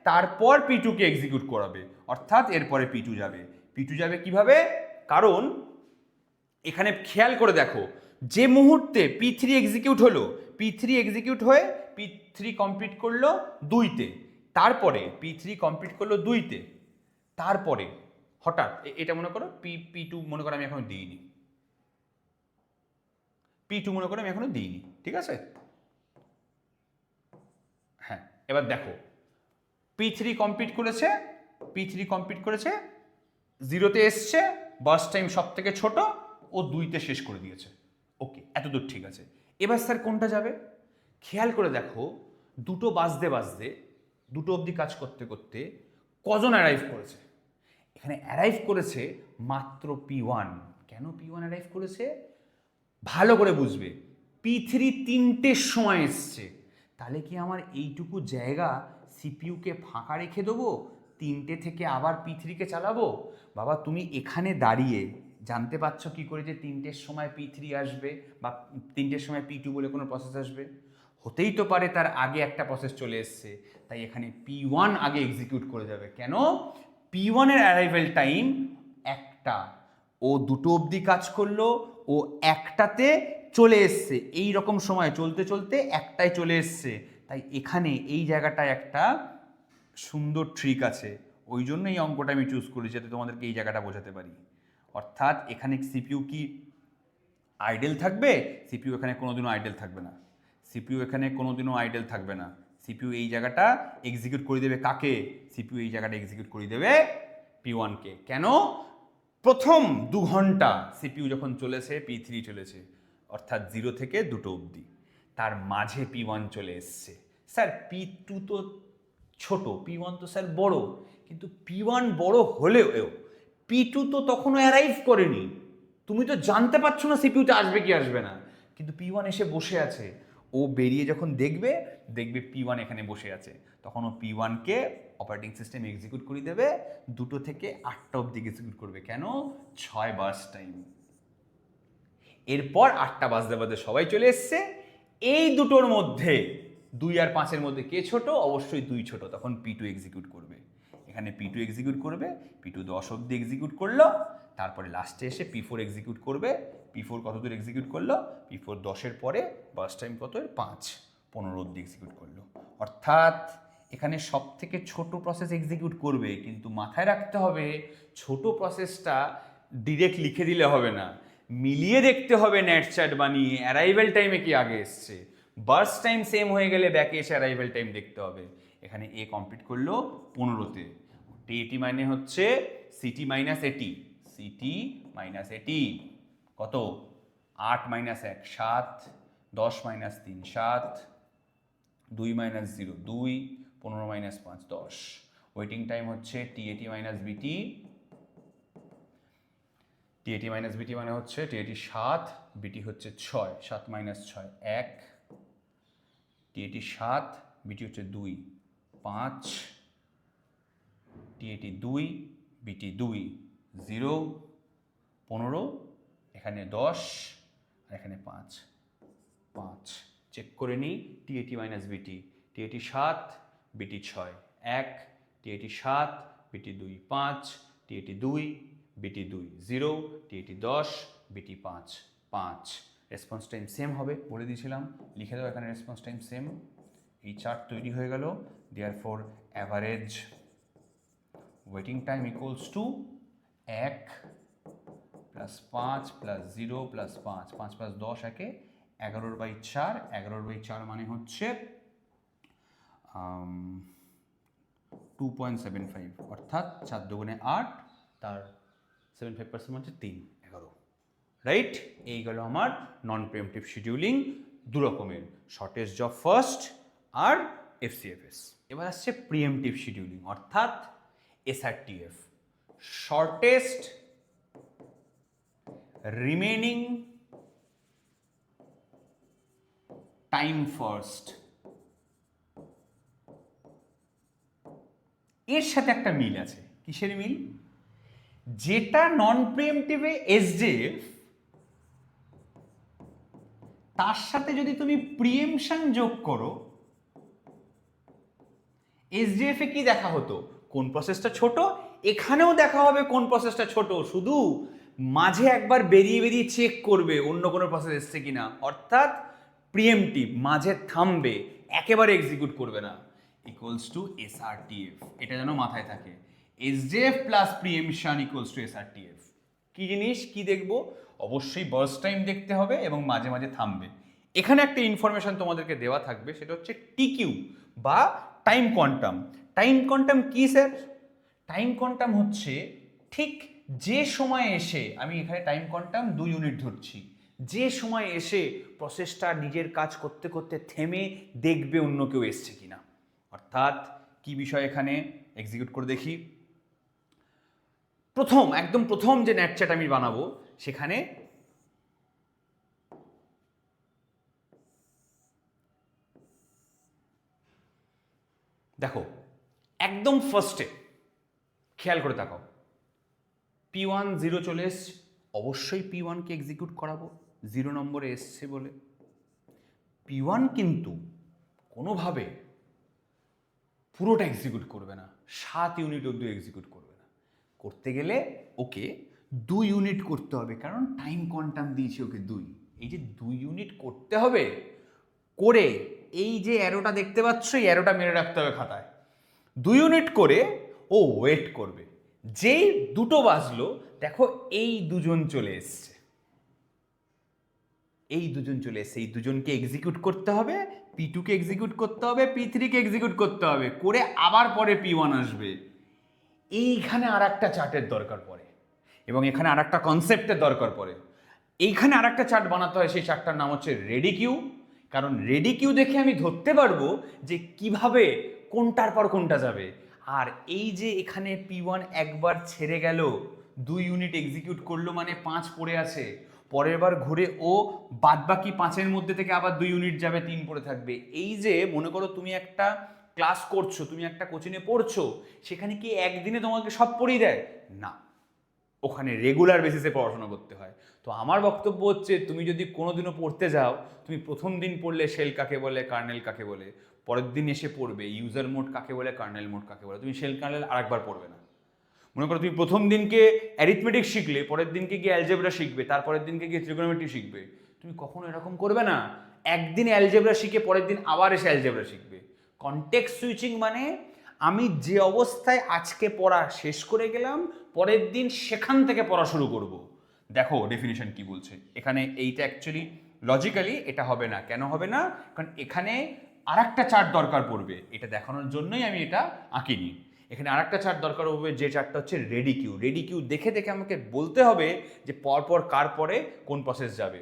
তারপর P2-কে এক্সিকিউট করাবে, অর্থাৎ এরপরে P2 যাবে। P2 যাবে কিভাবে? কারণ এখানে খেয়াল করে দেখো, যে মুহূর্তে P3 এক্সিকিউট হলো, P3 এক্সিকিউট হয়ে P3 কমপ্লিট করলো 2-তে, তারপরে P3 কমপ্লিট করলো 2-তে, তারপরে হঠাৎ এটা মনে করো P2 মনে করো আমি এখনো দিইনি, P2 মনে করো আমি এখনো দিইনি, ঠিক আছে? হ্যাঁ, এবার দেখো P3 কমপ্লিট করেছে, জিরোতে এসছে, বার্স্ট টাইম সব থেকে ছোট, ও 2তে শেষ করে দিয়েছে। ওকে, এতদূর ঠিক আছে। এবার স্যার কোনটা যাবে? খেয়াল করে দেখো, দুটো বাজতে দুটো অবধি কাজ করতে করতে কজন অ্যারাইভ করেছে? এখানে অ্যারাইভ করেছে মাত্র P1। কেন P1 অ্যারাইভ করেছে? ভালো করে বুঝবে, P3 3টের সময় এসছে, তাহলে কি আমার এইটুকু জায়গা সিপিইউকে ফাঁকা রেখে দেবো, 3টে থেকে আবার P3কে চালাবো? বাবা তুমি এখানে দাঁড়িয়ে জানতে পারছো কি করে যে 3টের সময় P3 আসবে বা 3টের সময় P2 বলে কোনো প্রসেস আসবে? হতেই তো পারে তার আগে একটা প্রসেস চলে এসছে, তাই এখানে P1 আগে এক্সিকিউট করে যাবে। কেন? P1 এর অ্যারাইভেল টাইম একটা, ও দুটো অবধি কাজ করলো, ও একটাতে চলে এসছে, এই রকম সময় চলতে চলতে একটায় চলে এসছে, তাই এখানে এই জায়গাটায় একটা সুন্দর ট্রিক আছে, ওই জন্য এই অঙ্কটা আমি চুজ করি যাতে তোমাদেরকে এই জায়গাটা বোঝাতে পারি। অর্থাৎ এখানে সিপিইউ কি আইডেল থাকবে? সিপিইউ এখানে কোনোদিনও আইডেল থাকবে না, সিপিইউ এই জায়গাটা এক্সিকিউট করে দেবে কাকে? সিপিইউ এই জায়গাটা এক্সিকিউট করে দেবে P1কে। কেন? প্রথম 2 ঘন্টা সিপিইউ যখন চলেছে P3 চলেছে, অর্থাৎ 0 থেকে 2টো অবধি, তার মাঝে P1 চলে এসছে। স্যার P2 তো ছোট, P1 তো স্যার বড়, কিন্তু P1 বড় হলেও P2 তো তখনও অ্যারাইভ করেনি, তুমি তো জানতে পারছো না সিপিইউটা আসবে কি আসবে না, কিন্তু P1 এসে বসে আছে। ও বেরিয়ে যখন দেখবে P1 এখানে বসে আছে, তখন ও P1কে অপারেটিং সিস্টেম এক্সিকিউট করে দেবে, 2টো থেকে 8টা অবধি এক্সিকিউট করবে। কেন? 6 বার্স্ট টাইম। এরপর 8টা বাজতে সবাই চলে এসছে, এই দুটোর মধ্যে 2 আর 5-এর মধ্যে কে ছোট? অবশ্যই 2 ছোট, তখন P2 এক্সিকিউট করবে। এখানে P2 এক্সিকিউট করবে, P2 10 অবধি এক্সিকিউট করলো, তারপরে লাস্টে এসে P4 এক্সিকিউট করবে। P4 কত দূর এক্সিকিউট করলো? P4 10-এর পরে বার্স্ট টাইম কত? 5, 15 অবধি এক্সিকিউট করলো। অর্থাৎ এখানে সব থেকে ছোট প্রসেস এক্সিকিউট করবে, কিন্তু মাথায় রাখতে হবে ছোট প্রসেসটা ডিরেক্ট লিখে দিলে হবে না, মিলিয়ে দেখতে হবে নেট চ্যাট বানিয়ে অ্যারাইভেল টাইমে কি আগে এসছে, বার্স্ট টাইম সেম হয়ে গেলে ব্যাকে এসে অ্যারাইভেল টাইম দেখতে হবে। এখানে এ কমপ্লিট করলো 15তে, টি মানে হচ্ছে সিটি মাইনাস এটি, কত? 8 minus 1 7, 10 minus 3 7, 2 minus 0 2, 15 minus 5 10। Waiting time হচ্ছে টি মাইনাস বিটি, মানে হচ্ছে টি 7, বিটি হচ্ছে 6, 7 মাইনাস 6 1, টি 7, বিটি হচ্ছে 2 5, টি 2, বিটি 2 0, 15, এখানে 10 আর এখানে 5 5। চেক করে নিই টি মাইনাস বিটি, টি 7, বিটি 6 1, টি 7, বিটি 2 5, টি 2, বিটি 2 0, টি 10, বিটি 5 5। রেসপন্স টাইম সেম হবে, বলে দিয়েছিলাম, লিখে দাও এখানে রেসপন্স টাইম সেম। এই চার্ট তৈরি হয়ে গেল। Therefore average waiting time equals to 1 plus 5 plus 0 plus 5, 5 plus 10 একে 11/4, 11/4 মানে হচ্ছে 2.75, অর্থাৎ 4 দুগুণে 8, তার 75% হচ্ছে 3, 11, রাইট? এই গেল আমার নন প্রিএমপ্টিভ শিডিউলিং, দু রকমের, শর্টেস্ট জব ফার্স্ট আর FCFS। এবার আসছে প্রিএমপ্টিভ শিডিউলিং, অর্থাৎ SRTF, shortest remaining time first. এর সাথে একটা মিল আছে। কিসের মিল? যেটা নন প্রিএমপ্টিভে SJF, তার সাথে যদি তুমি প্রিএমশন যোগ করো, SJF এ কি দেখা হতো? কোন প্রসেসটা ছোট, এখানেও দেখা হবে কোন প্রসেসটা ছোট, শুধু মাঝে একবার বেরিয়ে চেক করবে অন্য কোনো প্রসেস এসছে কিনা, অর্থাৎ প্রিএমপ্টিভ, মাঝে থামবে, একেবারে এক্সিকিউট করবে না, ইকুয়ালস টু SRTF। এটা যেন মাথায় থাকে, SJF plus প্রিএমশন equals to SRTF। কি জিনিস, কি দেখবো? অবশ্যই বার্স্ট টাইম দেখতে হবে এবং মাঝে মাঝে থামবে। এখানে একটা ইনফরমেশন তোমাদেরকে দেওয়া থাকবে, সেটা হচ্ছে TQ বা টাইম কোয়ান্টাম। টাইম কোয়ান্টাম কি স্যার? টাইম কোয়ান্টাম হচ্ছে ঠিক যে সময় এসে, আমি এখানে টাইম কোয়ান্টাম 2 ইউনিট ধরছি, যে সময় এসে প্রসেসটা নিজের কাজ করতে করতে থেমে দেখবে অন্য কেউ এসছে কিনা। অর্থাৎ কি বিষয় এখানে এক্সিকিউট করে দেখি। একদম প্রথম যে নেট চ্যাট আমি বানাবো সেখানে দেখো একদম ফার্স্টে খেয়াল করে তাকাও, P1 0 চলে এসছে, অবশ্যই P1কে এক্সিকিউট করাবো 0 নম্বরে এসছে বলে। P1 কিন্তু কোনোভাবে পুরোটা এক্সিকিউট করবে না, 7 ইউনিট অব্দি এক্সিকিউট করবে না। করতে গেলে ওকে 2 ইউনিট করতে হবে, কারণ টাইম কোয়ান্টাম দিয়েছি ওকে 2। এই যে 2 ইউনিট করতে হবে, করে এই যে অ্যারোটা দেখতে পাচ্ছ, এই অ্যারোটা মেরে রাখতে হবে খাতায়। 2 ইউনিট করে ও ওয়েট করবে, যেই 2টো বাজলো দেখো এই দুজন চলে এসছে, এই দুজন চলে এসছে, এই দুজনকে এক্সিকিউট করতে হবে, P2 কে এক্সিকিউট করতে হবে, P3 কে এক্সিকিউট করতে হবে, করে আবার পরে P1 আসবে। এইখানে আর একটা চার্টের দরকার পড়ে, এবং এখানে আর একটা কনসেপ্টের দরকার পড়ে। এইখানে আর একটা চার্ট বানাতে হয়, সেই চার্টটার নাম হচ্ছে রেডি কিউ। কারণ রেডি কিউ দেখে আমি ধরতে পারবো যে কিভাবে কোনটার পর কোনটা যাবে। আর এই যে এখানে P1 একবার ছেড়ে গেল, 2 ইউনিট এক্সিকিউট করলো, মানে 5 পড়ে আছে, পরের বার ঘুরে ও বাদবাকি 5-এর মধ্যে থেকে আবার 2 ইউনিট যাবে, 3 পড়ে থাকবে। এই যে মনে করো তুমি একটা ক্লাস করছো, তুমি একটা কোচিংয়ে পড়ছো, সেখানে কি একদিনে তোমাকে সব পড়িয়ে দেয় না, ওখানে রেগুলার বেসিসে পড়াশোনা করতে হয়। তো আমার বক্তব্য হচ্ছে, তুমি যদি কোনোদিনও পড়তে যাও, তুমি প্রথম দিন পড়লে শেল কাকে বলে, কার্নেল কাকে বলে, পরের দিন এসে পড়বে ইউজার মোড কাকে বলে, কার্নেল মোড কাকে বলে, তুমি শেল কার্নেল আরেকবার পড়বে না। মনে করো তুমি প্রথম দিনকে অ্যারিথমেটিক শিখলে, পরের দিনকে গিয়ে অ্যালজেব্রা শিখবে, তারপরের দিনকে গিয়ে ট্রিগোনোমেট্রি শিখবে। তুমি কখনো এরকম করবে না, একদিন অ্যালজেব্রা শিখে পরের দিন আবার এসে অ্যালজেব্রা শিখবে। কনটেক্সট সুইচিং মানে আমি যে অবস্থায় আজকে পড়া শেষ করে গেলাম, পরের দিন সেখান থেকে পড়া শুরু করব। দেখো ডেফিনেশন কি বলছে এখানে। এইটা অ্যাকচুয়ালি লজিক্যালি এটা হবে না। কেন হবে না? কারণ এখানে আর একটা চার্ট দরকার পড়বে, এটা দেখানোর জন্যই আমি এটা আঁকিনি। এখানে আর একটা চার্ট দরকার হবে, যে চার্টটা হচ্ছে রেডি কিউ। রেডি কিউ দেখে দেখে আমাকে বলতে হবে যে পরপর কার পরে কোন প্রসেস যাবে।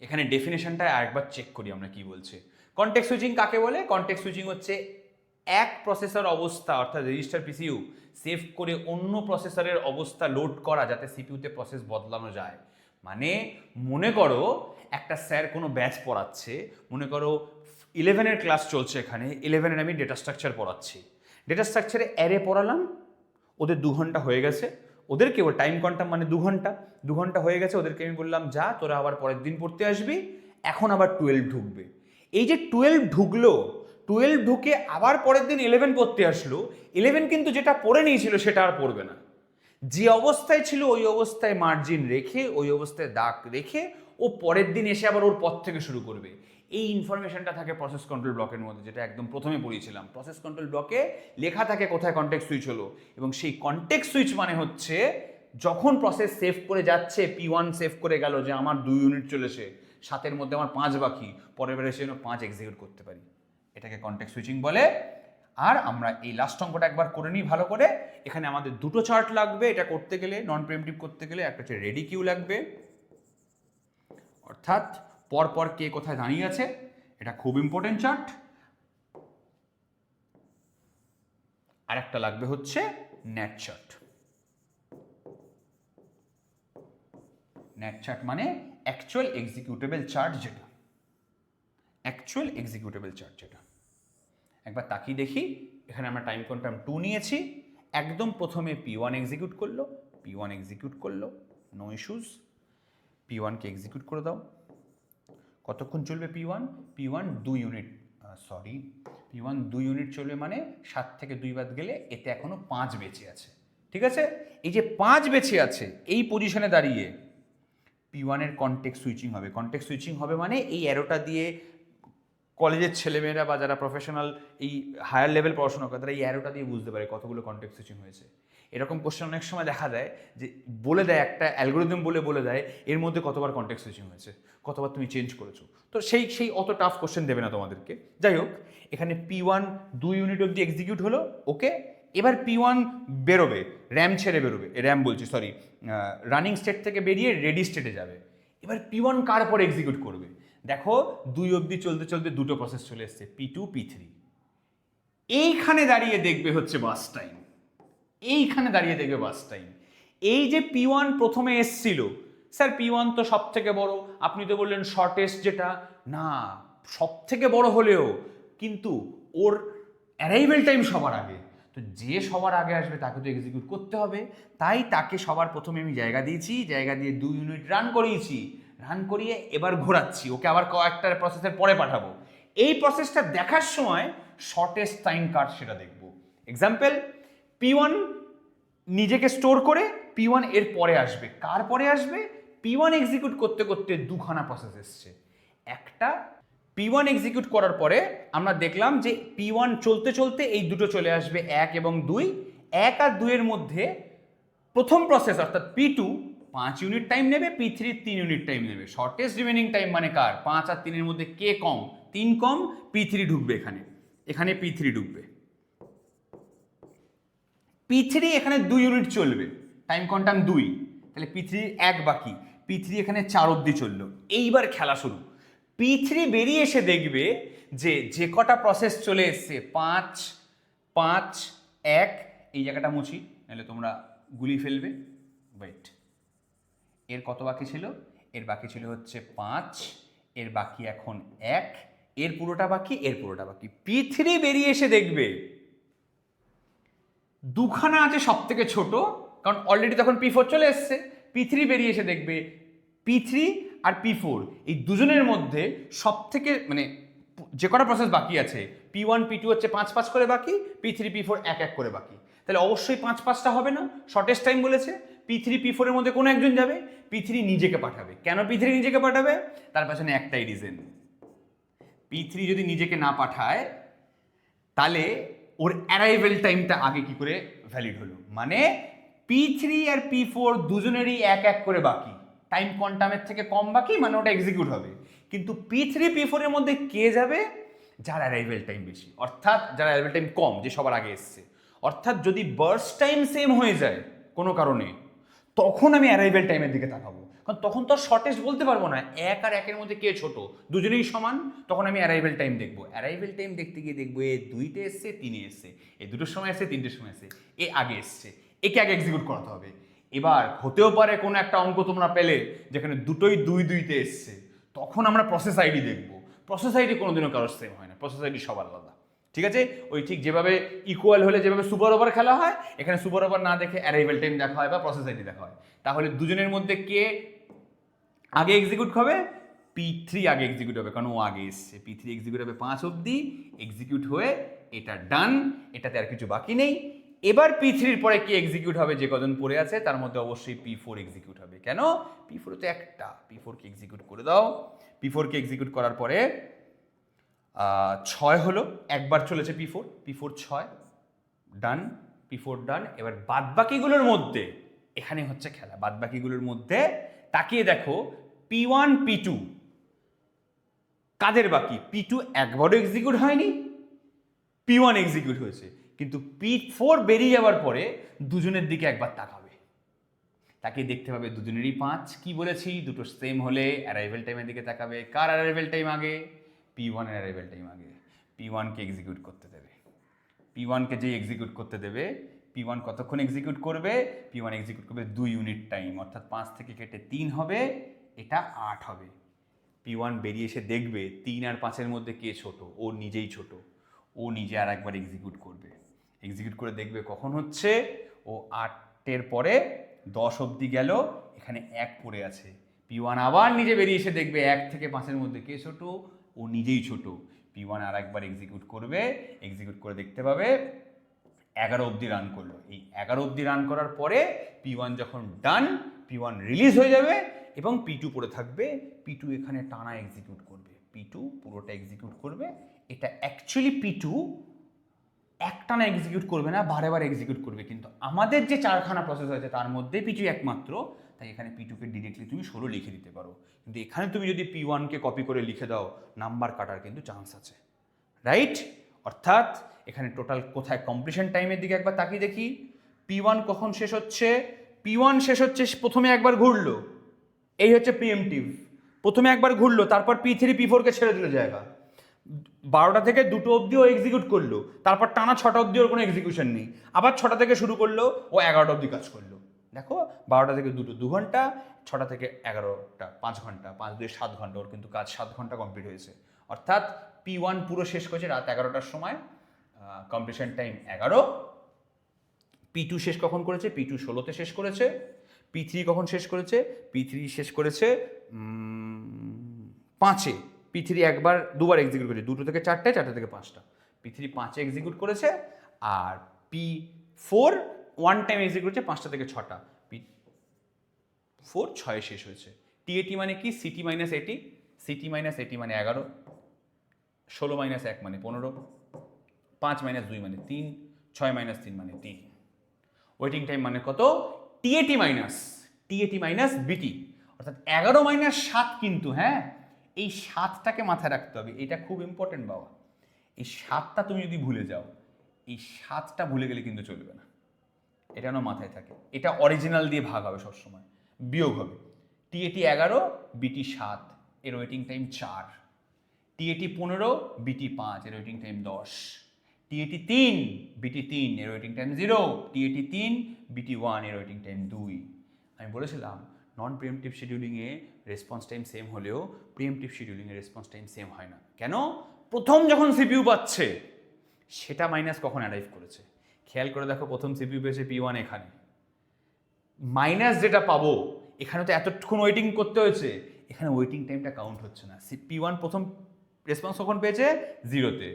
এখানে ডেফিনেশনটা আরেকবার চেক করি আমরা কি বলছে। কনটেক্সট সুইচিং কাকে বলে? কনটেক্সট সুইচিং হচ্ছে এক প্রসেসর অবস্থা, অর্থাৎ রেজিস্টার পিসিইউ সেভ করে অন্য প্রসেসরের অবস্থা লোড করা, যাতে সিপিইউতে প্রসেস বদলানো যায়। মানে মনে করো একটা স্যার কোনো ব্যাচ পড়াচ্ছে, মনে করো 11-এর ক্লাস চলছে, এখানে 11-এর আমি ডেটা স্ট্রাকচার পড়াচ্ছি। ডেটা স্ট্রাকচারে অ্যারে পড়ালাম, ওদের 2 ঘন্টা হয়ে গেছে, ওদেরকে ও টাইম কোয়ান্টাম মানে 2 ঘন্টা হয়ে গেছে, ওদেরকে আমি বললাম যা তোরা আবার পরের দিন পড়তে আসবি, এখন আবার 12 ঢুকবে। এই যে 12 ঢুকলো, 12 ঢুকে আবার পরের দিন 11 পড়তে আসলো, 11 কিন্তু যেটা পড়ে নিয়েছিল সেটা আর পড়বে না। যে অবস্থায় ছিল ওই অবস্থায় মার্জিন রেখে, ওই অবস্থায় দাগ রেখে ও পরের দিন এসে আবার ওর পথ থেকে শুরু করবে। এই ইনফরমেশনটা থাকে প্রসেস কন্ট্রোল ব্লকের মধ্যে, যেটা একদম প্রথমে পড়িয়েছিলাম। প্রসেস কন্ট্রোল ব্লকে লেখা থাকে কোথায় কনটেক্সট সুইচ হলো, এবং সেই কনটেক্সট সুইচ মানে হচ্ছে যখন প্রসেস সেভ করে যাচ্ছে, P1 সেভ করে গেল যে আমার 2 ইউনিট চলেছে, 7-এর মধ্যে আমার 5 বাকি, পরের বার এসে যেন 5 এক্সিকিউট করতে পারি, এটাকে কনটেক্সট সুইচিং বলে। আর আমরা এই লাস্ট অঙ্কটা একবার করে নিই ভালো করে। এখানে আমাদের 2টো চার্ট লাগবে এটা করতে গেলে, নন প্রিএমপ্টিভ করতে গেলে। একটা হচ্ছে রেডি কিউ লাগবে, অর্থাৎ পরপর কে কোথায় দাঁড়িয়ে আছে, এটা খুব ইম্পর্টেন্ট চার্ট। আর একটা লাগবে হচ্ছে নেট চার্ট। নেট চার্ট মানে অ্যাকচুয়াল এক্সিকিউটেবল চার্ট, যেটা অ্যাকচুয়াল এক্সিকিউটেবল চার্ট যেটা। একবার তাকিয়ে দেখি, এখানে আমরা টাইম কোয়ান্টাম 2 নিয়েছি। একদম প্রথমে P1 এক্সিকিউট করলো, P1 এক্সিকিউট করলো, নো ইস্যুস। P1কে এক্সিকিউট করে দাও। কতক্ষণ চলবে P1? P1 2 unit, P1 2 unit চলবে, মানে 7 থেকে 2 বাদ গেলে এতে এখনো 5 বেঁচে আছে। ঠিক আছে, এই যে 5 বেঁচে আছে, এই পজিশনে দাঁড়িয়ে P1 এর কনটেক্সট সুইচিং হবে। কনটেক্সট সুইচিং হবে মানে এই অ্যারোটা দিয়ে কলেজের ছেলেমেয়েরা বা যারা প্রফেশনাল এই হায়ার লেভেল পড়াশোনা করে, তারা এই অ্যারোটা দিয়ে বুঝতে পারে কতগুলো কনটেক্সট সুইচিং হয়েছে। এরকম কোশ্চেন অনেক সময় দেখা যায় যে বলে দেয় একটা অ্যালগোরিদম বলে দেয় এর মধ্যে কতবার কনটেক্সট সুইচিং হয়েছে, কতবার তুমি চেঞ্জ করেছো। তো সেই অত টাফ কোশ্চেন দেবে না তোমাদেরকে। যাই হোক, এখানে P1 2 ইউনিট অবধি এক্সিকিউট হলো, ওকে। এবার P1 বেরোবে, র্যাম ছেড়ে বেরোবে, র্যাম বলছি সরি, রানিং স্টেট থেকে বেরিয়ে রেডি স্টেটে যাবে। এবার P1 কার পরে এক্সিকিউট করবে? দেখো 2 অবধি চলতে চলতে দুটো প্রসেস চলে এসছে, P2 P3। এইখানে দাঁড়িয়ে দেখবে হচ্ছে বাস টাইম, এইখানে দাঁড়িয়ে দেখবে বাস টাইম। এই যে P1 প্রথমে এসছিল, স্যার P1 তো সব থেকে বড়, আপনি তো বললেন শর্টেস্ট যেটা, না সব থেকে বড় হলেও কিন্তু ওর অ্যারাইভেল টাইম সবার আগে। তো যে সবার আগে আসবে তাকে তো এক্সিকিউট করতে হবে, তাই তাকে সবার প্রথমে আমি জায়গা দিয়েছি, জায়গা দিয়ে 2 ইউনিট রান করিয়েছি, রান করিয়ে এবার ঘোরাচ্ছি, ওকে আবার কয়েকটা প্রসেসের পরে পাঠাবো। এই প্রসেসটা দেখার সময় শর্টেস্ট টাইম কাট সেটা দেখব। এক্সাম্পল, P1 নিজেকে স্টোর করে P1 এর পরে আসবে, কার পরে আসবে? P1 এক্সিকিউট করতে করতে দুখানা প্রসেস এসছে। একটা P1 এক্সিকিউট করার পরে আমরা দেখলাম যে P1 চলতে চলতে এই দুটো চলে আসবে 1 এবং 2। 1 আর 2 এর মধ্যে প্রথম প্রসেস অর্থাৎ P2 5 ইউনিট টাইম নেবে, P3 3 ইউনিট টাইম নেবে। শর্টেস্ট রিমেনিং টাইম মানে কার? 5 আর 3 এর মধ্যে কে কম? 3 কম, P3 ঢুকবে এখানে, এখানে P3 ঢুকবে। P3 এখানে 2 ইউনিট চলবে, টাইম কোয়ান্টাম 2, তাহলে P3 1 বাকি, P3 এখানে 4 অবধি চললো। এইবার খেলা শুরু। P3 বেরিয়ে এসে দেখবে যে কটা প্রসেস চলে এসছে 5 5 1, এই জায়গাটা মুছি নাহলে তোমরা গুলি ফেলবে। ওয়েট, এর কত বাকি ছিল? এর বাকি ছিল হচ্ছে 5, এর বাকি এখন 1, এর পুরোটা বাকি, এর পুরোটা বাকি। P3 বেরিয়ে এসে দেখবে দুখানা আছে সব থেকে ছোট, কারণ অলরেডি তখন P4 চলে এসছে। P3 বেরিয়ে এসে দেখবে P3 আর P4 এই দুজনের মধ্যে সব থেকে মানে যে কটা প্রসেস বাকি আছে, P1 P2 হচ্ছে 5 5 করে বাকি, P3 P4 1 1 করে বাকি। তাহলে অবশ্যই 5 5টা হবে না, শর্টেস্ট টাইম বলেছে। P3 P4 এর মধ্যে কোনো একজন যাবে, P3 নিজেকে পাঠাবে। কেন P3 নিজেকে পাঠাবে? তার পেছনে একটাই রিজন, P3 যদি নিজেকে না পাঠায় তাহলে ওর অ্যারাইভেল টাইমটা আগে কি করে ভ্যালিড হলো? মানে P3 আর P4 দুজনেরই 1 1 করে বাকি, টাইম কোয়ান্টামের থেকে কম বাকি, মানে ওটা এক্সিকিউট হবে। কিন্তু P3 P4 এর মধ্যে কে যাবে? যার অ্যারাইভেল টাইম বেশি, অর্থাৎ যার অ্যারাইভেল টাইম কম, যে সবার আগে এসছে। অর্থাৎ যদি বার্স্ট টাইম সেম হয়ে যায় কোনো কারণে, তখন আমি অ্যারাইভেল টাইমের দিকে তাকাবো, কারণ তখন তো শর্টেস্ট বলতে পারবো না 1 আর 1 এর মধ্যে কে ছোট, দুজনেই সমান। তখন আমি অ্যারাইভেল টাইম দেখবো। অ্যারাইভেল টাইম দেখতে গিয়ে দেখবো এ 2তে এসছে, 3 এসছে, এ 2টোর সময় এসছে, 3টের সময় এসছে, এ আগে এসছে, একে আগে এক্সিকিউট করাতে হবে। এবার হতেও পারে কোনো একটা অঙ্ক তোমরা পেলে যেখানে দুটোই 2 2তে এসছে, তখন আমরা প্রসেস আইডি দেখবো। প্রসেস আইডি কোনোদিনও কারোর সেম হয় না, প্রসেস আইডি সবার আলাদা। ঠিক আছে, ওই ঠিক যেভাবে ইকুয়াল হলে যেভাবে সুপার ওভার খেলা হয়, এখানে সুপার ওভার না দেখে অ্যারাইভেল টাইম দেখা হয় বা প্রসেস আইডি দেখা হয়। তাহলে দুজনের মধ্যে কে আগে এক্সিকিউট হবে? P3 আগে এক্সিকিউট হবে, কারণ ও আগে এসছে। P3 এক্সিকিউট হবে 5 অবধি, এক্সিকিউট হয়ে এটা ডান, এটাতে আর কিছু বাকি নেই। এবার P3 পরে কি এক্সিকিউট হবে? যে কজন পড়ে আছে তার মধ্যে অবশ্যই P4 এক্সিকিউট হবে। কেন? P4 তো একটা, P4 কে এক্সিকিউট করে দাও। P4 কে এক্সিকিউট করার পরে 6 হলো, একবার চলেছে P4 6, ডান, P4 ডান। এবার বাদবাকিগুলোর মধ্যে এখানে হচ্ছে খেলা, বাদবাকিগুলোর মধ্যে তাকিয়ে দেখো P1 P2 কাদের বাকি? P2 একবারও এক্সিকিউট হয়নি, P1 এক্সিকিউট হয়েছে। কিন্তু P4 বেরিয়ে যাওয়ার পরে দুজনের দিকে একবার তাকাবে, তাকিয়ে দেখতে পাবে দুজনেরই 5। কি বলেছি? দুটো সেম হলে অ্যারাইভেল টাইমের দিকে তাকাবে। কার অ্যারাইভেল টাইম আগে? P1 এর অ্যারাইভেল টাইম আগে। P1 কে এক্সিকিউট করতে দেবে। P1 কে যেই এক্সিকিউট করতে দেবে, P1 কতক্ষণ এক্সিকিউট করবে? P1 এক্সিকিউট করবে 2 ইউনিট টাইম, অর্থাৎ 5 থেকে কেটে 3 হবে, এটা 8 হবে। P1 বেরিয়ে এসে দেখবে 3 আর 5-এর মধ্যে কে ছোট, ও নিজেই ছোট, ও নিজে আর একবার এক্সিকিউট করবে। এক্সিকিউট করে দেখবে কখন হচ্ছে, ও 8-এর পরে 10 অবধি গেল, এখানে 1 পড়ে আছে। P1 আবার নিজে বেরিয়ে এসে দেখবে 1 থেকে 5-এর মধ্যে কে ছোট, ও নিজেই ছোট। P1 আর একবার এক্সিকিউট করবে, এক্সিকিউট করে দেখতে পাবে 11 অবধি রান করলো। এই 11 অবধি রান করার পরে P1 যখন ডান, P1 রিলিজ হয়ে যাবে এবং P2 পড়ে থাকবে। P2 এখানে টানা এক্সিকিউট করবে, P2 পুরোটা এক্সিকিউট করবে। এটা অ্যাকচুয়ালি P2 একটানা এক্সিকিউট করবে না, বারে বারে এক্সিকিউট করবে। কিন্তু আমাদের যে 4খানা প্রসেস আছে তার মধ্যে P2 একমাত্র, তাই এখানে P2কে ডিরেক্টলি তুমি 16 লিখে দিতে পারো। কিন্তু এখানে তুমি যদি P1কে কপি করে লিখে দাও, নাম্বার কাটার কিন্তু চান্স আছে, রাইট? অর্থাৎ এখানে টোটাল কোথায় কমপ্লিশন টাইমের দিকে একবার তাকিয়ে দেখি। P1 কখন শেষ হচ্ছে? P1 শেষ হচ্ছে প্রথমে একবার ঘুরলো, এই হচ্ছে প্রিএমটিভ, প্রথমে একবার ঘুরলো, তারপর P3 P4কে ছেড়ে দিল জায়গা, 12টা থেকে 2টো অবধিও এক্সিকিউট করলো, তারপর টানা 6টা অবধি ওর কোনো এক্সিকিউশন নেই, আবার 6টা থেকে শুরু করলো, ও 11টা অবধি কাজ করলো। দেখো 12টা থেকে 2টো 2 ঘন্টা, 6টা থেকে 11টা 5 ঘন্টা, 5 2 7 ঘন্টা, ওর কিন্তু কাজ 7 ঘন্টা কমপ্লিট হয়েছে। অর্থাৎ P1 পুরো শেষ করেছে রাত 11টার সময়, কমপ্লিশন টাইম 11। P2 শেষ কখন করেছে? P2 16তে শেষ করেছে। P3 কখন শেষ করেছে? P3 শেষ করেছে 5-এ। P3 দুবার এক্সিকিউট করেছে, 2টো থেকে 4টে, 4টে থেকে 5টা। P3 5-এ এক্সিকিউট করেছে, আর P4 ওয়ান টাইম এক্সিকিউট করেছে 5টা থেকে 6টা। P4 6-এ শেষ হয়েছে। TAT মানে কি? CT মাইনাস এটি, CT মাইনাস এটি মানে 11, 16 মাইনাস 1 মানে 15, 5 মাইনাস 2 মানে 3, 6 মাইনাস 3 মানে 3। ওয়েটিং টাইম মানে কত? TAT মাইনাস BT, অর্থাৎ 11 মাইনাস 7 কিন্তু, হ্যাঁ, এই 7টাকে মাথায় রাখতে হবে, এটা খুব ইম্পর্টেন্ট বাবা। এই 7টা তুমি যদি ভুলে যাও, এই 7টা ভুলে গেলে কিন্তু চলবে না, এটা যেন মাথায় থাকে। এটা অরিজিনাল দিয়ে ভাগ হবে সবসময়, বিয়োগ হবে। TAT 11, BT 7, এর ওয়েটিং টাইম 4। TAT 15, BT 5, এর ওয়েটিং টাইম 10। TAT 3, BT 3, এর ওয়েটিং টাইম 0। TAT 3, BT 1, এর ওয়েটিং টাইম 2। আমি বলেছিলাম নন প্রিএমটিভ শিডিউলিংয়ে রেসপন্স টাইম সেম হলেও প্রিএমটিভ শিডিউলিংয়ে রেসপন্স টাইম সেম হয় না। কেন? প্রথম যখন সিপিইউ পাচ্ছে সেটা মাইনাস কখন অ্যারাইভ করেছে, খেয়াল করে দেখো। প্রথম সিপিইউ পেয়েছে P1 এখানে, মাইনাস যেটা পাবো এখানে তো এতক্ষণ ওয়েটিং করতে হয়েছে, এখানে ওয়েটিং টাইমটা কাউন্ট হচ্ছে না। P1 প্রথম রেসপন্স কখন পেয়েছে? 0-তে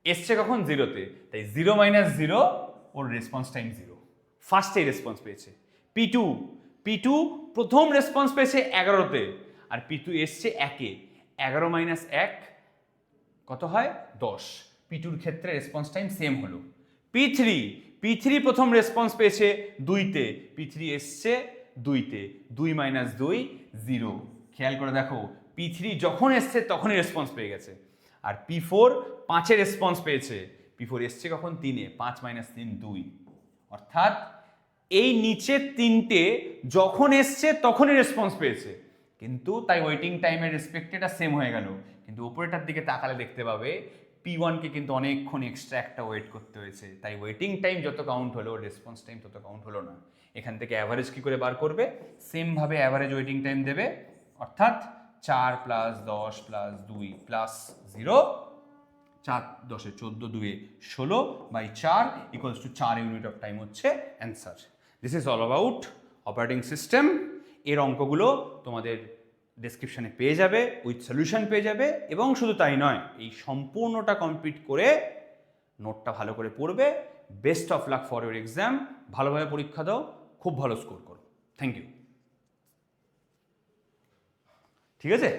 এসছে, কখন? 0-তে, তাই 0 মাইনাস 0, ওর রেসপন্স টাইম 0, ফার্স্টেই রেসপন্স পেয়েছে। P2 প্রথম রেসপন্স পেয়েছে 11-তে, আর P2 এসছে 1-এ, 11 মাইনাস 1 কত হয়? 10। P2-র ক্ষেত্রে রেসপন্স টাইম সেম হলো। P3 প্রথম রেসপন্স পেয়েছে 2-তে, P3 এসছে 2-তে, 2 মাইনাস 2 0। খেয়াল করে দেখো, P3 যখন এসছে তখনই রেসপন্স পেয়ে গেছে। আর P4 5-এ রেসপন্স পেয়েছে, P4 এসছে কখন? 3-এ, 5 মাইনাস 3 2। অর্থাৎ এই নিচে 3টে যখন এসছে তখনই রেসপন্স পেয়েছে, কিন্তু তাই ওয়েটিং টাইমের রেসপেক্টে এটা সেম হয়ে গেল। কিন্তু উপরেটার দিকে তাকালে দেখতে পাবে P1কে কিন্তু অনেকক্ষণ এক্সট্রা একটা ওয়েট করতে হয়েছে, তাই ওয়েটিং টাইম যত কাউন্ট হলো রেসপন্স টাইম তত কাউন্ট হলো না। এখান থেকে অ্যাভারেজ কী করে বার করবে? সেমভাবে অ্যাভারেজ ওয়েটিং টাইম দেবে, অর্থাৎ 4 plus 10 plus 2 plus 0, 4 10 14, 2 16 by 4 equals two 4 unit of time হচ্ছে answer. This is all about operating system. এর অঙ্কগুলো তোমাদের ডেসক্রিপশানে পেয়ে যাবে, উইথ সলিউশন পেয়ে যাবে, এবং শুধু তাই নয়, এই সম্পূর্ণটা কমপ্লিট করে নোটটা ভালো করে পড়বে। Best of luck for your exam. ভালোভাবে পরীক্ষা দাও, খুব ভালো স্কোর করো। Thank you. ঠিক আছে।